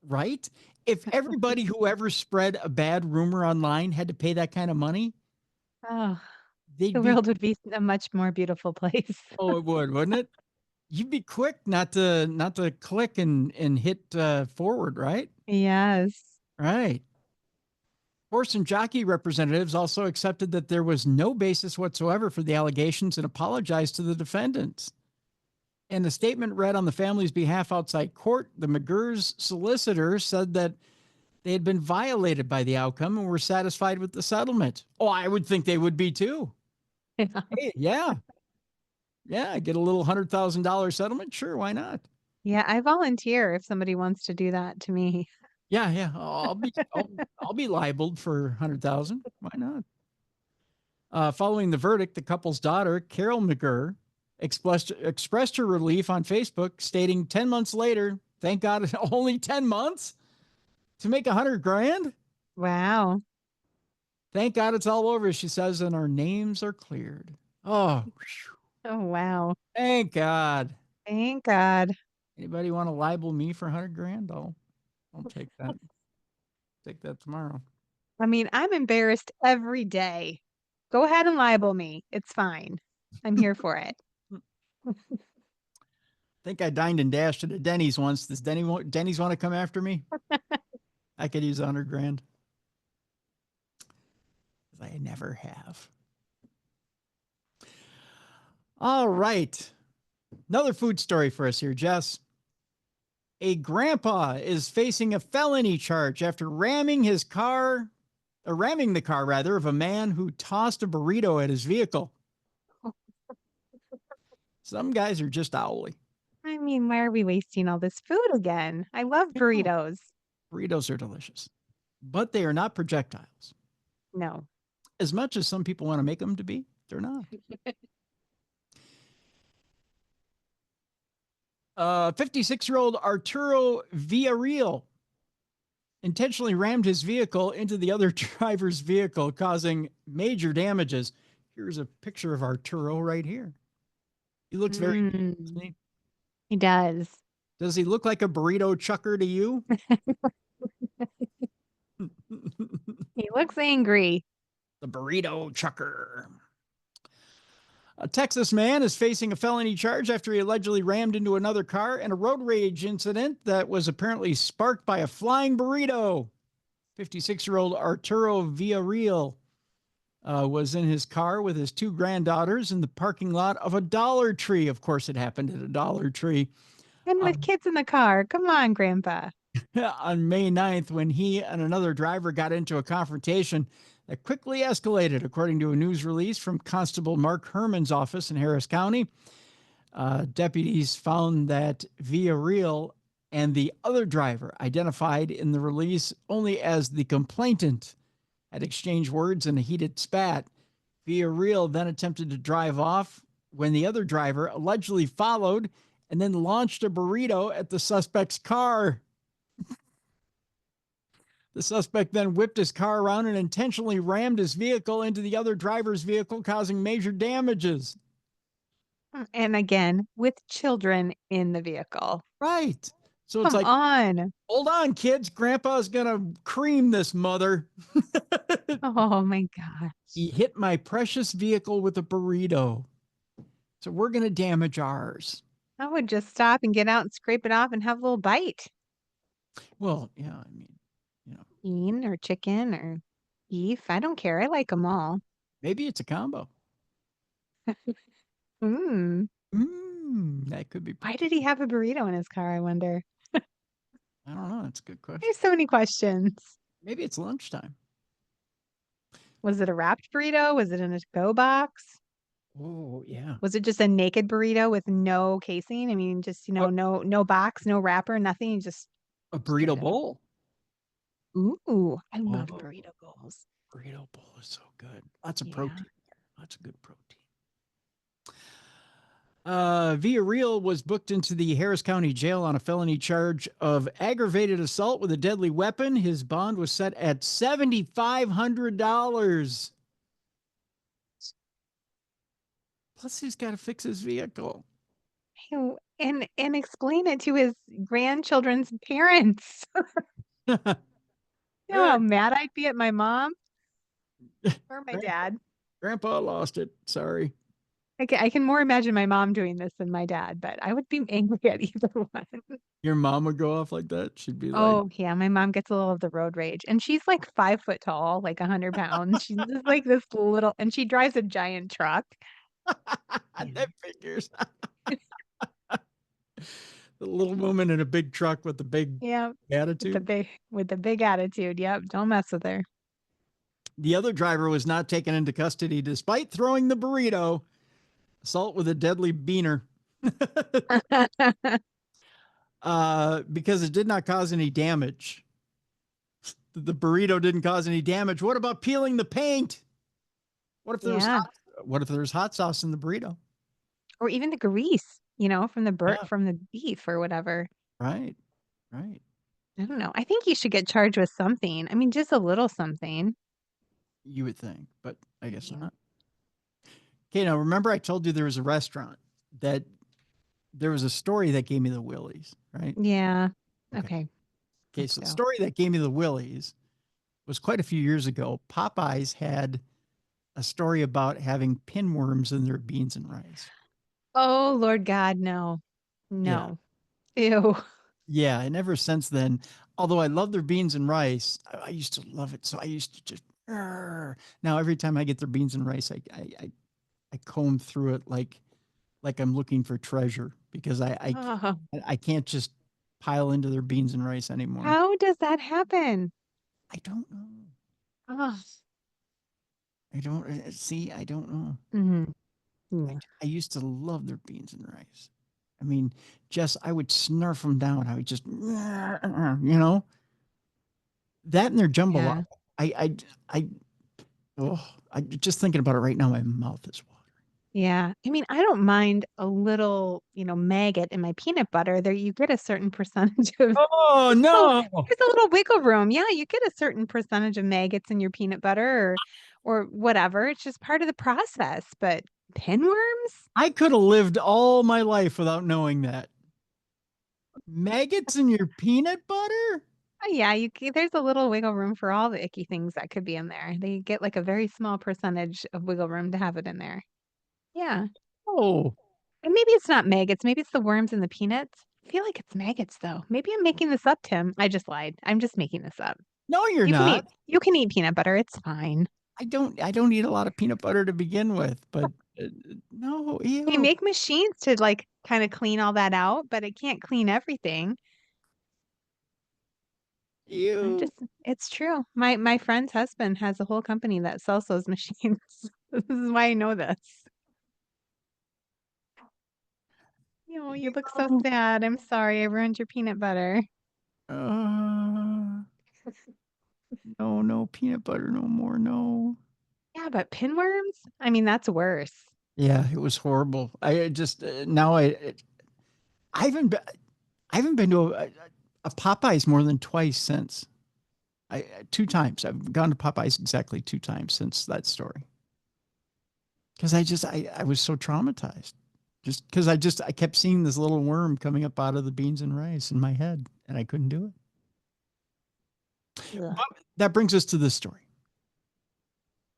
Right? If everybody who ever spread a bad rumor online had to pay that kind of money, Oh, they'd the be, world would be a much more beautiful place. oh, it would, wouldn't it? You'd be quick not to click and hit forward, right? Yes. Right. Horse and jockey representatives also accepted that there was no basis whatsoever for the allegations and apologized to the defendants. In a statement read on the family's behalf outside court, the McGurr's solicitor said that they had been violated by the outcome and were satisfied with the settlement. Oh, I would think they would be too. Yeah. Hey, yeah. Yeah, get a little $100,000 settlement. Sure, why not? Yeah, I volunteer if somebody wants to do that to me. Yeah, yeah. I'll be libeled for 100,000. Why not? Following the verdict, the couple's daughter, Carol McGurr, expressed her relief on Facebook, stating 10 months later, thank God, only 10 months to make 100 grand. Wow. Thank God it's all over, she says, and our names are cleared. Oh, Oh, wow. thank God. Thank God. Anybody want to libel me for 100 grand? I'll take that. Take that tomorrow. I mean, I'm embarrassed every day. Go ahead and libel me. It's fine. I'm here for it. I think I dined and dashed at a Denny's once. Does Denny's want to come after me? I could use 100 grand. I never have. All right. Another food story for us here, Jess. A grandpa is facing a felony charge after ramming the car of a man who tossed a burrito at his vehicle. Some guys are just owly. I mean, why are we wasting all this food again? I love burritos. Burritos are delicious, but they are not projectiles. No. As much as some people want to make them to be, they're not. 56-year-old Arturo Villarreal intentionally rammed his vehicle into the other driver's vehicle, causing major damages. Here's a picture of Arturo right here. He looks very good, doesn't he? He does. Does he look like a burrito chucker to you? He looks angry. The burrito chucker. A Texas man is facing a felony charge after he allegedly rammed into another car in a road rage incident that was apparently sparked by a flying burrito. 56-year-old Arturo Villarreal was in his car with his two granddaughters in the parking lot of a Dollar Tree. Of course, it happened at a Dollar Tree. And with kids in the car. Come on, Grandpa. On May 9th, when he and another driver got into a confrontation that quickly escalated, according to a news release from Constable Mark Herman's office in Harris County. Deputies found that Villarreal and the other driver, identified in the release only as the complainant, had exchanged words in a heated spat. Villarreal then attempted to drive off when the other driver allegedly followed and then launched a burrito at the suspect's car. The suspect then whipped his car around and intentionally rammed his vehicle into the other driver's vehicle, causing major damages. And again, with children in the vehicle. Right. So it's Come on. Hold on, kids. Grandpa's going to cream this mother. Oh, my gosh. He hit my precious vehicle with a burrito. So we're going to damage ours. I would just stop and get out and scrape it off and have a little bite. Well, yeah, I mean, Bean or chicken or beef. I don't care. I like them all. Maybe it's a combo. That could be. Why did he have a burrito in his car, I wonder? I don't know. That's a good question. There's so many questions. Maybe it's lunchtime. Was it a wrapped burrito? Was it in a to-go box? Oh, yeah. Was it just a naked burrito with no casing? I mean, just, no box, no wrapper, nothing. Just a burrito bowl. Ooh, I love burrito bowls. Burrito bowl is so good. Lots of protein there. Lots of good protein. Villarreal was booked into the Harris County Jail on a felony charge of aggravated assault with a deadly weapon. His bond was set at $7,500. Plus, he's got to fix his vehicle. And explain it to his grandchildren's parents. You know how mad I'd be at my mom or my dad. Grandpa lost it. Sorry. I can more imagine my mom doing this than my dad, but I would be angry at either one. Your mom would go off like that. She'd be like, Oh, yeah, my mom gets a little of the road rage, and she's like 5 foot tall, like 100 pounds. She's just like this little, and she drives a giant truck. that figures. The little woman in a big truck with the big Yeah, attitude. with the big attitude. Yep, don't mess with her. The other driver was not taken into custody despite throwing the burrito. Assault with a deadly beaner. Because it did not cause any damage. The burrito didn't cause any damage. What about peeling the paint? What if there's hot sauce in the burrito? Or even the grease, from the Yeah. from the beef or whatever. Right. I don't know. I think you should get charged with something. I mean, just a little something. You would think, but I guess Yeah. not. Okay, now remember I told you there was a restaurant that there was a story that gave me the willies, right? Yeah. Okay. Let's So the go. story that gave me the willies was quite a few years ago. Popeyes had a story about having pinworms in their beans and rice. Oh, Lord God, no. No. Ew. Yeah, and ever since then, although I love their beans and rice, I used to love it. So I used to just now every time I get their beans and rice, I comb through it like I'm looking for treasure because Oh, I can't just pile into their beans and rice anymore. how does that happen? I don't know. Oh. I don't see. I don't know. Mhm. Yeah. I used to love their beans and rice. I mean, just I would snarf them down. I would just, that and their jambalaya. I just thinking about it right now. My mouth is watering. Yeah. I mean, I don't mind a little, maggot in my peanut butter. There you get a certain percentage of Oh no! there's a little wiggle room. Yeah, you get a certain percentage of maggots in your peanut butter or whatever. It's just part of the process. But pinworms? I could have lived all my life without knowing that. Maggots in your peanut butter? Oh, yeah, there's a little wiggle room for all the icky things that could be in there. They get like a very small percentage of wiggle room to have it in there. Yeah. Oh, And maybe it's not maggots. Maybe it's the worms in the peanuts. I feel like it's maggots though. Maybe I'm making this up, Tim. I just lied. I'm just making this up. no, you're You can not. you can eat peanut butter. It's fine. I don't eat a lot of peanut butter to begin with, but no, They ew. make machines to like kind of clean all that out, but it can't clean everything. Ew. It's true. My friend's husband has a whole company that sells those machines. This is why I know this. You look so sad. I'm sorry I ruined your peanut butter. No peanut butter no more. No. Yeah, but pinworms? I mean, that's worse. Yeah, it was horrible. I just now I haven't been to a Popeyes more than twice since. 2 times. I've gone to Popeyes exactly 2 times since that story. Because I was so traumatized. Just because I kept seeing this little worm coming up out of the beans and rice in my head, and I couldn't do it. Ugh. But that brings us to this story.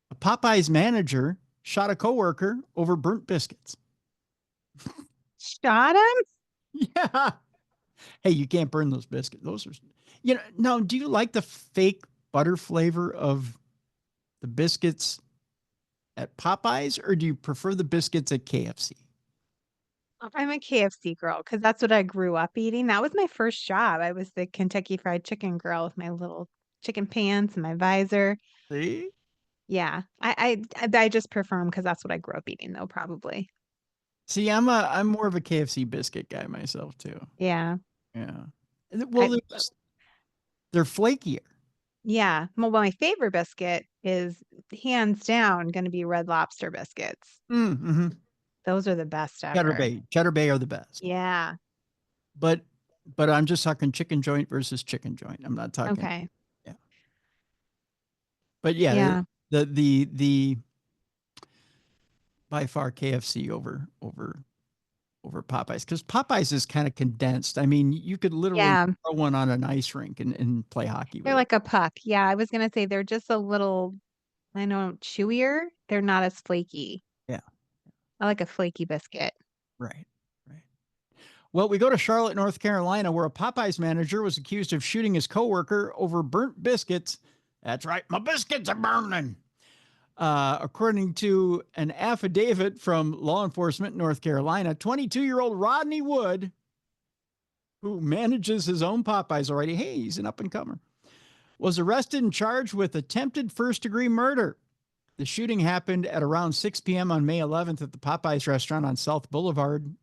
A Popeyes manager shot a coworker over burnt biscuits. Shot him? Yeah. Hey, you can't burn those biscuits. Those are, now, do you like the fake butter flavor of the biscuits at Popeyes, or do you prefer the biscuits at KFC? I'm a KFC girl because that's what I grew up eating. That was my first job. I was the Kentucky Fried Chicken girl with my little chicken pants and my visor. See? Yeah, I just prefer them because that's what I grew up eating, though, probably. See, I'm more of a KFC biscuit guy myself too. Yeah. Yeah. Well, they're flakier. Yeah. Well, my favorite biscuit is hands down going to be Red Lobster biscuits. Mm-hmm. Those are the best ever. Cheddar Bay are the best. Yeah. But I'm just talking chicken joint versus chicken joint. I'm not talking. Okay. Yeah. But yeah, the by far KFC over Popeyes, because Popeyes is kind of condensed. I mean, you could literally throw one on an ice rink and play hockey with They're like a puck. Yeah, I was gonna say they're just a little, I know, chewier. They're not as flaky. Yeah. I like a flaky biscuit. Right. Right. Well, we go to Charlotte, North Carolina, where a Popeyes manager was accused of shooting his coworker over burnt biscuits. That's right. My biscuits are burning. According to an affidavit from law enforcement in North Carolina, 22-year-old Rodney Wood, who manages his own Popeyes already, hey, he's an up-and-comer, was arrested and charged with attempted first-degree murder. The shooting happened at around 6 p.m. on May 11th at the Popeyes restaurant on South Boulevard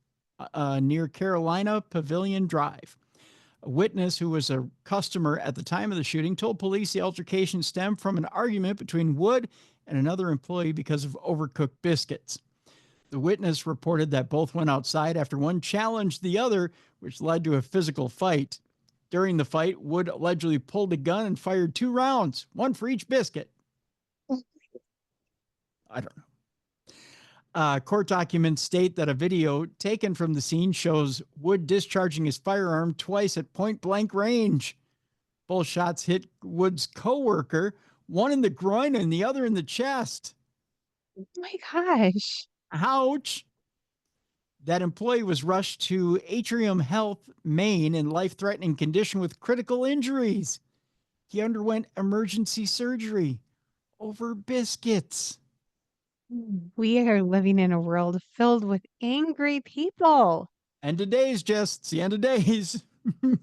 near Carolina Pavilion Drive. A witness who was a customer at the time of the shooting told police the altercation stemmed from an argument between Wood and another employee because of overcooked biscuits. The witness reported that both went outside after one challenged the other, which led to a physical fight. During the fight, Wood allegedly pulled a gun and fired 2 rounds, one for each biscuit. I don't know. Court documents state that a video taken from the scene shows Wood discharging his firearm twice at point blank range. Both shots hit Wood's coworker, one in the groin and the other in the chest. Oh my gosh. Ouch. That employee was rushed to Atrium Health, Maine, in life-threatening condition with critical injuries. He underwent emergency surgery over biscuits. We are living in a world filled with angry people. End of days, Jess. It's the end of days. I'm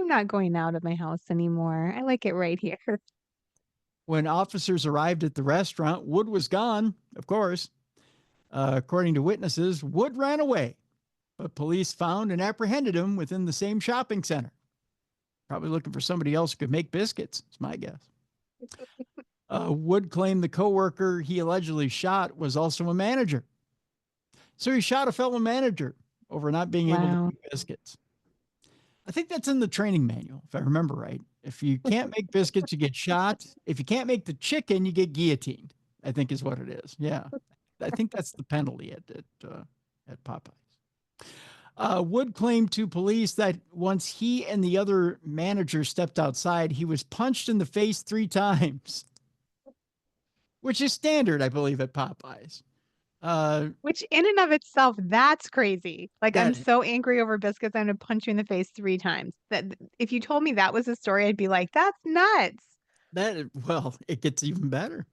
not going out of my house anymore. I like it right here. When officers arrived at the restaurant, Wood was gone, of course. According to witnesses, Wood ran away, but police found and apprehended him within the same shopping center. Probably looking for somebody else who could make biscuits, is my guess. Wood claimed the coworker he allegedly shot was also a manager. So he shot a fellow manager over not being able to make biscuits. I think that's in the training manual, if I remember right. If you can't make biscuits, you get shot. If you can't make the chicken, you get guillotined, I think is what it is. Yeah. I think that's the penalty at Popeyes. Wood claimed to police that once he and the other manager stepped outside, he was punched in the face 3 times, which is standard, I believe, at Popeyes. Which in and of itself, that's crazy. Like, I'm so angry over biscuits, I'm going to punch you in the face 3 times. That if you told me that was a story, I'd be like, that's nuts. Well, it gets even better.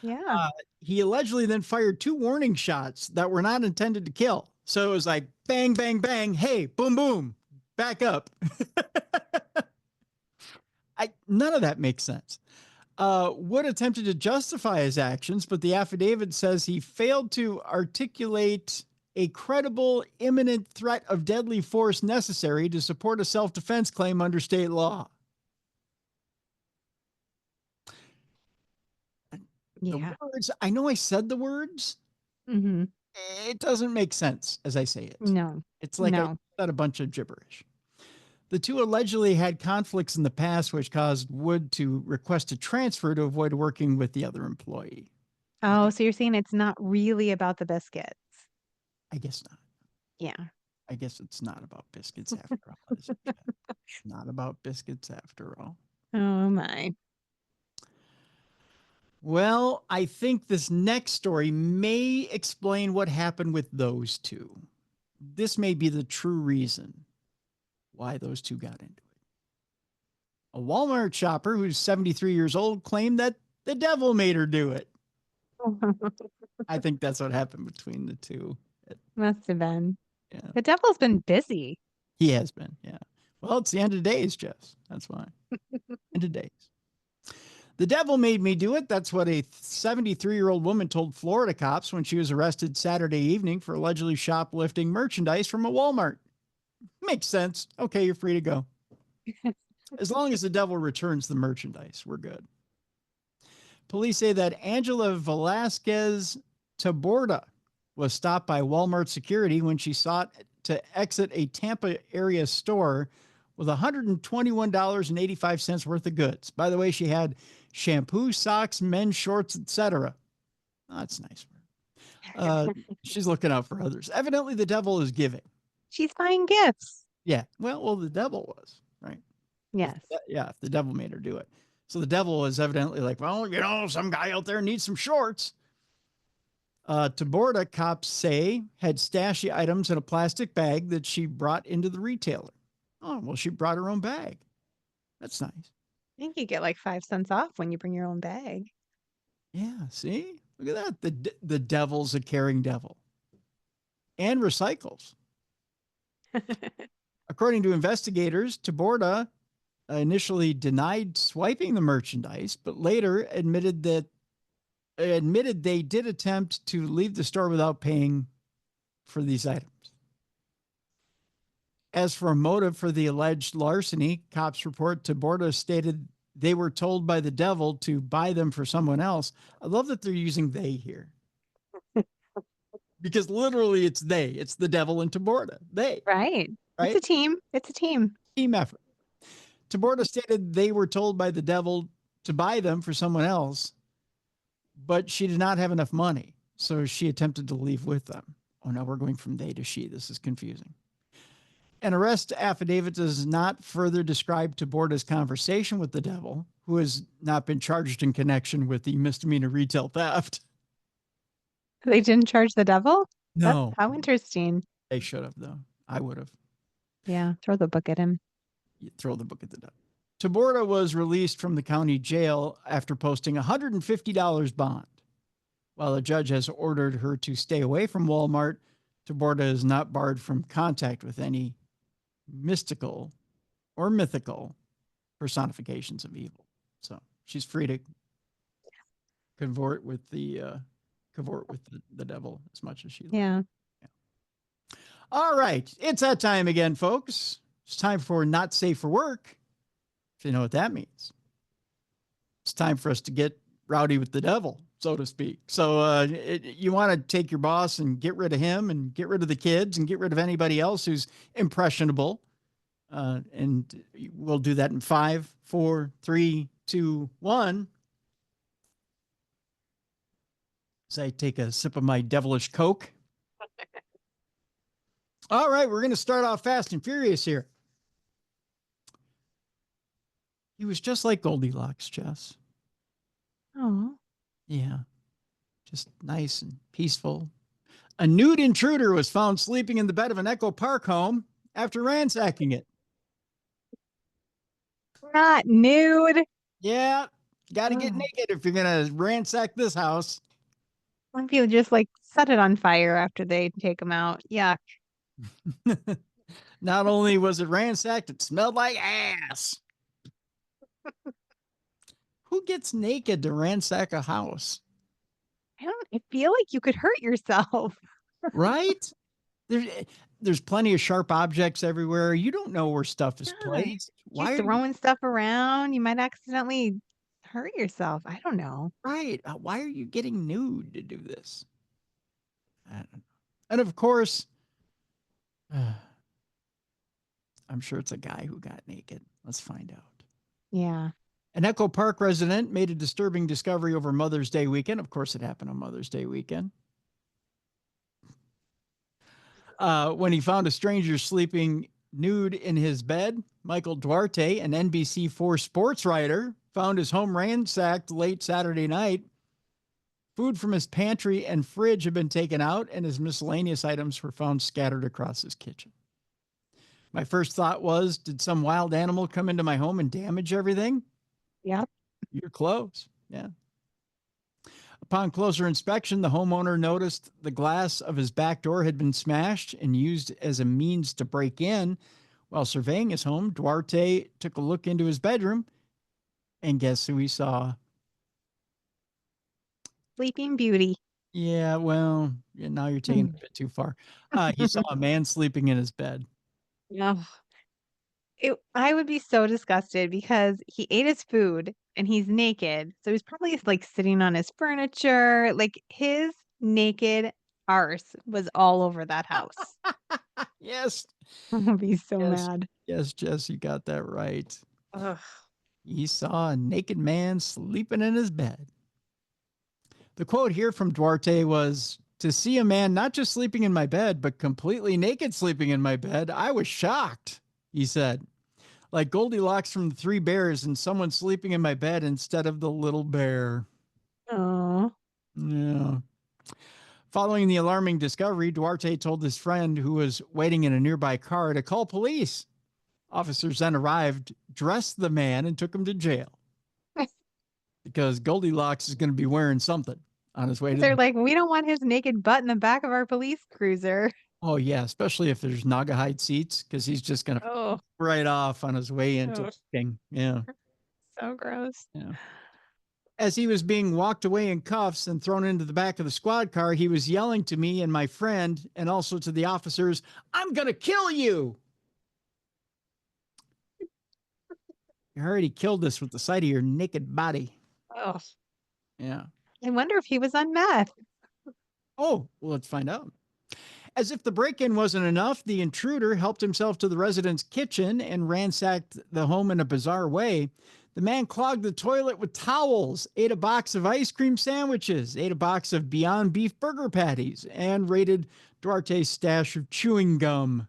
Yeah. He allegedly then fired 2 warning shots that were not intended to kill. So it was like bang, bang, bang. Hey, boom, boom, back up. None of that makes sense. Wood attempted to justify his actions, but the affidavit says he failed to articulate a credible, imminent threat of deadly force necessary to support a self-defense claim under state law. Yeah. The words, I know I said the words. Mm-hmm. It doesn't make sense as I say it. No. It's like I said a bunch of gibberish. The 2 allegedly had conflicts in the past, which caused Wood to request a transfer to avoid working with the other employee. Oh, so you're saying it's not really about the biscuits? I guess not. Yeah. I guess it's not about biscuits after all. Is it? It's not about biscuits after all. Oh, my. Well, I think this next story may explain what happened with those 2. This may be the true reason why those 2 got into it. A Walmart shopper who's 73 years old claimed that the devil made her do it. I think that's what happened between the 2. Must have been. Yeah. The devil's been busy. He has been, yeah. Well, it's the end of days, Jess. That's why. End of days. The devil made me do it. That's what a 73-year-old woman told Florida cops when she was arrested Saturday evening for allegedly shoplifting merchandise from a Walmart. Makes sense. Okay, you're free to go. As long as the devil returns the merchandise, we're good. Police say that Angela Velasquez Taborda was stopped by Walmart security when she sought to exit a Tampa area store with $121.85 worth of goods. By the way, she had shampoo, socks, men's shorts, etc. Oh, that's nice. She's looking out for others. Evidently, the devil is giving. She's buying gifts. Yeah. Well, the devil was, right? Yes. If the devil made her do it. So the devil is evidently like, well, some guy out there needs some shorts. Taborda, cops say, had stashy items in a plastic bag that she brought into the retailer. Oh, well, she brought her own bag. That's nice. I think you get like 5 cents off when you bring your own bag. Yeah, see? Look at that. The devil's a caring devil. And recycles. According to investigators, Taborda initially denied swiping the merchandise, but later admitted they did attempt to leave the store without paying for these items. As for a motive for the alleged larceny, cops report Taborda stated they were told by the devil to buy them for someone else. I love that they're using they here. Because literally it's they. It's the devil and Taborda. They. Right. Right? It's a team. It's a team. Team effort. Taborda stated they were told by the devil to buy them for someone else, but she did not have enough money. So she attempted to leave with them. Oh, no, we're going from they to she. This is confusing. An arrest affidavit does not further describe Taborda's conversation with the devil, who has not been charged in connection with the misdemeanor retail theft. They didn't charge the devil? No. How interesting. They should have, though. I would have. Yeah, throw the book at him. You throw the book at the devil. Taborda was released from the county jail after posting $150 bond. While a judge has ordered her to stay away from Walmart, Taborda is not barred from contact with any mystical or mythical personifications of evil. So she's free to cavort with the devil as much as she likes. Yeah. All right. It's that time again, folks. It's time for Not Safe for Work, if you know what that means. It's time for us to get rowdy with the devil, so to speak. So you want to take your boss and get rid of him and get rid of the kids and get rid of anybody else who's impressionable. And we'll do that in 5, 4, 3, 2, 1. As I take a sip of my devilish Coke. All right, we're going to start off fast and furious here. He was just like Goldilocks, Jess. Oh. Yeah, just nice and peaceful. A nude intruder was found sleeping in the bed of an Echo Park home after ransacking it. Not nude. Yeah, got to get naked if you're going to ransack this house. Some people just like set it on fire after they take them out. Yuck. Not only was it ransacked, it smelled like ass. Who gets naked to ransack a house? I feel like you could hurt yourself. Right? There's plenty of sharp objects everywhere. You don't know where stuff is placed. Why are you throwing stuff around? You might accidentally hurt yourself. I don't know. Right. Why are you getting nude to do this? I don't know. And of course, I'm sure it's a guy who got naked. Let's find out. Yeah. An Echo Park resident made a disturbing discovery over Mother's Day weekend. Of course, it happened on Mother's Day weekend. When he found a stranger sleeping nude in his bed, Michael Duarte, an NBC4 sports writer, found his home ransacked late Saturday night. Food from his pantry and fridge had been taken out, and his miscellaneous items were found scattered across his kitchen. My first thought was, did some wild animal come into my home and damage everything? Yep. You're close. Yeah. Upon closer inspection, the homeowner noticed the glass of his back door had been smashed and used as a means to break in. While surveying his home, Duarte took a look into his bedroom, and guess who he saw? Sleeping Beauty. Yeah, well, now you're taking it a bit too far. He saw a man sleeping in his bed. No. I would be so disgusted because he ate his food and he's naked. So he's probably like sitting on his furniture. Like his naked arse was all over that house. Yes. I would be so mad. Yes, Jess, you got that right. Ugh. He saw a naked man sleeping in his bed. The quote here from Duarte was, "To see a man not just sleeping in my bed, but completely naked sleeping in my bed, I was shocked," he said. Like Goldilocks from the Three Bears and someone sleeping in my bed instead of the little bear. Oh. Yeah. Following the alarming discovery, Duarte told his friend who was waiting in a nearby car to call police. Officers then arrived, dressed the man, and took him to jail. Because Goldilocks is going to be wearing something on his way to They're like, we don't want his naked butt in the back of our police cruiser. Oh, yeah, especially if there's Naugahyde seats, because he's just going to Oh, right off on his way into Oh. thing. Yeah. so gross. Yeah. As he was being walked away in cuffs and thrown into the back of the squad car, he was yelling to me and my friend, and also to the officers, "I'm going to kill you." You already killed us with the sight of your naked body. Oh, Yeah. I wonder if he was on meth. Oh, well, let's find out. As if the break-in wasn't enough, the intruder helped himself to the resident's kitchen and ransacked the home in a bizarre way. The man clogged the toilet with towels, ate a box of ice cream sandwiches, ate a box of Beyond Beef burger patties, and raided Duarte's stash of chewing gum.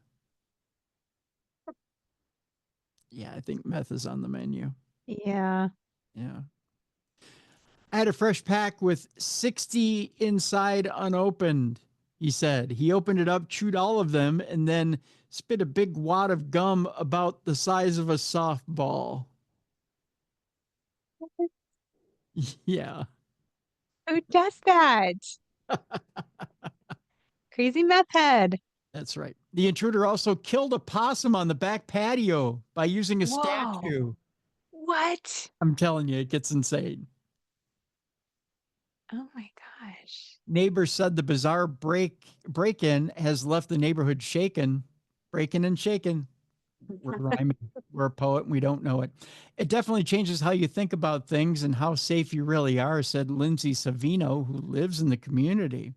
Yeah, I think meth is on the menu. Yeah. Yeah. I had a fresh pack with 60 inside unopened, he said. He opened it up, chewed all of them, and then spit a big wad of gum about the size of a softball. Yeah. Who does that? Crazy meth head. That's right. The intruder also killed a possum on the back patio by using a Whoa. statue. What? I'm telling you, it gets insane. Oh my gosh. Neighbors said the bizarre break-in has left the neighborhood shaken. Breaking and shaken. We're rhyming. We're a poet and we don't know it. It definitely changes how you think about things and how safe you really are, said Lindsay Savino, who lives in the community.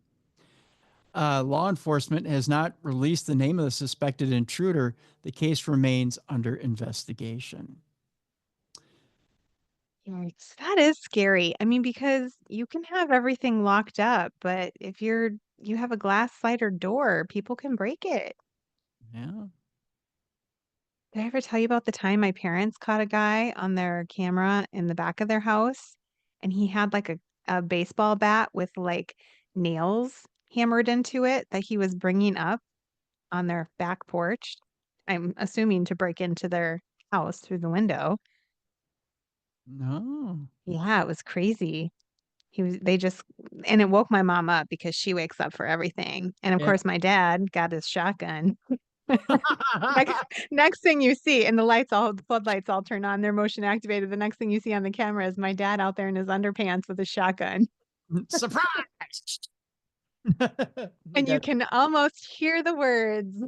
Law enforcement has not released the name of the suspected intruder. The case remains under investigation. Yikes. That is scary. I mean, because you can have everything locked up, but if you have a glass slider door, people can break it. Yeah. Did I ever tell you about the time my parents caught a guy on their camera in the back of their house and he had like a baseball bat with like nails hammered into it that he was bringing up on their back porch? I'm assuming to break into their house through the window. No. Yeah, it was crazy. And it woke my mom up because she wakes up for everything. And of Yeah. course, my dad got his shotgun. Next thing you see, and the floodlights all turn on, they're motion activated. The next thing you see on the camera is my dad out there in his underpants with a shotgun. Surprise! And you can almost hear the words.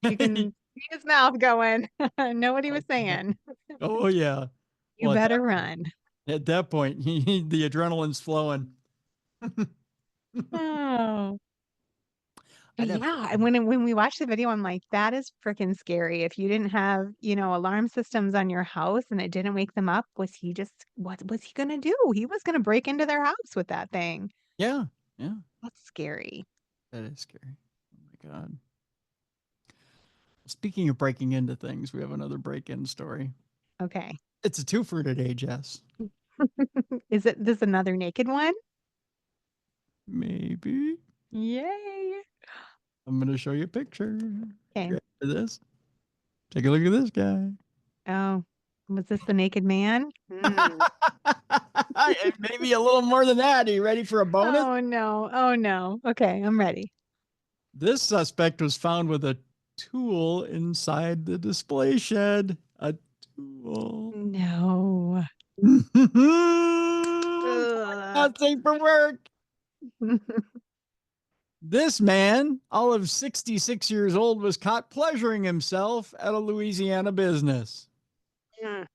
You can see his mouth going. Know what he was saying. Oh, yeah. You Well, better run. At that point, the adrenaline's flowing. Oh. I'd have- Yeah, and when we watch the video, I'm like, that is freaking scary. If you didn't have, alarm systems on your house and it didn't wake them up, what was he gonna do? He was gonna break into their house with that thing. Yeah. Yeah. That's scary. That is scary. Oh, my God. Speaking of breaking into things, we have another break-in story. Okay. It's a twofer today, Jess. Is it this another naked one? Maybe. Yay. I'm going to show you a picture. Okay. Ready for this? Take a look at this guy. Oh, was this the naked man? Maybe a little more than that. Are you ready for a bonus? Oh no. Oh no. Okay, I'm ready. This suspect was found with a tool inside the display shed. A tool. No. Not safe for work. This man, all of 66 years old, was caught pleasuring himself at a Louisiana business. Mm.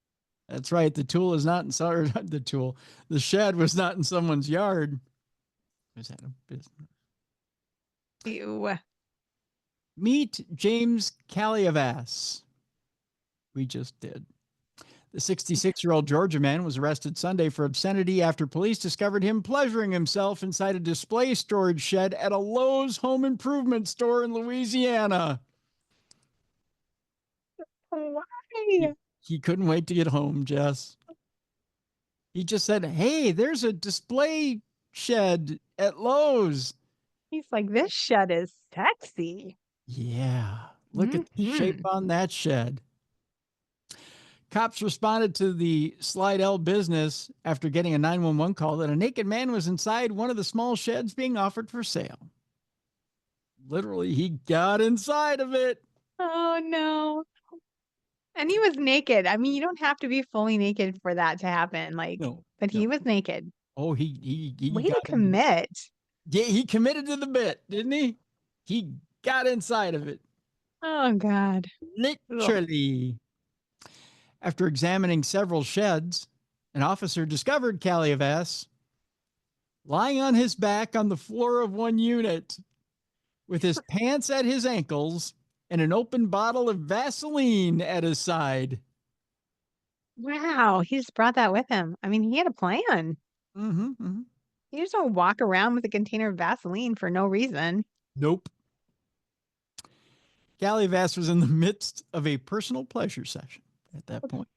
That's right. The tool is not in the shed was not in someone's yard. It was at a business. Ew. Meet James Caliavas. We just did. The 66-year-old Georgia man was arrested Sunday for obscenity after police discovered him pleasuring himself inside a display storage shed at a Lowe's home improvement store in Louisiana. Why? He couldn't wait to get home, Jess. He just said, "Hey, there's a display shed at Lowe's. He's like, this shed is sexy. Yeah. Look at the shape Mhm. on that shed. Cops responded to the Slidell business after getting a 911 call that a naked man was inside one of the small sheds being offered for sale. Literally, he got inside of it. Oh no. And he was naked. I mean, you don't have to be fully naked for that to happen. Like, No, but no. he was naked. Oh, he Way to got in. commit. Yeah, he committed to the bit, didn't he? He got inside of it. Oh God. Ugh. Literally. After examining several sheds, an officer discovered Caliavas lying on his back on the floor of one unit with his pants at his ankles and an open bottle of Vaseline at his side. Wow. He just brought that with him. I mean, he had a plan. Mm-hmm, mm-hmm. You just don't walk around with a container of Vaseline for no reason. Nope. Caliavas was in the midst of a personal pleasure session at that point.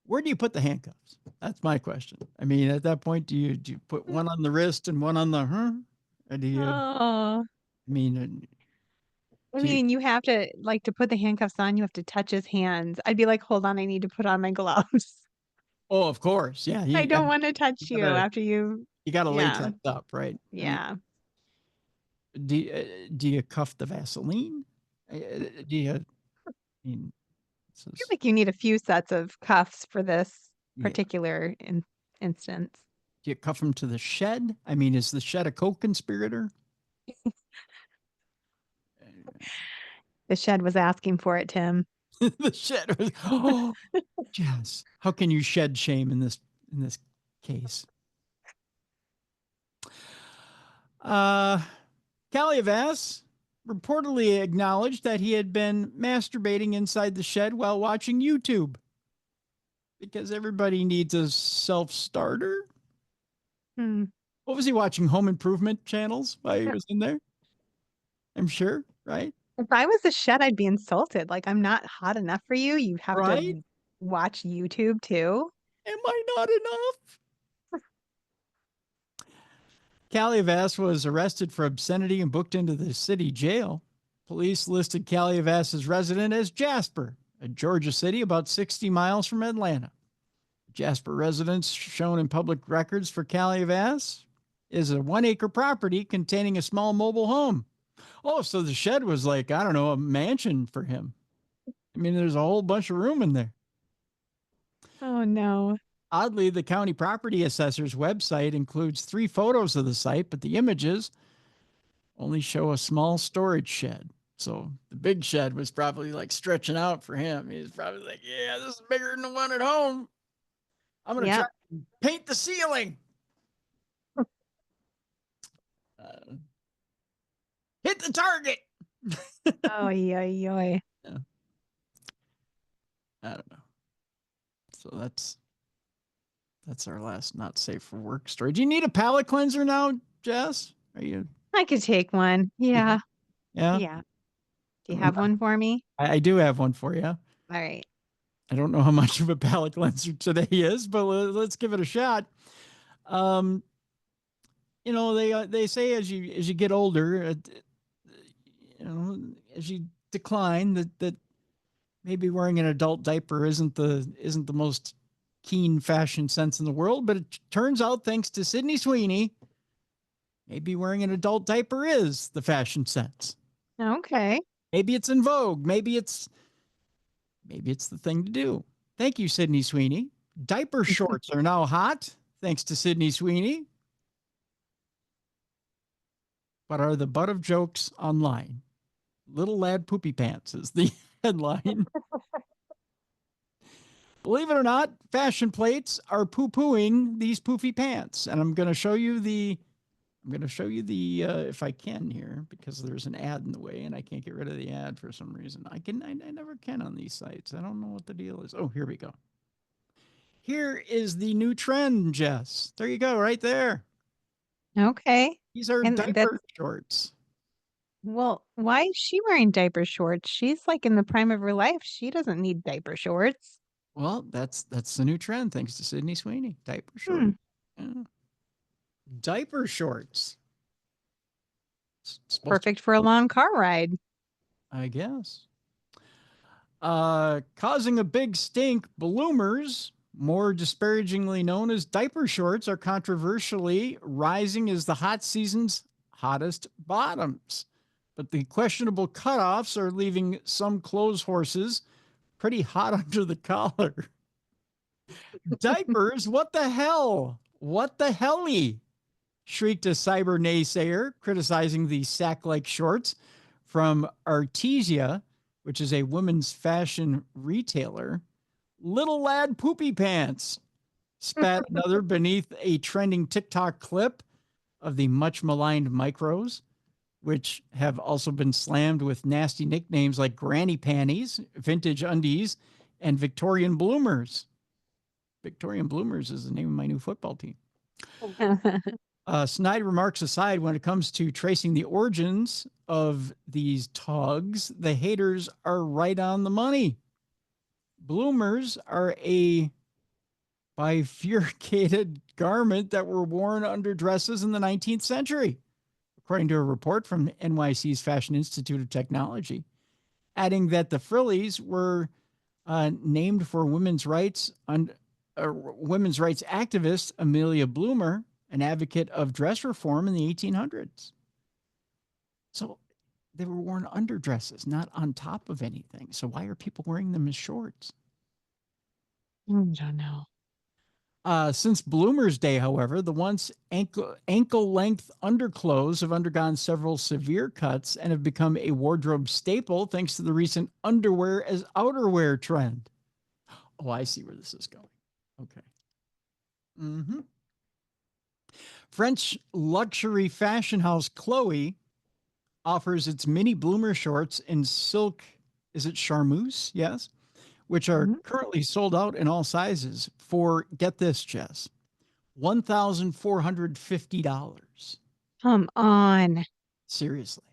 Where do you put the handcuffs? That's my question. I mean, at that point, do you put one on the wrist and one on the Or do you? Oh. I mean, I do you, mean, you have to like to put the handcuffs on, you have to touch his hands. I'd be like, hold on, I need to put on my gloves. oh, of course, yeah. I don't You want to touch you gotta after you. you gotta Yeah. latex up, right? I mean, Yeah. do you cuff the Vaseline? Do you? I mean, I feel like you need a few sets of cuffs for this yeah. particular instance. Do you cuff them to the shed? I mean, is the shed a co-conspirator? The shed was asking for it, Tim. The shed was. Oh, Jess, how can you shed shame in this case? Caliavas reportedly acknowledged that he had been masturbating inside the shed while watching YouTube because everybody needs a self-starter. Hmm. What was he watching? Home improvement channels while he was in there? I'm sure, right? If I was a shed, I'd be insulted. Like, I'm not hot enough for you. You have Right? to watch YouTube too. Am I not enough? Caliavas was arrested for obscenity and booked into the city jail. Police listed Caliavas's resident as Jasper, a Georgia city about 60 miles from Atlanta. Jasper residence shown in public records for Caliavas is a 1-acre property containing a small mobile home. Oh, so the shed was like, I don't know, a mansion for him. I mean, there's a whole bunch of room in there. Oh no. Oddly, the county property assessor's website includes 3 photos of the site, but the images only show a small storage shed. So the big shed was probably like stretching out for him. He was probably like, yeah, this is bigger than the one at home. I'm going to try to paint the ceiling. Hit the target. Oh, yeah. Yeah. I don't know. So that's our last not safe for work story. Do you need a palate cleanser now, Jess? Are you? I could take one. Yeah. Yeah. Yeah. Do you have one for me? I do have one for you. All right. I don't know how much of a palate cleanser today is, but let's give it a shot. You know, they say as you get older, you know, as you decline, that maybe wearing an adult diaper isn't the most keen fashion sense in the world, but it turns out, thanks to Sydney Sweeney, maybe wearing an adult diaper is the fashion sense. Okay. Maybe it's in vogue. Maybe it's the thing to do. Thank you, Sydney Sweeney. Diaper shorts are now hot, thanks to Sydney Sweeney. But are the butt of jokes online. Little lad poopy pants is the headline. Believe it or not, fashion plates are poo-pooing these poofy pants. And I'm going to show you the if I can here, because there's an ad in the way and I can't get rid of the ad for some reason. I never can on these sites. I don't know what the deal is. Oh, here we go. Here is the new trend, Jess. There you go, right there. Okay. These are And diaper shorts. well, why is she wearing diaper shorts? She's like in the prime of her life. She doesn't need diaper shorts. Well, that's the new trend, thanks to Sydney Sweeney. Diaper shorts. Hmm. Yeah. Diaper shorts. It's supposed to, Perfect for a long car ride. I guess. Causing a big stink, bloomers, more disparagingly known as diaper shorts, are controversially rising as the hot season's hottest bottoms. But the questionable cutoffs are leaving some clothes horses pretty hot under the collar. Diapers? What the hell? What the helly? Shrieked a cyber naysayer criticizing the sack-like shorts from Artesia, which is a women's fashion retailer. Little lad poopy pants, spat another beneath a trending TikTok clip of the much maligned micros, which have also been slammed with nasty nicknames like granny panties, vintage undies, and Victorian bloomers. Victorian bloomers is the name of my new football team. Snide remarks aside, when it comes to tracing the origins of these togs, the haters are right on the money. Bloomers are a bifurcated garment that were worn under dresses in the 19th century, according to a report from NYC's Fashion Institute of Technology, adding that the frillies were named for women's rights activist Amelia Bloomer, an advocate of dress reform in the 1800s. So they were worn under dresses, not on top of anything. So why are people wearing them as shorts? I don't know. Since Bloomer's Day, however, the once ankle-length underclothes have undergone several severe cuts and have become a wardrobe staple thanks to the recent underwear as outerwear trend. Oh, I see where this is going. Okay. Mm-hmm. French luxury fashion house Chloe offers its mini bloomer shorts in silk. Is it charmeuse? Yes. Which are currently sold out in all sizes for, get this, Jess, $1,450. Come on. Seriously.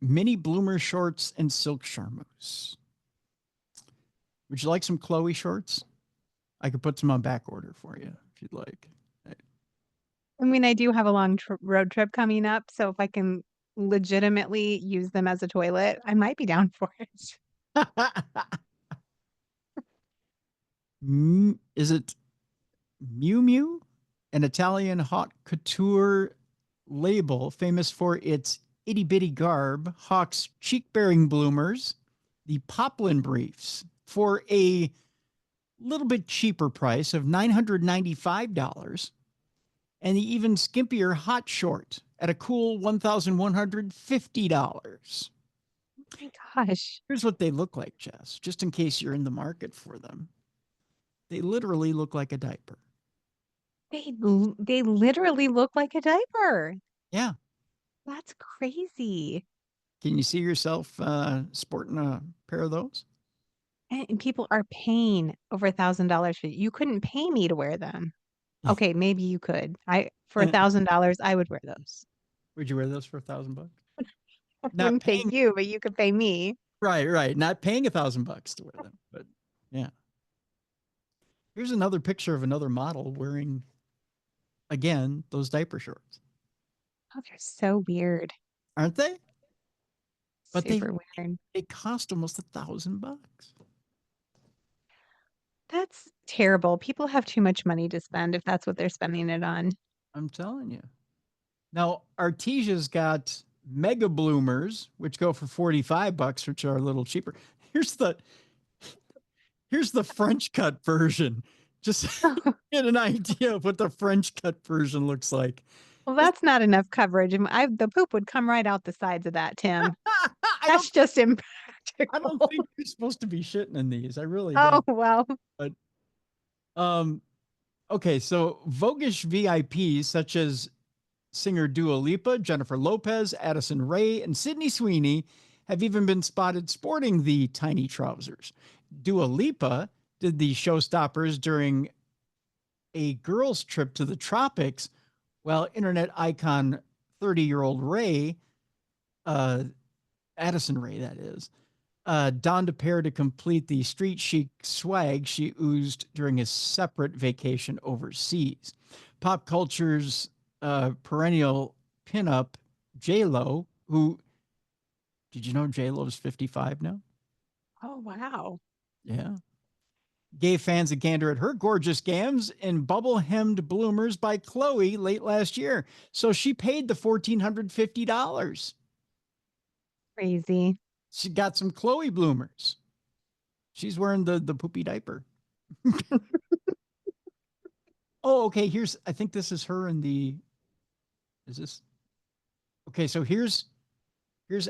Mini bloomer shorts and silk charmeuse. Would you like some Chloe shorts? I could put some on back order for you if you'd like. I mean, I do have a long road trip coming up, so if I can legitimately use them as a toilet, I might be down for it. Is it Miu Miu? An Italian haute couture label famous for its itty-bitty garb, hawks cheek-bearing bloomers, the poplin briefs, for a little bit cheaper price of $995, and the even skimpier hot short at a cool $1,150. Oh my gosh. Here's what they look like, Jess, just in case you're in the market for them. They literally look like a diaper. They literally look like a diaper. Yeah. That's crazy. Can you see yourself sporting a pair of those? And people are paying over $1,000 for you. You couldn't pay me to wear them. Okay, maybe you could. For $1,000, I would wear those. Would you wear those for $1,000? I wouldn't pay you, but you could pay me. Right. Not paying $1,000 to wear them, but yeah. Here's another picture of another model wearing, again, those diaper shorts. Oh, they're so weird. Aren't they? But Super weird. They cost almost $1,000. That's terrible. People have too much money to spend if that's what they're spending it on. I'm telling you. Now, Artesia's got mega bloomers, which go for $45, which are a little cheaper. Here's the French cut version. Just get an idea of what the French cut version looks like. Well, that's not enough coverage. The poop would come right out the sides of that, Tim. That's just impractical. I don't think you're supposed to be shitting in these. I really don't. Oh, well. But, okay, so Voguish VIPs such as singer Dua Lipa, Jennifer Lopez, Addison Rae, and Sydney Sweeney have even been spotted sporting the tiny trousers. Dua Lipa did the showstoppers during a girls' trip to the tropics, while internet icon 30-year-old Rae, Addison Rae, that is, donned a pair to complete the street chic swag she oozed during a separate vacation overseas. Pop culture's perennial pinup J-Lo, who, did you know J-Lo is 55 now? Oh, wow. Yeah. Gave fans a gander at her gorgeous gams in bubble-hemmed bloomers by Chloe late last year. So she paid the $1,450. Crazy. She got some Chloe bloomers. She's wearing the poopy diaper. Oh, okay. I think this is her in the, is this? Okay, so here's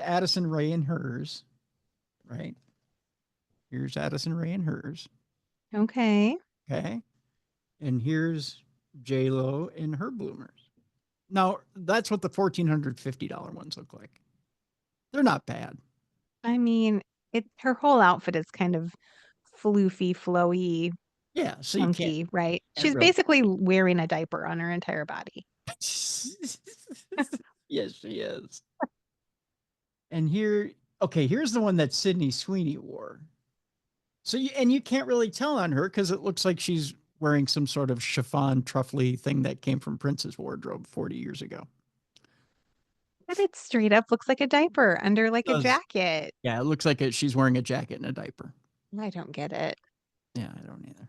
Addison Rae in hers, right? Here's Addison Rae in hers. Okay. Okay. And here's J-Lo in her bloomers. Now, that's what the $1,450 ones look like. They're not bad. I mean, her whole outfit is kind of floofy, flowy, Yeah, so you chunky, right? can't She's really. basically wearing a diaper on her entire body. Yes, she is. And here's the one that Sydney Sweeney wore. So you can't really tell on her because it looks like she's wearing some sort of chiffon truffly thing that came from Prince's wardrobe 40 years ago. But it straight up looks like a diaper under like a Does. jacket. Yeah, it looks like she's wearing a jacket and a diaper. I don't get it. Yeah, I don't either.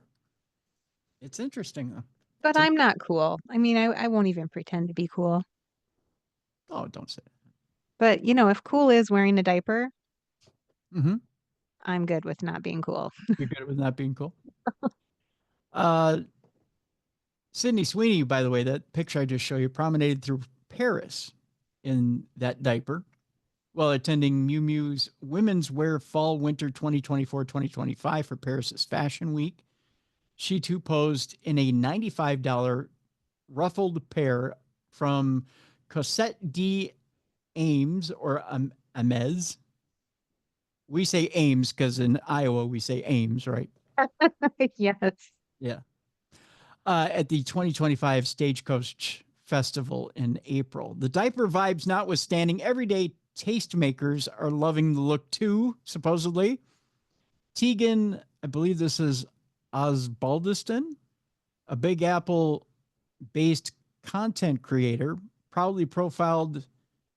It's interesting though. But I'm not cool. I mean, I won't even pretend to be cool. Oh, don't say it. But if cool is wearing a diaper, Mm-hmm. I'm good with not being cool. You're good with not being cool. Sydney Sweeney, by the way, that picture I just showed you, promenaded through Paris in that diaper while attending Miu Miu's Women's Wear Fall Winter 2024-2025 for Paris's Fashion Week. She too posed in a $95 ruffled pair from Cosette d'Ames or Amez. We say Ames because in Iowa we say Ames, right? Yes. Yeah. At the 2025 Stagecoach Festival in April. The diaper vibes notwithstanding, everyday tastemakers are loving the look too, supposedly. Tegan, I believe this is Osbaldiston, a Big Apple-based content creator, proudly profiled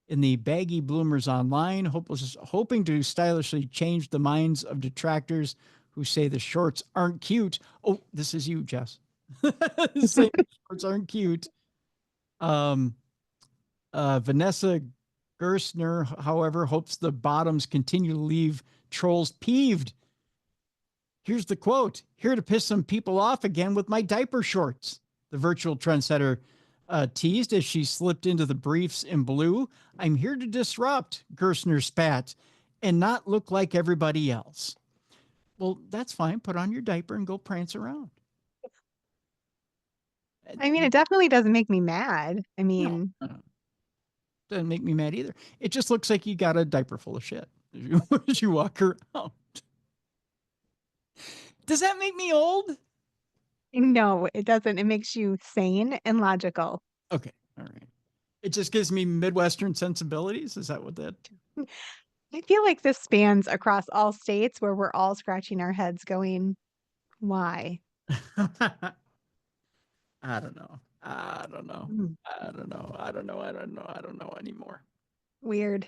in the baggy bloomers online, hoping to stylishly change the minds of detractors who say the shorts aren't cute. Oh, this is you, Jess. Saying the shorts aren't cute. Vanessa Gerstner, however, hopes the bottoms continue to leave trolls peeved. Here's the quote: "Here to piss some people off again with my diaper shorts." The virtual trendsetter teased as she slipped into the briefs in blue. "I'm here to disrupt," Gerstner spat, "and not look like everybody else." Well, that's fine. Put on your diaper and go prance around. I mean, it definitely doesn't make me mad. I mean, No. Doesn't make me mad either. It just looks like you got a diaper full of shit as you walk around. Does that make me old? no, it doesn't. It makes you sane and logical. Okay. All right. It just gives me Midwestern sensibilities. Is that what that? I feel like this spans across all states where we're all scratching our heads going, why? I don't know. I don't know. Hmm. I don't know. I don't know. I don't know. I don't know anymore. Weird.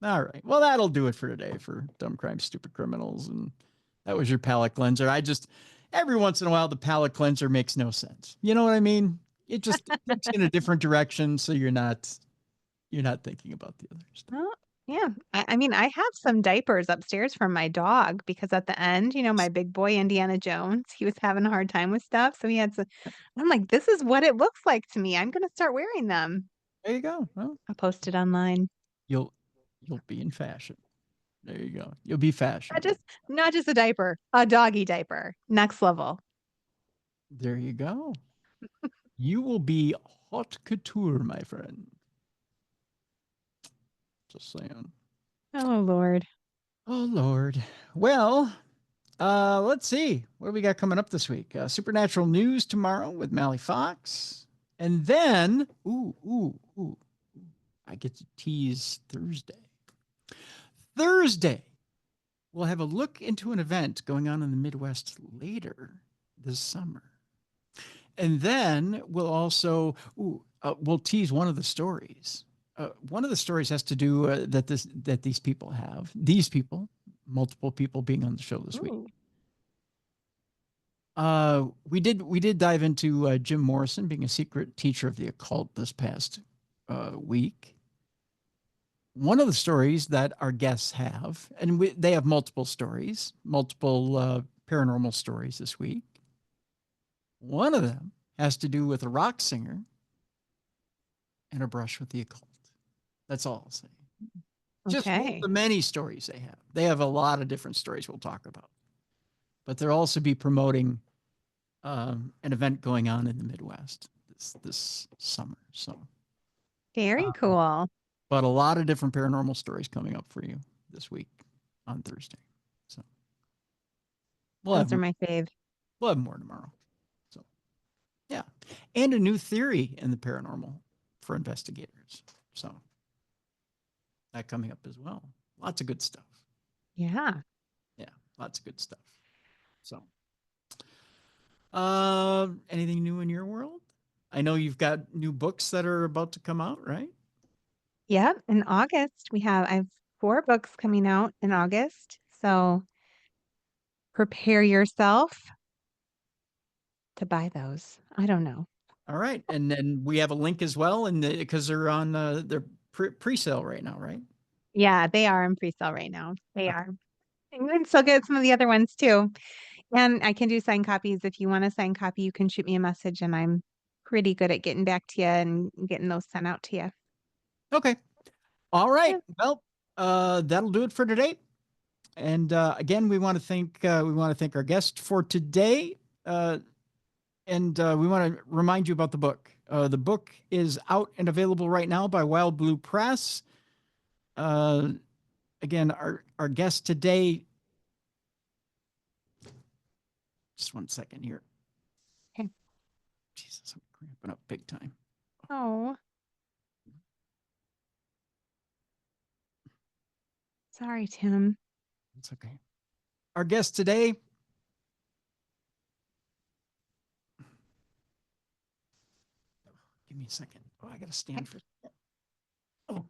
All right. Well, that'll do it for today for Dumb Crime, Stupid Criminals. And that was your palate cleanser. Every once in a while, the palate cleanser makes no sense. You know what I mean? It just takes you in a different direction. So you're not thinking about the other stuff. Well, yeah. I mean, I have some diapers upstairs from my dog because at the end, my big boy, Indiana Jones, he was having a hard time with stuff. So he had I'm like, this is what it looks like to me. I'm going to start wearing them. There you go. Well, I'll post it online. you'll be in fashion. There you go. You'll be fashion. Not just a diaper, a doggy diaper. Next level. There you go. You will be haute couture, my friend. Just saying. Oh, Lord. Oh, Lord. Well, let's see. What do we got coming up this week? Supernatural News tomorrow with Mally Fox. And then, I get to tease Thursday. Thursday, we'll have a look into an event going on in the Midwest later this summer. And then we'll also, we'll tease one of the stories one of the stories has to do that these people have. Multiple people being on the show this week. We did dive into Jim Morrison being a secret teacher of the occult this past week. One of the stories that our guests have, and they have multiple stories, multiple paranormal stories this week. One of them has to do with a rock singer and a brush with the occult. That's all I'll say. Just one of the many stories they have. They have a lot of different stories we'll talk about. But they'll also be promoting an event going on in the Midwest this summer. So Very cool. But a lot of different paranormal stories coming up for you this week on Thursday. So those are my fave. We'll have more tomorrow. So yeah. And a new theory in the paranormal for investigators. So that coming up as well. Lots of good stuff. Yeah. Yeah, lots of good stuff. So anything new in your world? I know you've got new books that are about to come out, right? Yep. In August, I have 4 books coming out in August. So prepare yourself to buy those. I don't know. All right. And then we have a link as well, and because they're on their pre-sale right now, right? Yeah, they are in pre-sale right now. They are. And you can still get some of the other ones too. And I can do signed copies. If you want a signed copy, you can shoot me a message, and I'm pretty good at getting back to you and getting those sent out to you. Okay. All right. Well, that'll do it for today. And again, we want to thank our guest for today. And we want to remind you about the book. The book is out and available right now by Wild Blue Press. Again, our guest today. Just one second here. Okay. Jesus, I'm cramping up big time. Oh. Sorry, Tim. It's okay. Our guest today. Give me a second. Oh, I got to stand for. Oh.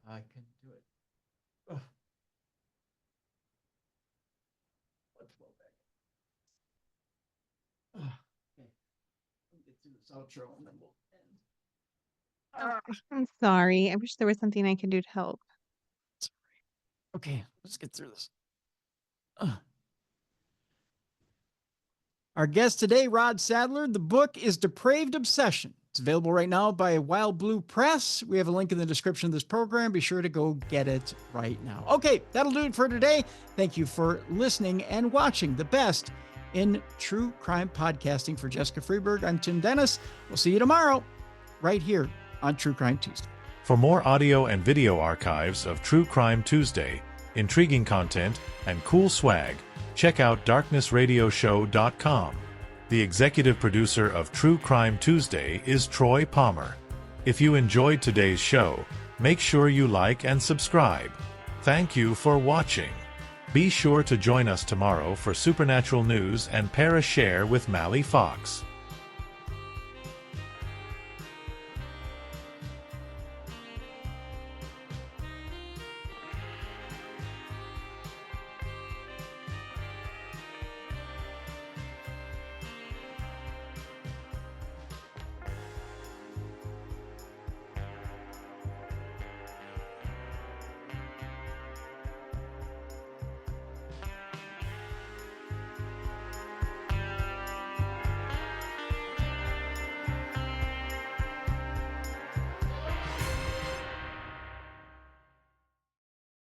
I can do it. Oh. Let's go back. Okay. We'll get through this outro and then we'll end. I'm sorry. I wish there was something I could do to help. Okay, let's get through this. Our guest today, Rod Sadler. The book is Depraved Obsession. It's available right now by Wild Blue Press. We have a link in the description of this program. Be sure to go get it right now. Okay, that'll do it for today. Thank you for listening and watching the best in true crime podcasting. For Jessica Freeberg, I'm Tim Dennis. We'll see you tomorrow right here on True Crime Tuesday. For more audio and video archives of True Crime Tuesday, intriguing content, and cool swag, check out darknessradioshow.com. The executive producer of True Crime Tuesday is Troy Palmer. If you enjoyed today's show, make sure you like and subscribe. Thank you for watching. Be sure to join us tomorrow for supernatural news and pair a share with Mally Fox.